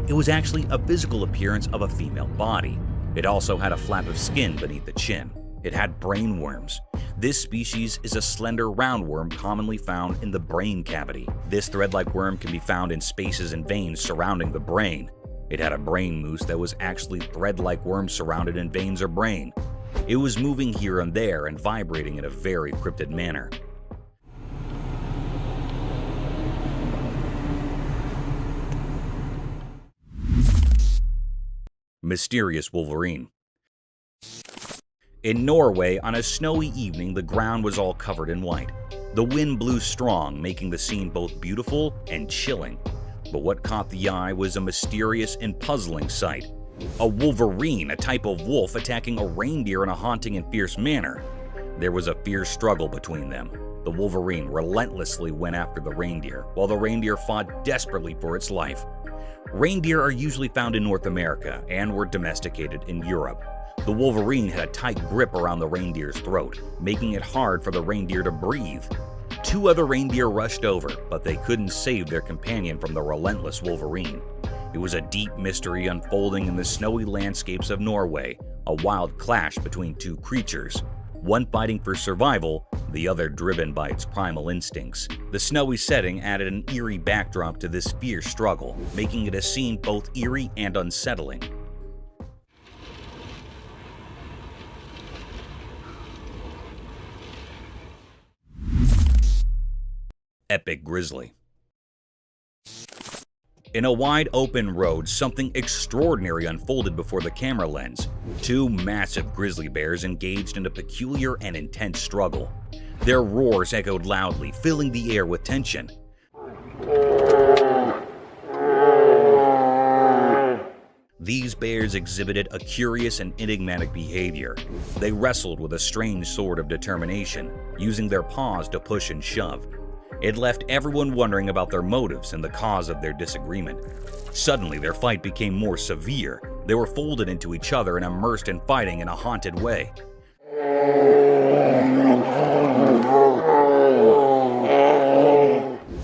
It was actually a physical appearance of a female body. It also had a flap of skin beneath the chin. It had brain worms. This species is a slender roundworm commonly found in the brain cavity. This thread-like worm can be found in spaces and veins surrounding the brain. It had a brain moose that was actually thread-like worms surrounded in veins or brain. It was moving here and there and vibrating in a very cryptid manner. Mysterious wolverine. In Norway, on a snowy evening, the ground was all covered in white. The wind blew strong, making the scene both beautiful and chilling. But what caught the eye was a mysterious and puzzling sight. A wolverine, a type of wolf, attacking a reindeer in a haunting and fierce manner. There was a fierce struggle between them. The wolverine relentlessly went after the reindeer, while the reindeer fought desperately for its life. Reindeer are usually found in North America and were domesticated in Europe. The wolverine had a tight grip around the reindeer's throat, making it hard for the reindeer to breathe. Two other reindeer rushed over, but they couldn't save their companion from the relentless wolverine. It was a deep mystery unfolding in the snowy landscapes of Norway, a wild clash between two creatures, one fighting for survival, the other driven by its primal instincts. The snowy setting added an eerie backdrop to this fierce struggle, making it a scene both eerie and unsettling. Epic grizzly. In a wide open road, something extraordinary unfolded before the camera lens. Two massive grizzly bears engaged in a peculiar and intense struggle. Their roars echoed loudly, filling the air with tension. These bears exhibited a curious and enigmatic behavior. They wrestled with a strange sort of determination, using their paws to push and shove. It left everyone wondering about their motives and the cause of their disagreement. Suddenly, their fight became more severe. They were folded into each other and immersed in fighting in a haunted way.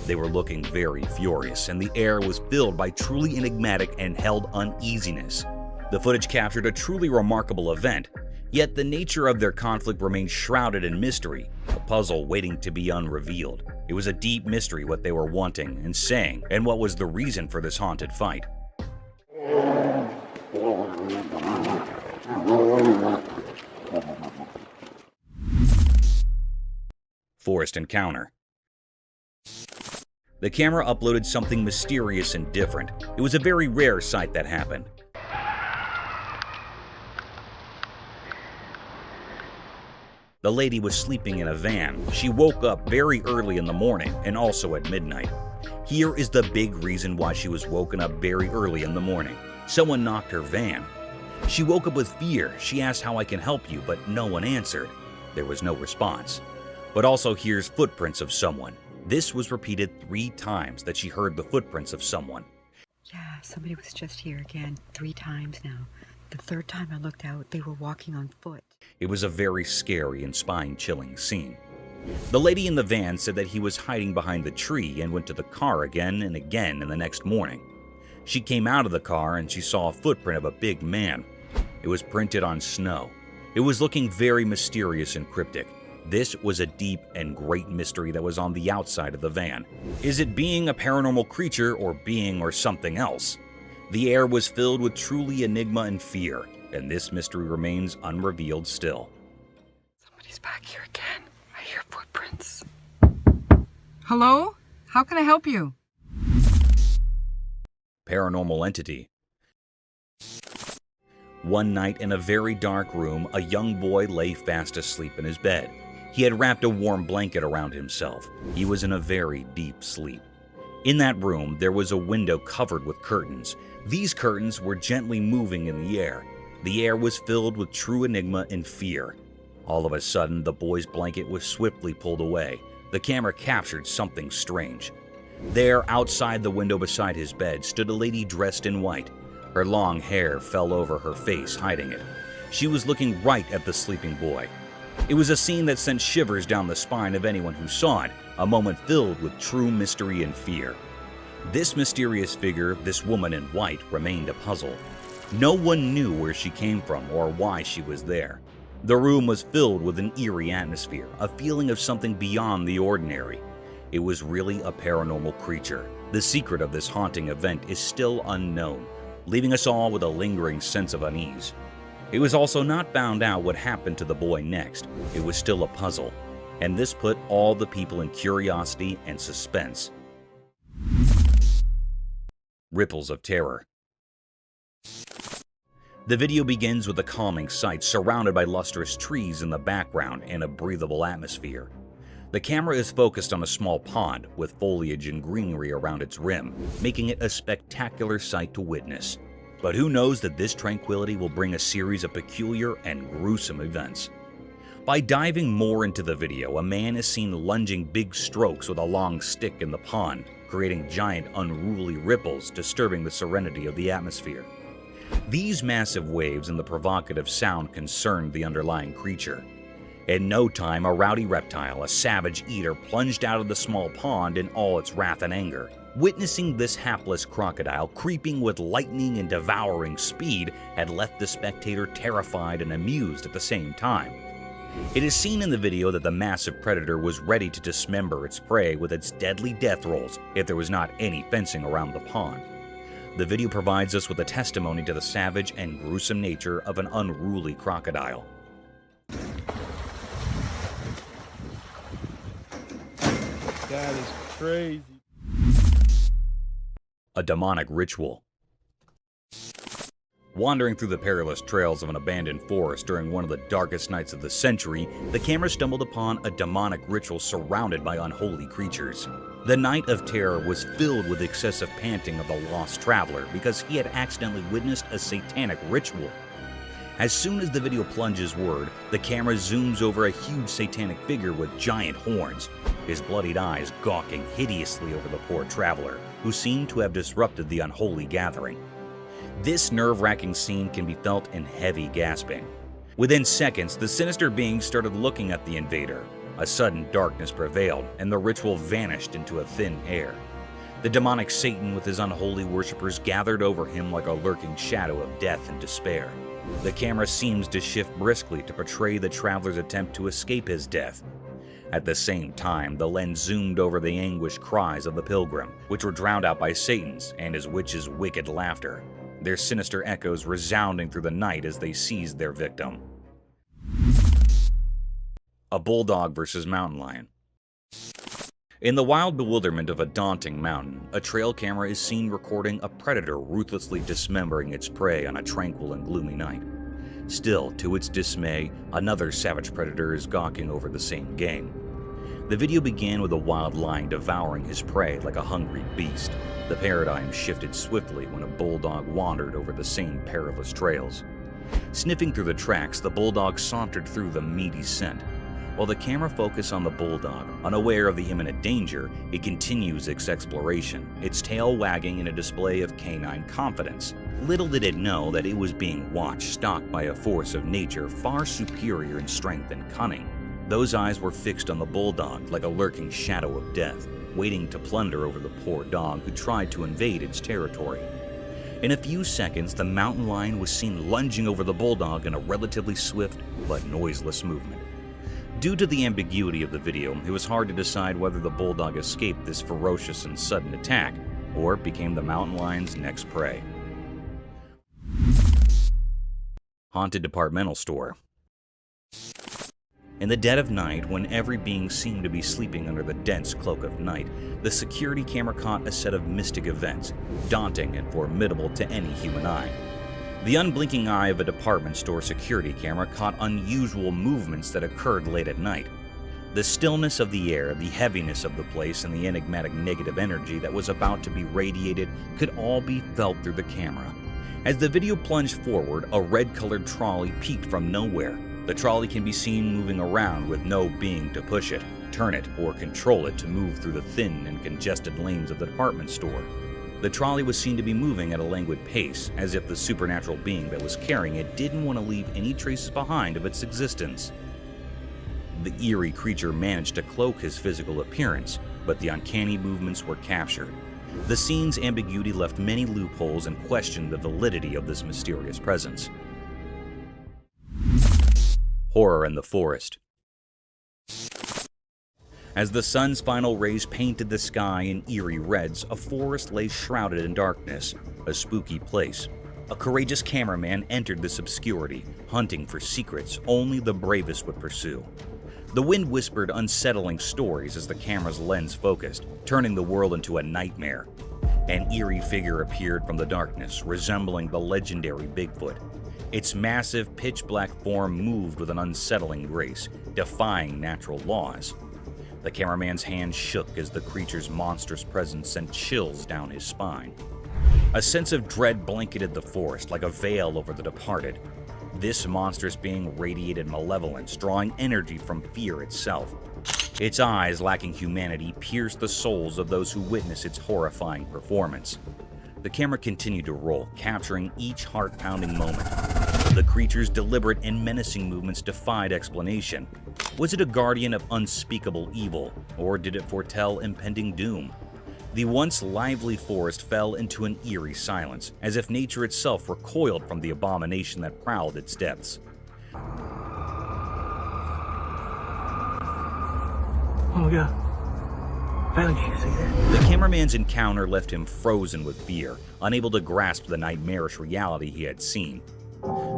They were looking very furious, and the air was filled by truly enigmatic and held uneasiness. The footage captured a truly remarkable event, yet the nature of their conflict remained shrouded in mystery, a puzzle waiting to be unrevealed. It was a deep mystery what they were wanting and saying, and what was the reason for this haunted fight. Forest encounter. The camera uploaded something mysterious and different. It was a very rare sight that happened. The lady was sleeping in a van. She woke up very early in the morning and also at midnight. Here is the big reason why she was woken up very early in the morning. Someone knocked her van. She woke up with fear. She asked how I can help you, but no one answered. There was no response. But also here's footprints of someone. This was repeated 3 times that she heard the footprints of someone. Yeah, somebody was just here again 3 times now. The 3rd time I looked out, they were walking on foot. It was a very scary and spine-chilling scene. The lady in the van said that he was hiding behind the tree and went to the car again and again in the next morning. She came out of the car and she saw a footprint of a big man. It was printed on snow. It was looking very mysterious and cryptic. This was a deep and great mystery that was on the outside of the van. Is it being a paranormal creature or being or something else? The air was filled with truly enigma and fear, and this mystery remains unrevealed still. Somebody's back here again. I hear footprints. Hello? How can I help you? Paranormal entity. One night in a very dark room, a young boy lay fast asleep in his bed. He had wrapped a warm blanket around himself. He was in a very deep sleep. In that room, there was a window covered with curtains. These curtains were gently moving in the air. The air was filled with true enigma and fear. All of a sudden, the boy's blanket was swiftly pulled away. The camera captured something strange. There, outside the window beside his bed, stood a lady dressed in white. Her long hair fell over her face, hiding it. She was looking right at the sleeping boy. It was a scene that sent shivers down the spine of anyone who saw it, a moment filled with true mystery and fear. This mysterious figure, this woman in white, remained a puzzle. No one knew where she came from or why she was there. The room was filled with an eerie atmosphere, a feeling of something beyond the ordinary. It was really a paranormal creature. The secret of this haunting event is still unknown, leaving us all with a lingering sense of unease. It was also not found out what happened to the boy next. It was still a puzzle, and this put all the people in curiosity and suspense. Ripples of terror. The video begins with a calming sight surrounded by lustrous trees in the background and a breathable atmosphere. The camera is focused on a small pond with foliage and greenery around its rim, making it a spectacular sight to witness. But who knows that this tranquility will bring a series of peculiar and gruesome events. By diving more into the video, a man is seen lunging big strokes with a long stick in the pond, creating giant unruly ripples disturbing the serenity of the atmosphere. These massive waves and the provocative sound concerned the underlying creature. In no time, a rowdy reptile, a savage eater, plunged out of the small pond in all its wrath and anger. Witnessing this hapless crocodile creeping with lightning and devouring speed had left the spectator terrified and amused at the same time. It is seen in the video that the massive predator was ready to dismember its prey with its deadly death rolls if there was not any fencing around the pond. The video provides us with a testimony to the savage and gruesome nature of an unruly crocodile. That is crazy. A demonic ritual. Wandering through the perilous trails of an abandoned forest during one of the darkest nights of the century, the camera stumbled upon a demonic ritual surrounded by unholy creatures. The night of terror was filled with excessive panting of the lost traveler because he had accidentally witnessed a satanic ritual. As soon as the video plunges word, the camera zooms over a huge satanic figure with giant horns, his bloodied eyes gawking hideously over the poor traveler, who seemed to have disrupted the unholy gathering. This nerve-wracking scene can be felt in heavy gasping. Within seconds, the sinister being started looking at the invader. A sudden darkness prevailed, and the ritual vanished into a thin air. The demonic Satan with his unholy worshippers gathered over him like a lurking shadow of death and despair. The camera seems to shift briskly to portray the traveler's attempt to escape his death. At the same time, the lens zoomed over the anguished cries of the pilgrim, which were drowned out by Satan's and his witch's wicked laughter, their sinister echoes resounding through the night as they seized their victim. A bulldog versus mountain lion. In the wild bewilderment of a daunting mountain, a trail camera is seen recording a predator ruthlessly dismembering its prey on a tranquil and gloomy night. Still, to its dismay, another savage predator is gawking over the same game. The video began with a wild lion devouring his prey like a hungry beast. The paradigm shifted swiftly when a bulldog wandered over the same perilous trails. Sniffing through the tracks, the bulldog sauntered through the meaty scent. While the camera focused on the bulldog, unaware of the imminent danger, it continues its exploration, its tail wagging in a display of canine confidence. Little did it know that it was being watched, stalked by a force of nature far superior in strength and cunning. Those eyes were fixed on the bulldog like a lurking shadow of death, waiting to plunder over the poor dog who tried to invade its territory. In a few seconds, the mountain lion was seen lunging over the bulldog in a relatively swift but noiseless movement. Due to the ambiguity of the video, it was hard to decide whether the bulldog escaped this ferocious and sudden attack or became the mountain lion's next prey. Haunted departmental store. In the dead of night, when every being seemed to be sleeping under the dense cloak of night, the security camera caught a set of mystic events, daunting and formidable to any human eye. The unblinking eye of a department store security camera caught unusual movements that occurred late at night. The stillness of the air, the heaviness of the place, and the enigmatic negative energy that was about to be radiated could all be felt through the camera. As the video plunged forward, a red-colored trolley peeked from nowhere. The trolley can be seen moving around with no being to push it, turn it, or control it to move through the thin and congested lanes of the department store. The trolley was seen to be moving at a languid pace, as if the supernatural being that was carrying it didn't want to leave any traces behind of its existence. The eerie creature managed to cloak his physical appearance, but the uncanny movements were captured. The scene's ambiguity left many loopholes and questioned the validity of this mysterious presence. Horror in the forest. As the sun's final rays painted the sky in eerie reds, a forest lay shrouded in darkness, a spooky place. A courageous cameraman entered this obscurity, hunting for secrets only the bravest would pursue. The wind whispered unsettling stories as the camera's lens focused, turning the world into a nightmare. An eerie figure appeared from the darkness, resembling the legendary Bigfoot. Its massive, pitch-black form moved with an unsettling grace, defying natural laws. The cameraman's hand shook as the creature's monstrous presence sent chills down his spine. A sense of dread blanketed the forest like a veil over the departed. This monstrous being radiated malevolence, drawing energy from fear itself. Its eyes, lacking humanity, pierced the souls of those who witnessed its horrifying performance. The camera continued to roll, capturing each heart-pounding moment. The creature's deliberate and menacing movements defied explanation. Was it a guardian of unspeakable evil, or did it foretell impending doom? The once lively forest fell into an eerie silence, as if nature itself recoiled from the abomination that prowled its depths. Oh my god. The cameraman's encounter left him frozen with fear, unable to grasp the nightmarish reality he had seen.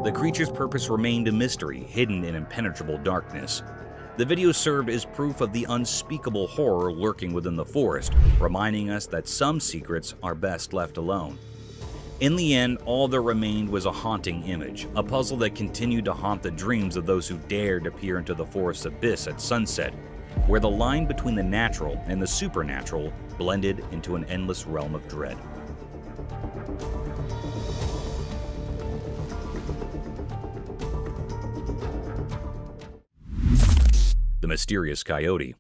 The creature's purpose remained a mystery, hidden in impenetrable darkness. The video served as proof of the unspeakable horror lurking within the forest, reminding us that some secrets are best left alone. In the end, all that remained was a haunting image, a puzzle that continued to haunt the dreams of those who dared to peer into the forest's abyss at sunset, where the line between the natural and the supernatural blended into an endless realm of dread. The mysterious coyote.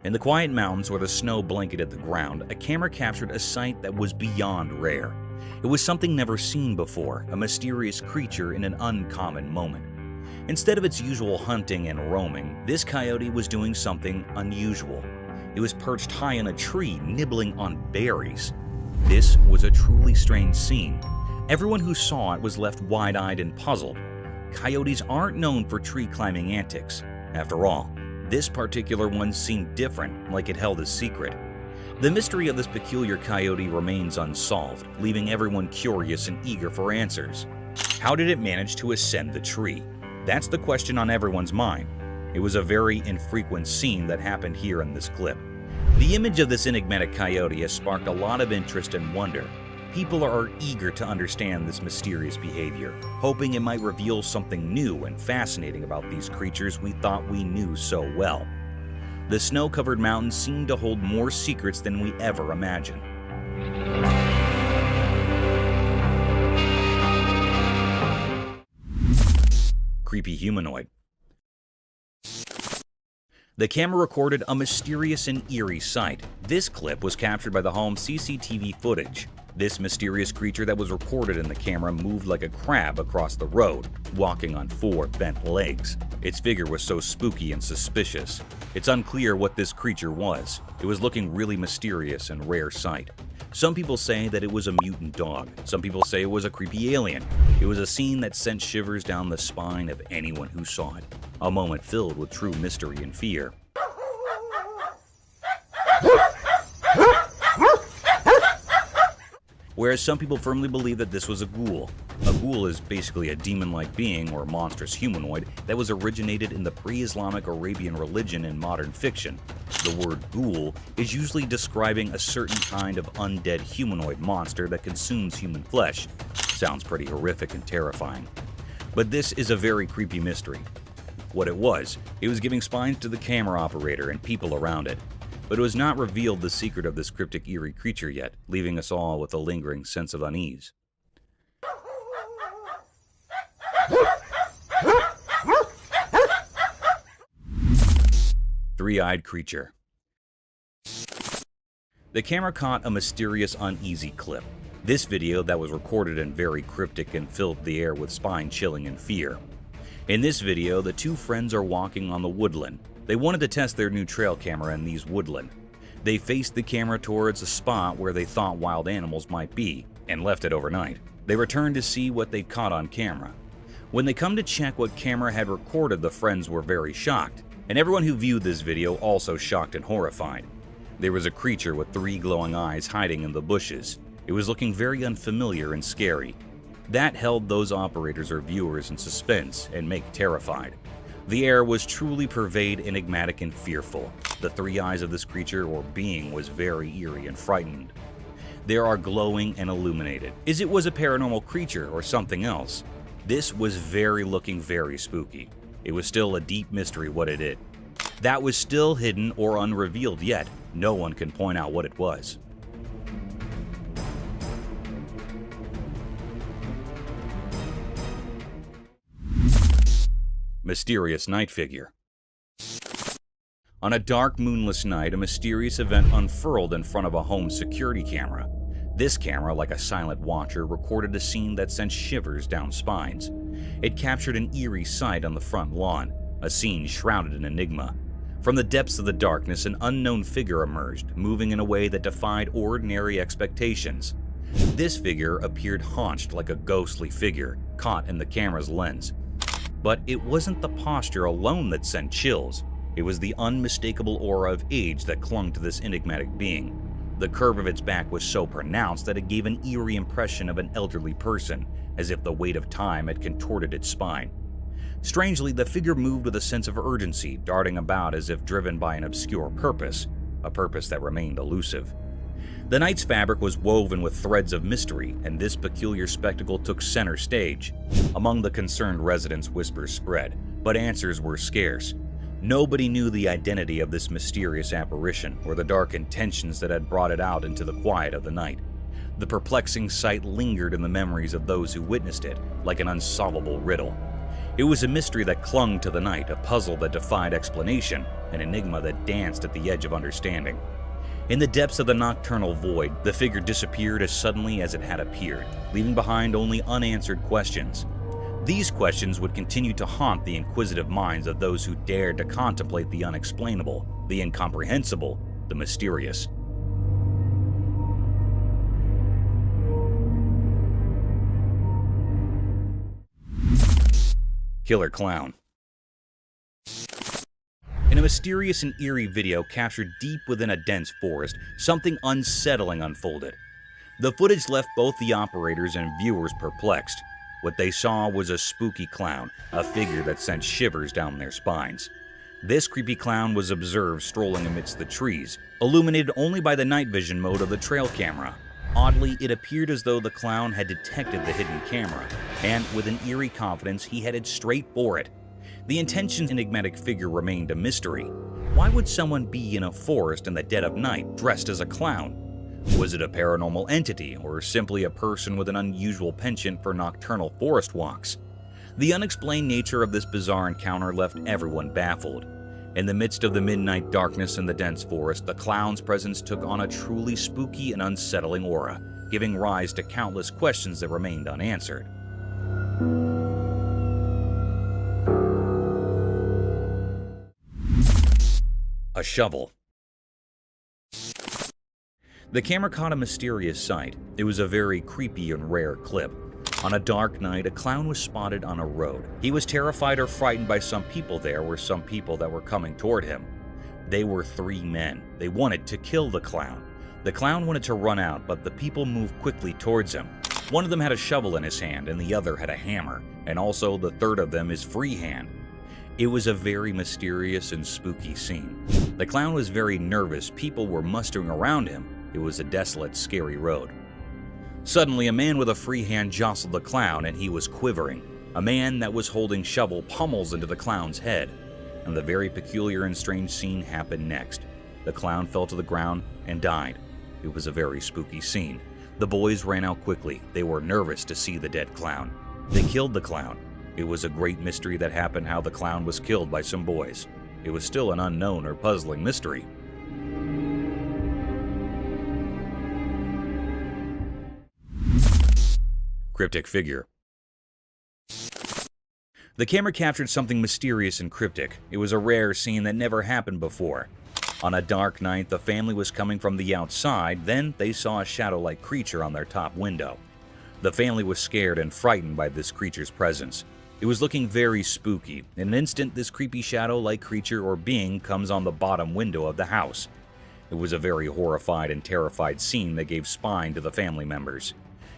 In the quiet mountains where the snow blanketed the ground, a camera captured a sight that was beyond rare. It was something never seen before, a mysterious creature in an uncommon moment. Instead of its usual hunting and roaming, this coyote was doing something unusual. It was perched high in a tree, nibbling on berries. This was a truly strange scene. Everyone who saw it was left wide-eyed and puzzled. Coyotes aren't known for tree-climbing antics. After all, this particular one seemed different, like it held a secret. The mystery of this peculiar coyote remains unsolved, leaving everyone curious and eager for answers. How did it manage to ascend the tree? That's the question on everyone's mind. It was a very infrequent scene that happened here in this clip. The image of this enigmatic coyote has sparked a lot of interest and wonder. People are eager to understand this mysterious behavior, hoping it might reveal something new and fascinating about these creatures we thought we knew so well. The snow-covered mountains seem to hold more secrets than we ever imagined. Creepy humanoid. The camera recorded a mysterious and eerie sight. This clip was captured by the home's CCTV footage. This mysterious creature that was recorded in the camera moved like a crab across the road, walking on 4 bent legs. Its figure was so spooky and suspicious. It's unclear what this creature was. It was looking really mysterious and rare sight. Some people say that it was a mutant dog. Some people say it was a creepy alien. It was a scene that sent shivers down the spine of anyone who saw it. A moment filled with true mystery and fear. Whereas some people firmly believe that this was a ghoul. A ghoul is basically a demon-like being or monstrous humanoid that was originated in the pre-Islamic Arabian religion and modern fiction. The word ghoul is usually describing a certain kind of undead humanoid monster that consumes human flesh. Sounds pretty horrific and terrifying. But this is a very creepy mystery. What it was giving spines to the camera operator and people around it. But it was not revealed the secret of this cryptic eerie creature yet, leaving us all with a lingering sense of unease. Three-eyed creature. The camera caught a mysterious, uneasy clip. This video that was recorded and very cryptic and filled the air with spine-chilling and fear. In this video, the two friends are walking on the woodland. They wanted to test their new trail camera in these woodland. They faced the camera towards a spot where they thought wild animals might be, and left it overnight. They returned to see what they'd caught on camera. When they come to check what camera had recorded, the friends were very shocked, and everyone who viewed this video also shocked and horrified. There was a creature with 3 glowing eyes hiding in the bushes. It was looking very unfamiliar and scary. That held those operators or viewers in suspense and make terrified. The air was truly pervade enigmatic and fearful. The 3 eyes of this creature or being was very eerie and frightened. They are glowing and illuminated. Is it was a paranormal creature or something else? This was looking very spooky. It was still a deep mystery what it is. That was still hidden or unrevealed yet. No one can point out what it was. Mysterious night figure. On a dark, moonless night, a mysterious event unfurled in front of a home security camera. This camera, like a silent watcher, recorded a scene that sent shivers down spines. It captured an eerie sight on the front lawn, a scene shrouded in enigma. From the depths of the darkness, an unknown figure emerged, moving in a way that defied ordinary expectations. This figure appeared haunched like a ghostly figure, caught in the camera's lens. But it wasn't the posture alone that sent chills. It was the unmistakable aura of age that clung to this enigmatic being. The curve of its back was so pronounced that it gave an eerie impression of an elderly person, as if the weight of time had contorted its spine. Strangely, the figure moved with a sense of urgency, darting about as if driven by an obscure purpose, a purpose that remained elusive. The night's fabric was woven with threads of mystery, and this peculiar spectacle took center stage. Among the concerned residents, whispers spread, but answers were scarce. Nobody knew the identity of this mysterious apparition or the dark intentions that had brought it out into the quiet of the night. The perplexing sight lingered in the memories of those who witnessed it, like an unsolvable riddle. It was a mystery that clung to the night, a puzzle that defied explanation, an enigma that danced at the edge of understanding. In the depths of the nocturnal void, the figure disappeared as suddenly as it had appeared, leaving behind only unanswered questions. These questions would continue to haunt the inquisitive minds of those who dared to contemplate the unexplainable, the incomprehensible, the mysterious. Killer Clown. In a mysterious and eerie video captured deep within a dense forest, something unsettling unfolded. The footage left both the operators and viewers perplexed. What they saw was a spooky clown, a figure that sent shivers down their spines. This creepy clown was observed strolling amidst the trees, illuminated only by the night vision mode of the trail camera. Oddly, it appeared as though the clown had detected the hidden camera, and with an eerie confidence, he headed straight for it. The intentioned enigmatic figure remained a mystery. Why would someone be in a forest in the dead of night dressed as a clown? Was it a paranormal entity, or simply a person with an unusual penchant for nocturnal forest walks? The unexplained nature of this bizarre encounter left everyone baffled. In the midst of the midnight darkness in the dense forest, the clown's presence took on a truly spooky and unsettling aura, giving rise to countless questions that remained unanswered. A shovel. The camera caught a mysterious sight. It was a very creepy and rare clip. On a dark night, a clown was spotted on a road. He was terrified or frightened by some people there were some people that were coming toward him. They were 3 men. They wanted to kill the clown. The clown wanted to run out, but the people moved quickly towards him. One of them had a shovel in his hand and the other had a hammer, and also the third of them is free hand. It was a very mysterious and spooky scene. The clown was very nervous. People were mustering around him. It was a desolate, scary road. Suddenly, a man with a free hand jostled the clown and he was quivering. A man that was holding shovel pummels into the clown's head. And the very peculiar and strange scene happened next. The clown fell to the ground and died. It was a very spooky scene. The boys ran out quickly. They were nervous to see the dead clown. They killed the clown. It was a great mystery that happened how the clown was killed by some boys. It was still an unknown or puzzling mystery. Cryptic figure. The camera captured something mysterious and cryptic. It was a rare scene that never happened before. On a dark night, the family was coming from the outside, then they saw a shadow-like creature on their top window. The family was scared and frightened by this creature's presence. It was looking very spooky. In an instant, this creepy shadow-like creature or being comes on the bottom window of the house. It was a very horrified and terrified scene that gave spine to the family members.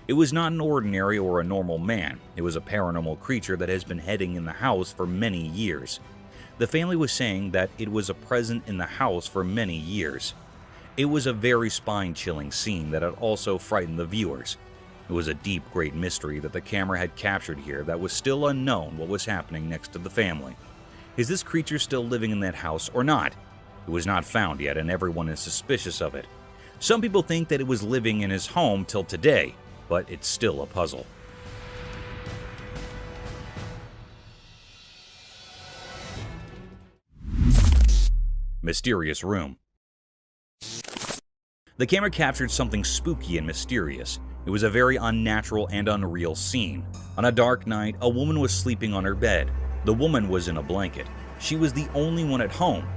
It was not an ordinary or a normal man. It was a paranormal creature that has been hiding in the house for many years. The family was saying that it was a present in the house for many years. It was a very spine-chilling scene that had also frightened the viewers. It was a deep, great mystery that the camera had captured here that was still unknown what was happening next to the family. Is this creature still living in that house or not? It was not found yet and everyone is suspicious of it. Some people think that it was living in his home till today, but it's still a puzzle. Mysterious room. The camera captured something spooky and mysterious. It was a very unnatural and unreal scene. On a dark night, a woman was sleeping on her bed. The woman was in a blanket. She was the only one at home.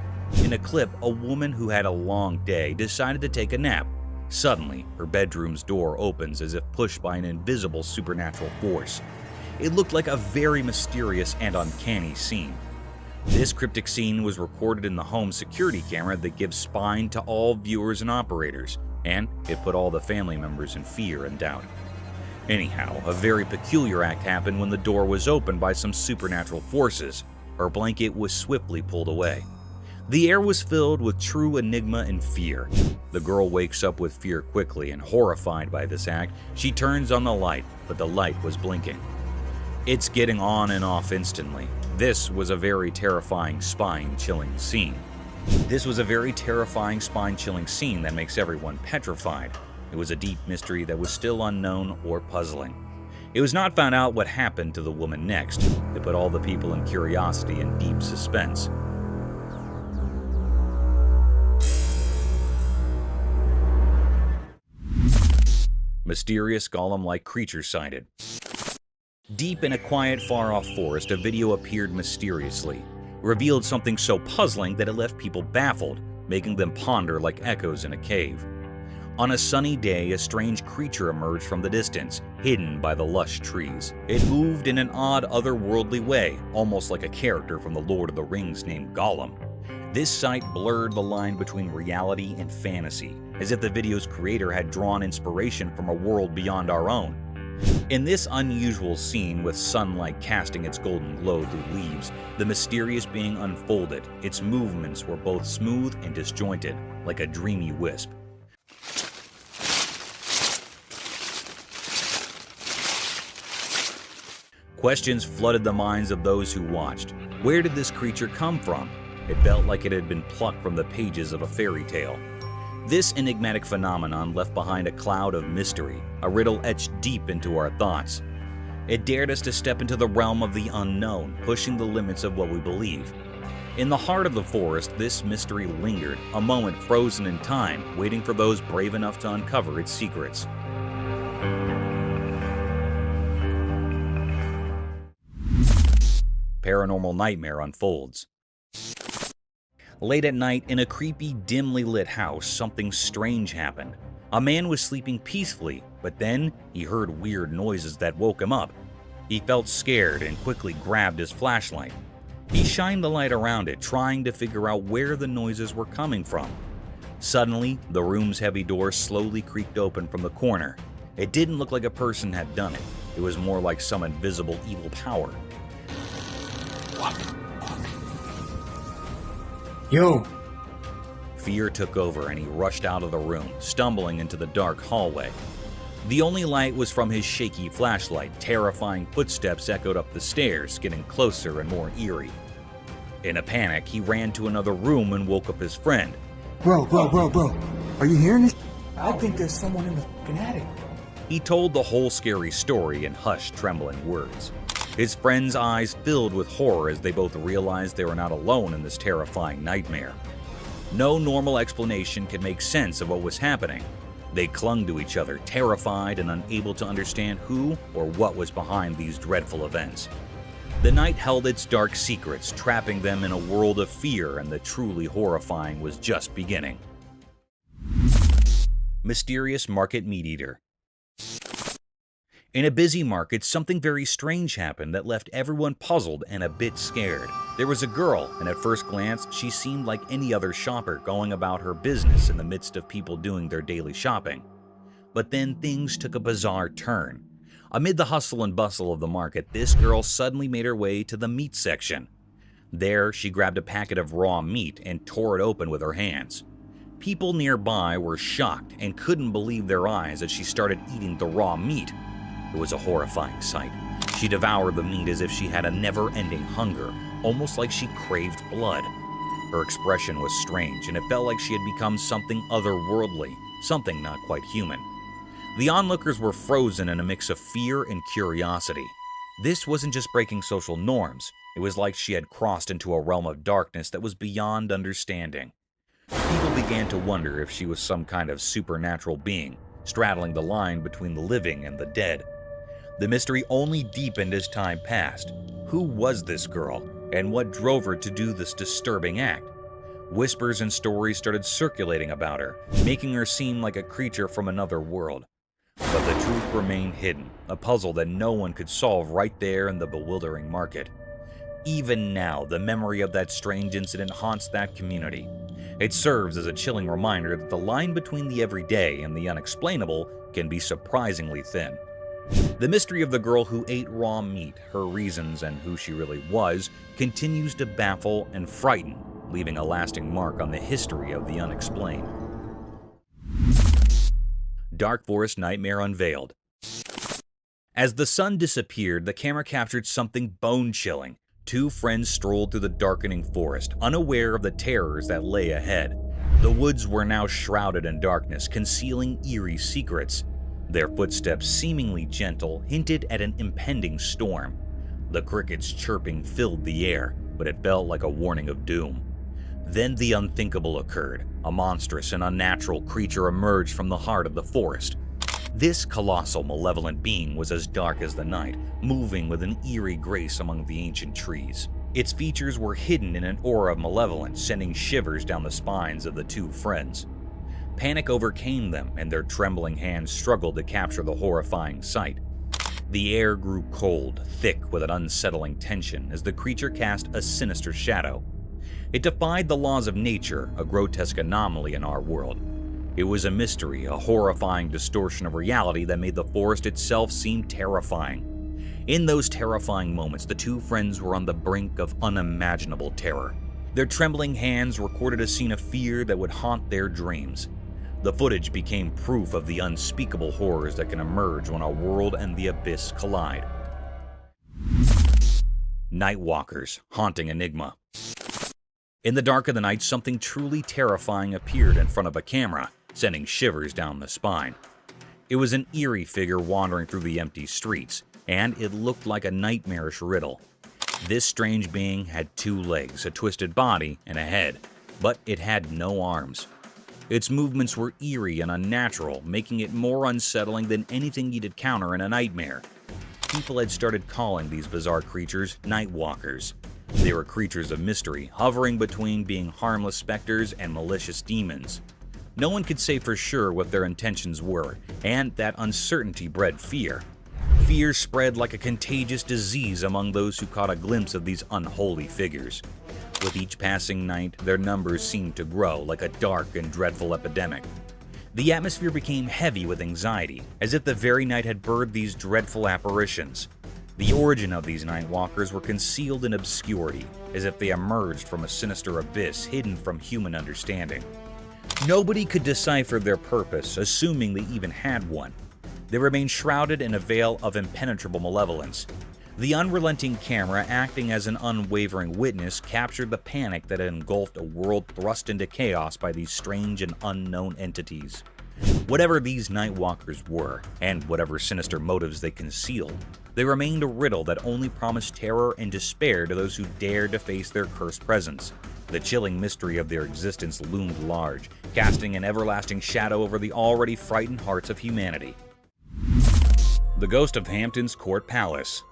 In a clip, a woman who had a long day decided to take a nap. Suddenly, her bedroom's door opens as if pushed by an invisible supernatural force. It looked like a very mysterious and uncanny scene. This cryptic scene was recorded in the home security camera that gives spine to all viewers and operators, and it put all the family members in fear and doubt. Anyhow, a very peculiar act happened when the door was opened by some supernatural forces. Her blanket was swiftly pulled away. The air was filled with true enigma and fear. The girl wakes up with fear quickly, and horrified by this act, she turns on the light, but the light was blinking. It's getting on and off instantly. This was a very terrifying, spine-chilling scene. That makes everyone petrified. It was a deep mystery that was still unknown or puzzling. It was not found out what happened to the woman next. It put all the people in curiosity and deep suspense. Mysterious golem-like creature sighted. Deep in a quiet, far-off forest, a video appeared mysteriously. It revealed something so puzzling that it left people baffled, making them ponder like echoes in a cave. On a sunny day, a strange creature emerged from the distance, hidden by the lush trees. It moved in an odd, otherworldly way, almost like a character from The Lord of the Rings named Gollum. This sight blurred the line between reality and fantasy, as if the video's creator had drawn inspiration from a world beyond our own. In this unusual scene, with sunlight casting its golden glow through leaves, the mysterious being unfolded. Its movements were both smooth and disjointed, like a dreamy wisp. Questions flooded the minds of those who watched. Where did this creature come from? It felt like it had been plucked from the pages of a fairy tale. This enigmatic phenomenon left behind a cloud of mystery, a riddle etched deep into our thoughts. It dared us to step into the realm of the unknown, pushing the limits of what we believe. In the heart of the forest, this mystery lingered, a moment frozen in time, waiting for those brave enough to uncover its secrets. Paranormal nightmare unfolds. Late at night, in a creepy, dimly lit house, something strange happened. A man was sleeping peacefully, but then he heard weird noises that woke him up. He felt scared and quickly grabbed his flashlight. He shined the light around it, trying to figure out where the noises were coming from. Suddenly, the room's heavy door slowly creaked open from the corner. It didn't look like a person had done it. It was more like some invisible evil power. Yo! Fear took over and he rushed out of the room, stumbling into the dark hallway. The only light was from his shaky flashlight. Terrifying footsteps echoed up the stairs, getting closer and more eerie. In a panic, he ran to another room and woke up his friend. Bro. Are you hearing this? I think there's someone in the fucking attic. He told the whole scary story in hushed, trembling words. His friend's eyes filled with horror as they both realized they were not alone in this terrifying nightmare. No normal explanation could make sense of what was happening. They clung to each other, terrified and unable to understand who or what was behind these dreadful events. The night held its dark secrets, trapping them in a world of fear, and the truly horrifying was just beginning. Mysterious market meat eater. In a busy market, something very strange happened that left everyone puzzled and a bit scared. There was a girl, and at first glance, she seemed like any other shopper going about her business in the midst of people doing their daily shopping. But then things took a bizarre turn. Amid the hustle and bustle of the market, this girl suddenly made her way to the meat section. There, she grabbed a packet of raw meat and tore it open with her hands. People nearby were shocked and couldn't believe their eyes as she started eating the raw meat. It was a horrifying sight. She devoured the meat as if she had a never-ending hunger, almost like she craved blood. Her expression was strange, and it felt like she had become something otherworldly, something not quite human. The onlookers were frozen in a mix of fear and curiosity. This wasn't just breaking social norms. It was like she had crossed into a realm of darkness that was beyond understanding. People began to wonder if she was some kind of supernatural being, straddling the line between the living and the dead. The mystery only deepened as time passed. Who was this girl, and what drove her to do this disturbing act? Whispers and stories started circulating about her, making her seem like a creature from another world. But the truth remained hidden, a puzzle that no one could solve right there in the bewildering market. Even now, the memory of that strange incident haunts that community. It serves as a chilling reminder that the line between the everyday and the unexplainable can be surprisingly thin. The mystery of the girl who ate raw meat, her reasons, and who she really was continues to baffle and frighten, leaving a lasting mark on the history of the unexplained. Dark Forest Nightmare unveiled. As the sun disappeared, the camera captured something bone-chilling. Two friends strolled through the darkening forest, unaware of the terrors that lay ahead. The woods were now shrouded in darkness, concealing eerie secrets. Their footsteps, seemingly gentle, hinted at an impending storm. The crickets' chirping filled the air, but it felt like a warning of doom. Then the unthinkable occurred. A monstrous and unnatural creature emerged from the heart of the forest. This colossal, malevolent being was as dark as the night, moving with an eerie grace among the ancient trees. Its features were hidden in an aura of malevolence, sending shivers down the spines of the two friends. Panic overcame them, and their trembling hands struggled to capture the horrifying sight. The air grew cold, thick with an unsettling tension as the creature cast a sinister shadow. It defied the laws of nature, a grotesque anomaly in our world. It was a mystery, a horrifying distortion of reality that made the forest itself seem terrifying. In those terrifying moments, the two friends were on the brink of unimaginable terror. Their trembling hands recorded a scene of fear that would haunt their dreams. The footage became proof of the unspeakable horrors that can emerge when a world and the abyss collide. Nightwalkers, haunting enigma. In the dark of the night, something truly terrifying appeared in front of a camera, sending shivers down the spine. It was an eerie figure wandering through the empty streets, and it looked like a nightmarish riddle. This strange being had two legs, a twisted body, and a head, but it had no arms. Its movements were eerie and unnatural, making it more unsettling than anything you'd encounter in a nightmare. People had started calling these bizarre creatures Nightwalkers. They were creatures of mystery, hovering between being harmless specters and malicious demons. No one could say for sure what their intentions were, and that uncertainty bred fear. Fear spread like a contagious disease among those who caught a glimpse of these unholy figures. With each passing night, their numbers seemed to grow like a dark and dreadful epidemic. The atmosphere became heavy with anxiety, as if the very night had birthed these dreadful apparitions. The origin of these Nightwalkers were concealed in obscurity, as if they emerged from a sinister abyss hidden from human understanding. Nobody could decipher their purpose, assuming they even had one. They remained shrouded in a veil of impenetrable malevolence. The unrelenting camera, acting as an unwavering witness, captured the panic that had engulfed a world thrust into chaos by these strange and unknown entities. Whatever these Nightwalkers were, and whatever sinister motives they concealed, they remained a riddle that only promised terror and despair to those who dared to face their cursed presence. The chilling mystery of their existence loomed large, casting an everlasting shadow over the already frightened hearts of humanity. The Ghost of Hampton's Court Palace.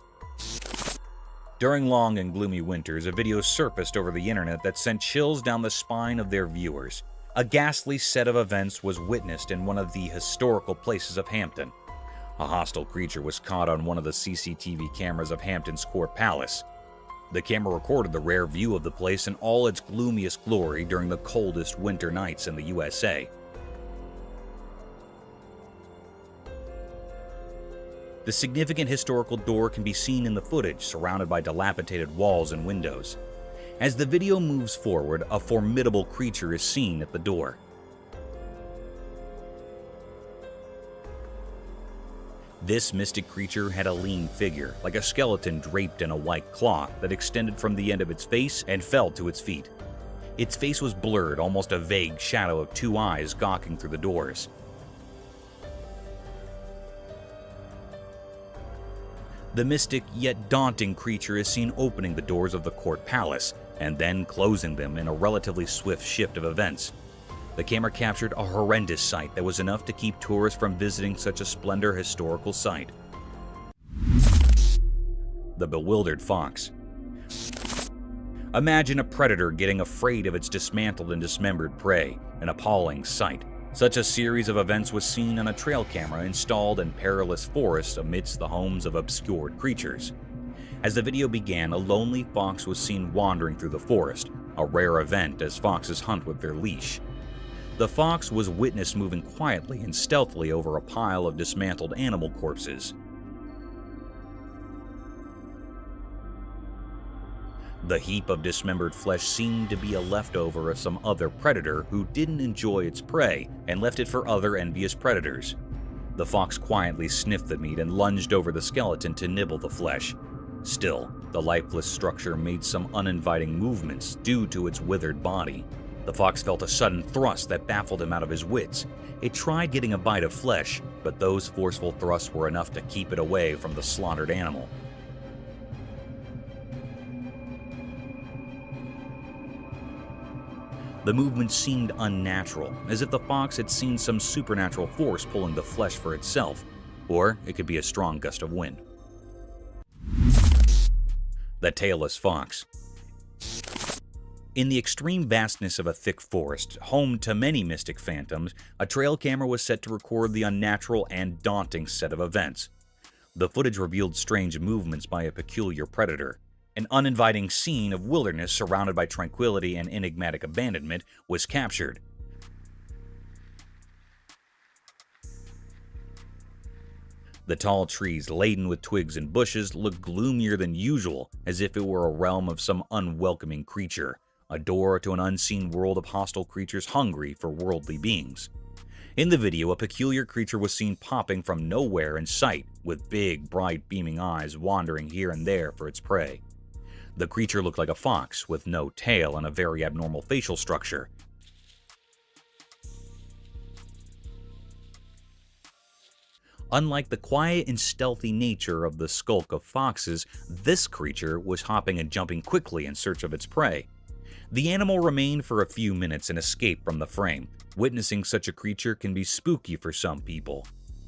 During long and gloomy winters, a video surfaced over the internet that sent chills down the spine of their viewers. A ghastly set of events was witnessed in one of the historical places of Hampton. A hostile creature was caught on one of the CCTV cameras of Hampton's Court Palace. The camera recorded the rare view of the place in all its gloomiest glory during the coldest winter nights in the USA. The significant historical door can be seen in the footage, surrounded by dilapidated walls and windows. As the video moves forward, a formidable creature is seen at the door. This mystic creature had a lean figure, like a skeleton draped in a white cloth that extended from the end of its face and fell to its feet. Its face was blurred, almost a vague shadow of two eyes gawking through the doors. The mystic yet daunting creature is seen opening the doors of the court palace and then closing them in a relatively swift shift of events. The camera captured a horrendous sight that was enough to keep tourists from visiting such a splendid historical site. The bewildered fox. Imagine a predator getting afraid of its dismantled and dismembered prey, an appalling sight. Such a series of events was seen on a trail camera installed in perilous forests amidst the homes of obscured creatures. As the video began, a lonely fox was seen wandering through the forest, a rare event as foxes hunt with their leash. The fox was witnessed moving quietly and stealthily over a pile of dismantled animal corpses. The heap of dismembered flesh seemed to be a leftover of some other predator who didn't enjoy its prey and left it for other envious predators. The fox quietly sniffed the meat and lunged over the skeleton to nibble the flesh. Still, the lifeless structure made some uninviting movements due to its withered body. The fox felt a sudden thrust that baffled him out of his wits. It tried getting a bite of flesh, but those forceful thrusts were enough to keep it away from the slaughtered animal. The movement seemed unnatural, as if the fox had seen some supernatural force pulling the flesh for itself, or it could be a strong gust of wind. The tailless fox. In the extreme vastness of a thick forest, home to many mystic phantoms, a trail camera was set to record the unnatural and daunting set of events. The footage revealed strange movements by a peculiar predator. An uninviting scene of wilderness surrounded by tranquility and enigmatic abandonment was captured. The tall trees laden with twigs and bushes looked gloomier than usual, as if it were a realm of some unwelcoming creature, a door to an unseen world of hostile creatures hungry for worldly beings. In the video, a peculiar creature was seen popping from nowhere in sight, with big, bright, beaming eyes wandering here and there for its prey. The creature looked like a fox, with no tail and a very abnormal facial structure. Unlike the quiet and stealthy nature of the skulk of foxes, this creature was hopping and jumping quickly in search of its prey. The animal remained for a few minutes and escaped from the frame. Witnessing such a creature can be spooky for some people.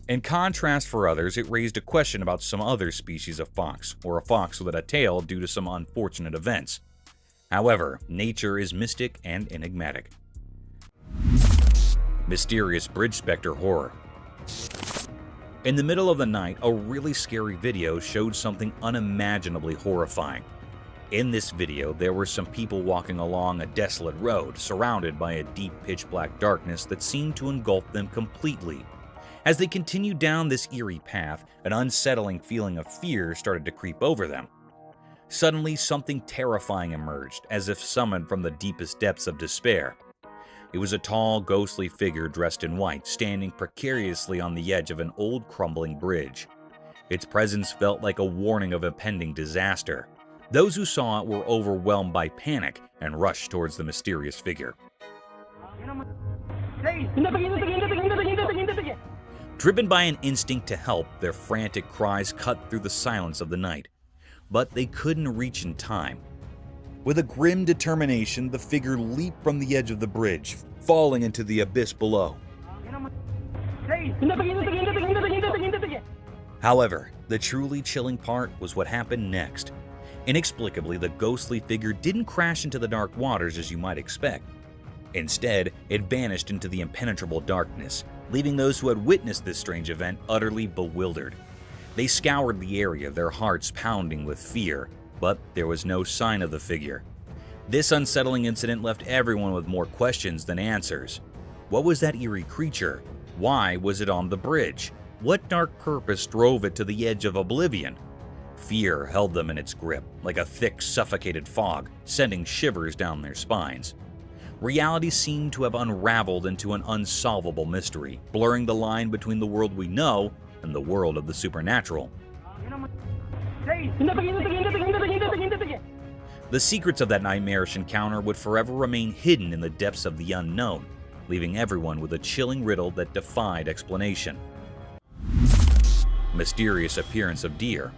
In contrast for others, it raised a question about some other species of fox, or a fox without a tail due to some unfortunate events. However, nature is mystic and enigmatic. Mysterious Bridge Spectre Horror. In the middle of the night, a really scary video showed something unimaginably horrifying. In this video, there were some people walking along a desolate road, surrounded by a deep pitch-black darkness that seemed to engulf them completely. As they continued down this eerie path, an unsettling feeling of fear started to creep over them. Suddenly, something terrifying emerged, as if summoned from the deepest depths of despair. It was a tall, ghostly figure dressed in white, standing precariously on the edge of an old, crumbling bridge. Its presence felt like a warning of impending disaster. Those who saw it were overwhelmed by panic and rushed towards the mysterious figure. Driven by an instinct to help, their frantic cries cut through the silence of the night. But they couldn't reach in time. With a grim determination, the figure leaped from the edge of the bridge, falling into the abyss below. However, the truly chilling part was what happened next. Inexplicably, the ghostly figure didn't crash into the dark waters as you might expect. Instead, it vanished into the impenetrable darkness, leaving those who had witnessed this strange event utterly bewildered. They scoured the area, their hearts pounding with fear, but there was no sign of the figure. This unsettling incident left everyone with more questions than answers. What was that eerie creature? Why was it on the bridge? What dark purpose drove it to the edge of oblivion? Fear held them in its grip, like a thick, suffocated fog, sending shivers down their spines. Reality seemed to have unraveled into an unsolvable mystery, blurring the line between the world we know and the world of the supernatural. The secrets of that nightmarish encounter would forever remain hidden in the depths of the unknown, leaving everyone with a chilling riddle that defied explanation. Mysterious appearance of deer.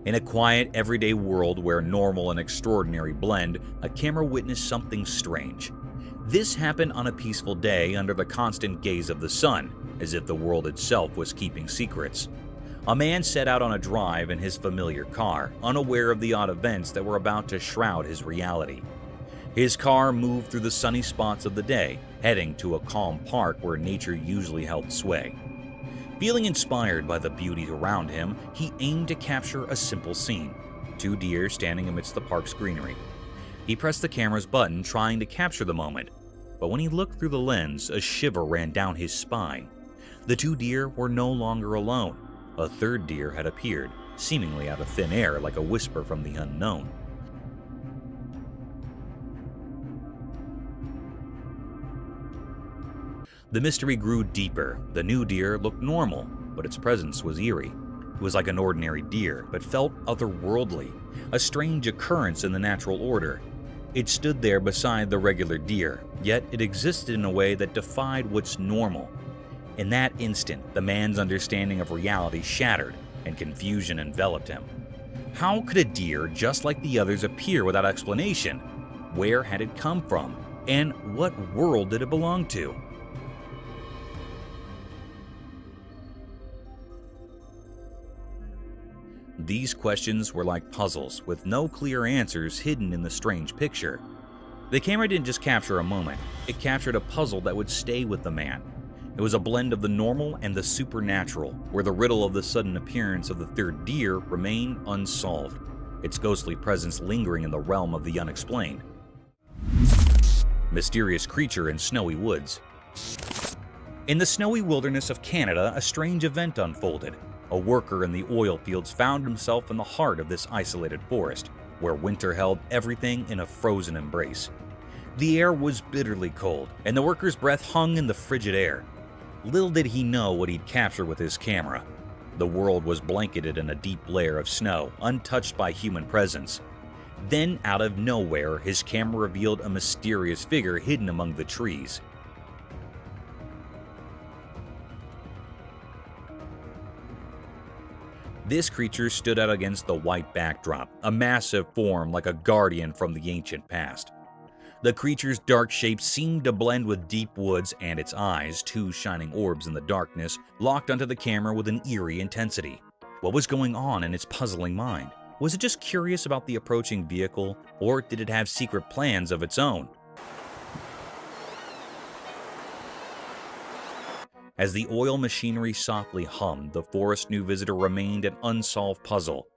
In a quiet, everyday world where normal and extraordinary blend, a camera witnessed something strange. This happened on a peaceful day under the constant gaze of the sun, as if the world itself was keeping secrets. A man set out on a drive in his familiar car, unaware of the odd events that were about to shroud his reality. His car moved through the sunny spots of the day, heading to a calm park where nature usually held sway. Feeling inspired by the beauty around him, he aimed to capture a simple scene: 2 deer standing amidst the park's greenery. He pressed the camera's button, trying to capture the moment, but when he looked through the lens, a shiver ran down his spine. The 2 deer were no longer alone. A 3rd deer had appeared, seemingly out of thin air like a whisper from the unknown. The mystery grew deeper. The new deer looked normal, but its presence was eerie. It was like an ordinary deer, but felt otherworldly, a strange occurrence in the natural order. It stood there beside the regular deer, yet it existed in a way that defied what's normal. In that instant, the man's understanding of reality shattered, and confusion enveloped him. How could a deer just like the others appear without explanation? Where had it come from? And what world did it belong to? These questions were like puzzles, with no clear answers hidden in the strange picture. The camera didn't just capture a moment, it captured a puzzle that would stay with the man. It was a blend of the normal and the supernatural, where the riddle of the sudden appearance of the third deer remained unsolved, its ghostly presence lingering in the realm of the unexplained. Mysterious creature in snowy woods. In the snowy wilderness of Canada, a strange event unfolded. A worker in the oil fields found himself in the heart of this isolated forest, where winter held everything in a frozen embrace. The air was bitterly cold, and the worker's breath hung in the frigid air. Little did he know what he'd capture with his camera. The world was blanketed in a deep layer of snow, untouched by human presence. Then, out of nowhere, his camera revealed a mysterious figure hidden among the trees. This creature stood out against the white backdrop, a massive form like a guardian from the ancient past. The creature's dark shape seemed to blend with deep woods, and its eyes, two shining orbs in the darkness, locked onto the camera with an eerie intensity. What was going on in its puzzling mind? Was it just curious about the approaching vehicle, or did it have secret plans of its own? As the oil machinery softly hummed, the forest new visitor remained an unsolved puzzle.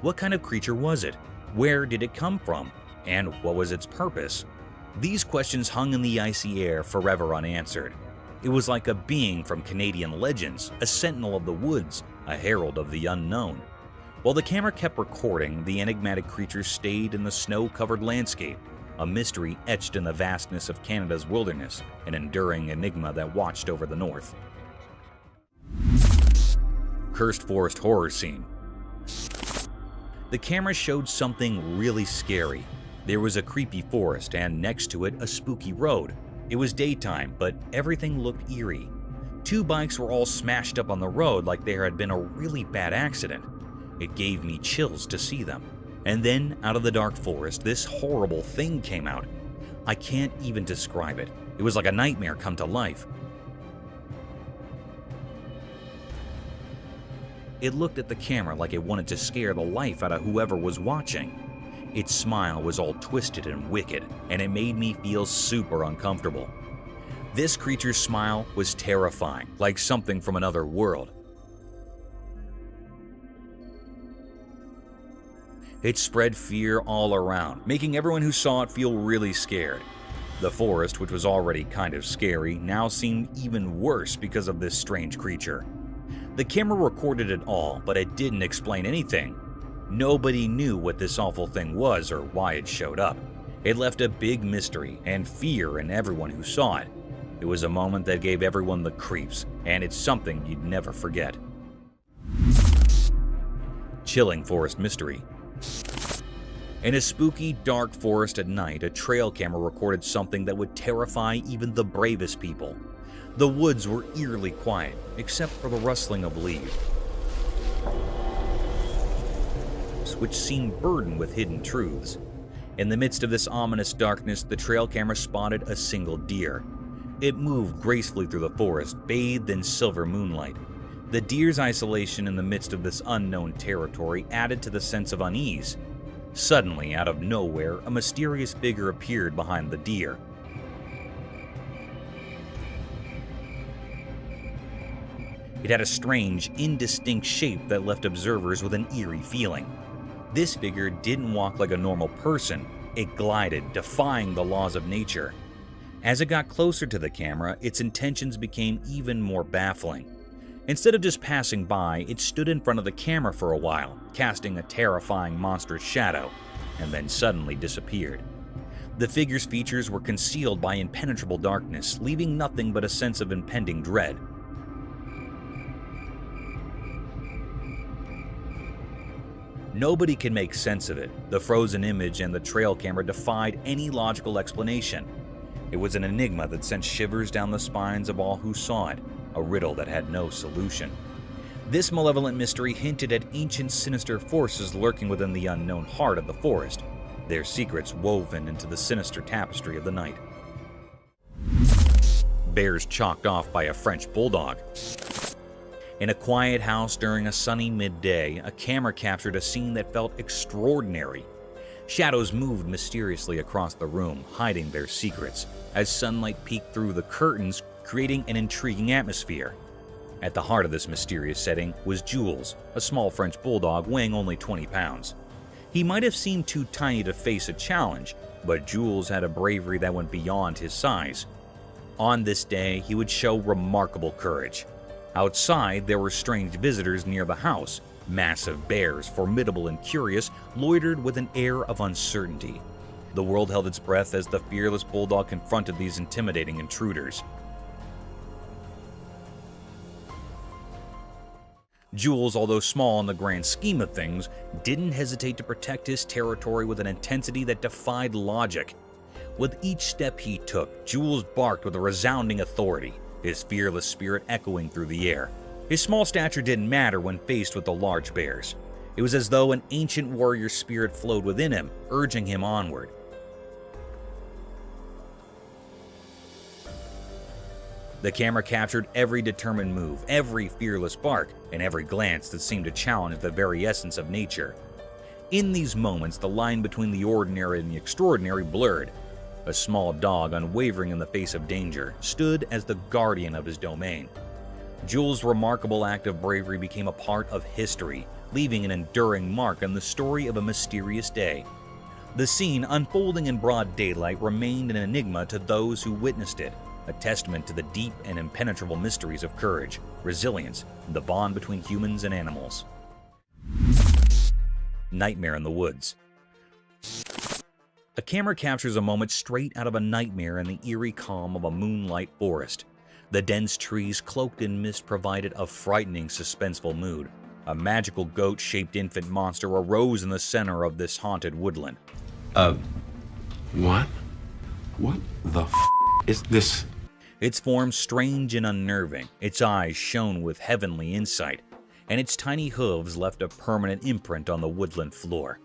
What kind of creature was it? Where did it come from? And what was its purpose? These questions hung in the icy air, forever unanswered. It was like a being from Canadian legends, a sentinel of the woods, a herald of the unknown. While the camera kept recording, the enigmatic creature stayed in the snow-covered landscape, a mystery etched in the vastness of Canada's wilderness, an enduring enigma that watched over the north. Cursed forest horror scene. The camera showed something really scary. There was a creepy forest, and next to it, a spooky road. It was daytime, but everything looked eerie. Two bikes were all smashed up on the road like there had been a really bad accident. It gave me chills to see them. And then, out of the dark forest, this horrible thing came out. I can't even describe it. It was like a nightmare come to life. It looked at the camera like it wanted to scare the life out of whoever was watching. Its smile was all twisted and wicked, and it made me feel super uncomfortable. This creature's smile was terrifying, like something from another world. It spread fear all around, making everyone who saw it feel really scared. The forest, which was already kind of scary, now seemed even worse because of this strange creature. The camera recorded it all, but it didn't explain anything. Nobody knew what this awful thing was or why it showed up. It left a big mystery and fear in everyone who saw it. It was a moment that gave everyone the creeps, and it's something you'd never forget. Chilling forest mystery. In a spooky, dark forest at night, a trail camera recorded something that would terrify even the bravest people. The woods were eerily quiet, except for the rustling of leaves, which seemed burdened with hidden truths. In the midst of this ominous darkness, the trail camera spotted a single deer. It moved gracefully through the forest, bathed in silver moonlight. The deer's isolation in the midst of this unknown territory added to the sense of unease. Suddenly, out of nowhere, a mysterious figure appeared behind the deer. It had a strange, indistinct shape that left observers with an eerie feeling. This figure didn't walk like a normal person. It glided, defying the laws of nature. As it got closer to the camera, its intentions became even more baffling. Instead of just passing by, it stood in front of the camera for a while, casting a terrifying monstrous shadow, and then suddenly disappeared. The figure's features were concealed by impenetrable darkness, leaving nothing but a sense of impending dread. Nobody can make sense of it. The frozen image and the trail camera defied any logical explanation. It was an enigma that sent shivers down the spines of all who saw it, a riddle that had no solution. This malevolent mystery hinted at ancient sinister forces lurking within the unknown heart of the forest, their secrets woven into the sinister tapestry of the night. Bears chalked off by a French bulldog. In a quiet house during a sunny midday, a camera captured a scene that felt extraordinary. Shadows moved mysteriously across the room, hiding their secrets, as sunlight peeked through the curtains, creating an intriguing atmosphere. At the heart of this mysterious setting was Jules, a small French bulldog weighing only 20 pounds. He might have seemed too tiny to face a challenge, but Jules had a bravery that went beyond his size. On this day, he would show remarkable courage. Outside, there were strange visitors near the house. Massive bears, formidable and curious, loitered with an air of uncertainty. The world held its breath as the fearless bulldog confronted these intimidating intruders. Jules, although small in the grand scheme of things, didn't hesitate to protect his territory with an intensity that defied logic. With each step he took, Jules barked with a resounding authority, his fearless spirit echoing through the air. His small stature didn't matter when faced with the large bears. It was as though an ancient warrior spirit flowed within him, urging him onward. The camera captured every determined move, every fearless bark, and every glance that seemed to challenge the very essence of nature. In these moments, the line between the ordinary and the extraordinary blurred. A small dog, unwavering in the face of danger, stood as the guardian of his domain. Jules' remarkable act of bravery became a part of history, leaving an enduring mark on the story of a mysterious day. The scene, unfolding in broad daylight, remained an enigma to those who witnessed it, a testament to the deep and impenetrable mysteries of courage, resilience, and the bond between humans and animals. Nightmare in the Woods. A camera captures a moment straight out of a nightmare in the eerie calm of a moonlight forest. The dense trees cloaked in mist provided a frightening, suspenseful mood. A magical goat-shaped infant monster arose in the center of this haunted woodland. What? What the is this? Its form strange and unnerving, its eyes shone with heavenly insight, and its tiny hooves left a permanent imprint on the woodland floor.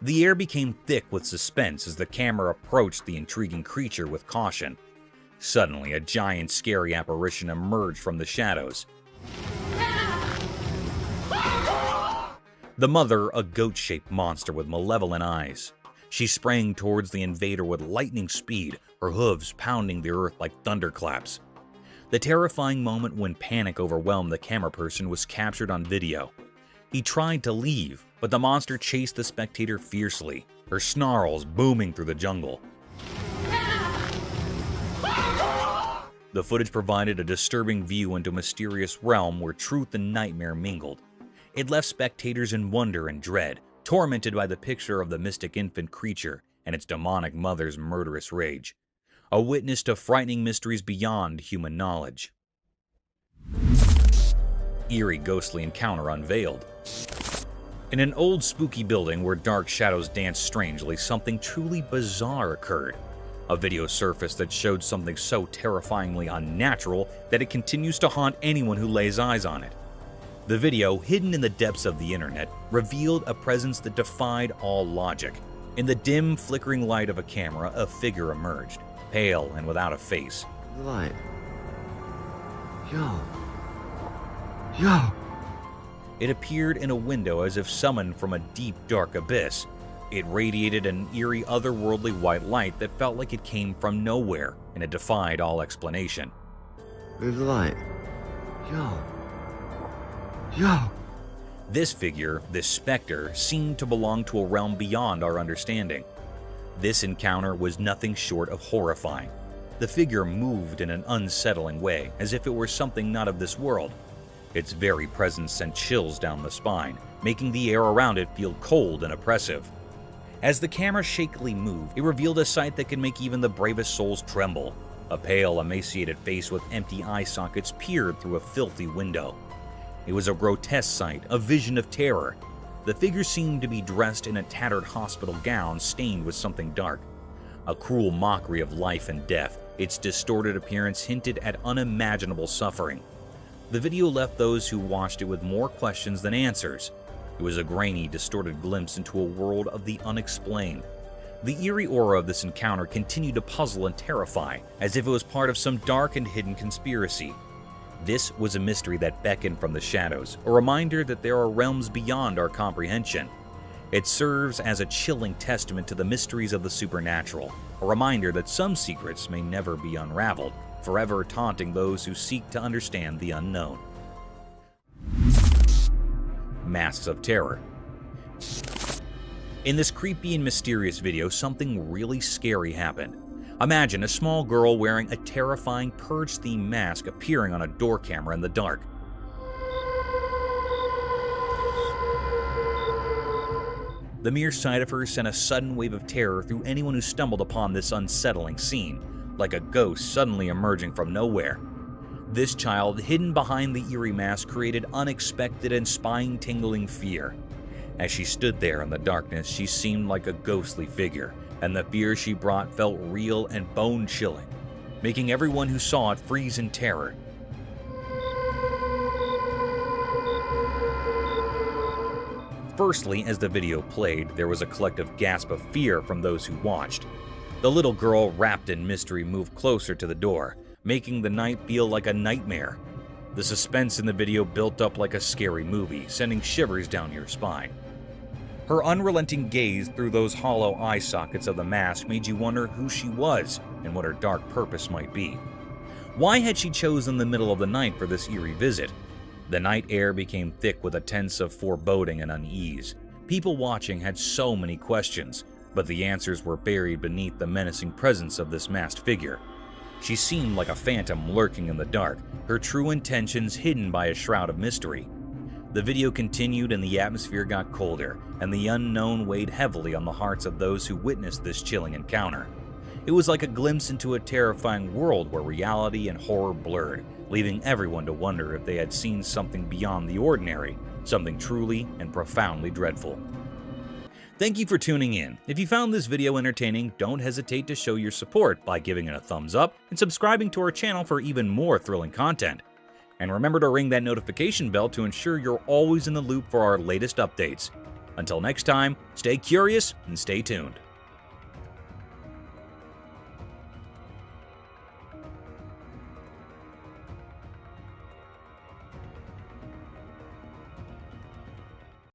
The air became thick with suspense as the camera approached the intriguing creature with caution. Suddenly, a giant, scary apparition emerged from the shadows. The mother, a goat-shaped monster with malevolent eyes. She sprang towards the invader with lightning speed, her hooves pounding the earth like thunderclaps. The terrifying moment when panic overwhelmed the camera person was captured on video. He tried to leave, but the monster chased the spectator fiercely, her snarls booming through the jungle. The footage provided a disturbing view into a mysterious realm where truth and nightmare mingled. It left spectators in wonder and dread, tormented by the picture of the mystic infant creature and its demonic mother's murderous rage. A witness to frightening mysteries beyond human knowledge. Eerie ghostly encounter unveiled. In an old spooky building where dark shadows danced strangely, something truly bizarre occurred. A video surfaced that showed something so terrifyingly unnatural that it continues to haunt anyone who lays eyes on it. The video, hidden in the depths of the internet, revealed a presence that defied all logic. In the dim, flickering light of a camera, a figure emerged, pale and without a face. Light. Yo. It appeared in a window as if summoned from a deep, dark abyss. It radiated an eerie, otherworldly white light that felt like it came from nowhere, and it defied all explanation. Where's the light? Yo. This figure, this specter, seemed to belong to a realm beyond our understanding. This encounter was nothing short of horrifying. The figure moved in an unsettling way, as if it were something not of this world. Its very presence sent chills down the spine, making the air around it feel cold and oppressive. As the camera shakily moved, it revealed a sight that could make even the bravest souls tremble. A pale, emaciated face with empty eye sockets peered through a filthy window. It was a grotesque sight, a vision of terror. The figure seemed to be dressed in a tattered hospital gown stained with something dark. A cruel mockery of life and death, its distorted appearance hinted at unimaginable suffering. The video left those who watched it with more questions than answers. It was a grainy, distorted glimpse into a world of the unexplained. The eerie aura of this encounter continued to puzzle and terrify, as if it was part of some dark and hidden conspiracy. This was a mystery that beckoned from the shadows, a reminder that there are realms beyond our comprehension. It serves as a chilling testament to the mysteries of the supernatural, a reminder that some secrets may never be unraveled, forever taunting those who seek to understand the unknown. Masks of Terror. In this creepy and mysterious video, something really scary happened. Imagine a small girl wearing a terrifying Purge-themed mask appearing on a door camera in the dark. The mere sight of her sent a sudden wave of terror through anyone who stumbled upon this unsettling scene, like a ghost suddenly emerging from nowhere. This child, hidden behind the eerie mask, created unexpected and spine-tingling fear. As she stood there in the darkness, she seemed like a ghostly figure, and the fear she brought felt real and bone-chilling, making everyone who saw it freeze in terror. Firstly, as the video played, there was a collective gasp of fear from those who watched. The little girl, wrapped in mystery, moved closer to the door, making the night feel like a nightmare. The suspense in the video built up like a scary movie, sending shivers down your spine. Her unrelenting gaze through those hollow eye sockets of the mask made you wonder who she was and what her dark purpose might be. Why had she chosen the middle of the night for this eerie visit? The night air became thick with a sense of foreboding and unease. People watching had so many questions, but the answers were buried beneath the menacing presence of this masked figure. She seemed like a phantom lurking in the dark, her true intentions hidden by a shroud of mystery. The video continued and the atmosphere got colder, and the unknown weighed heavily on the hearts of those who witnessed this chilling encounter. It was like a glimpse into a terrifying world where reality and horror blurred, leaving everyone to wonder if they had seen something beyond the ordinary, something truly and profoundly dreadful. Thank you for tuning in. If you found this video entertaining, don't hesitate to show your support by giving it a thumbs up and subscribing to our channel for even more thrilling content. And remember to ring that notification bell to ensure you're always in the loop for our latest updates. Until next time, stay curious and stay tuned.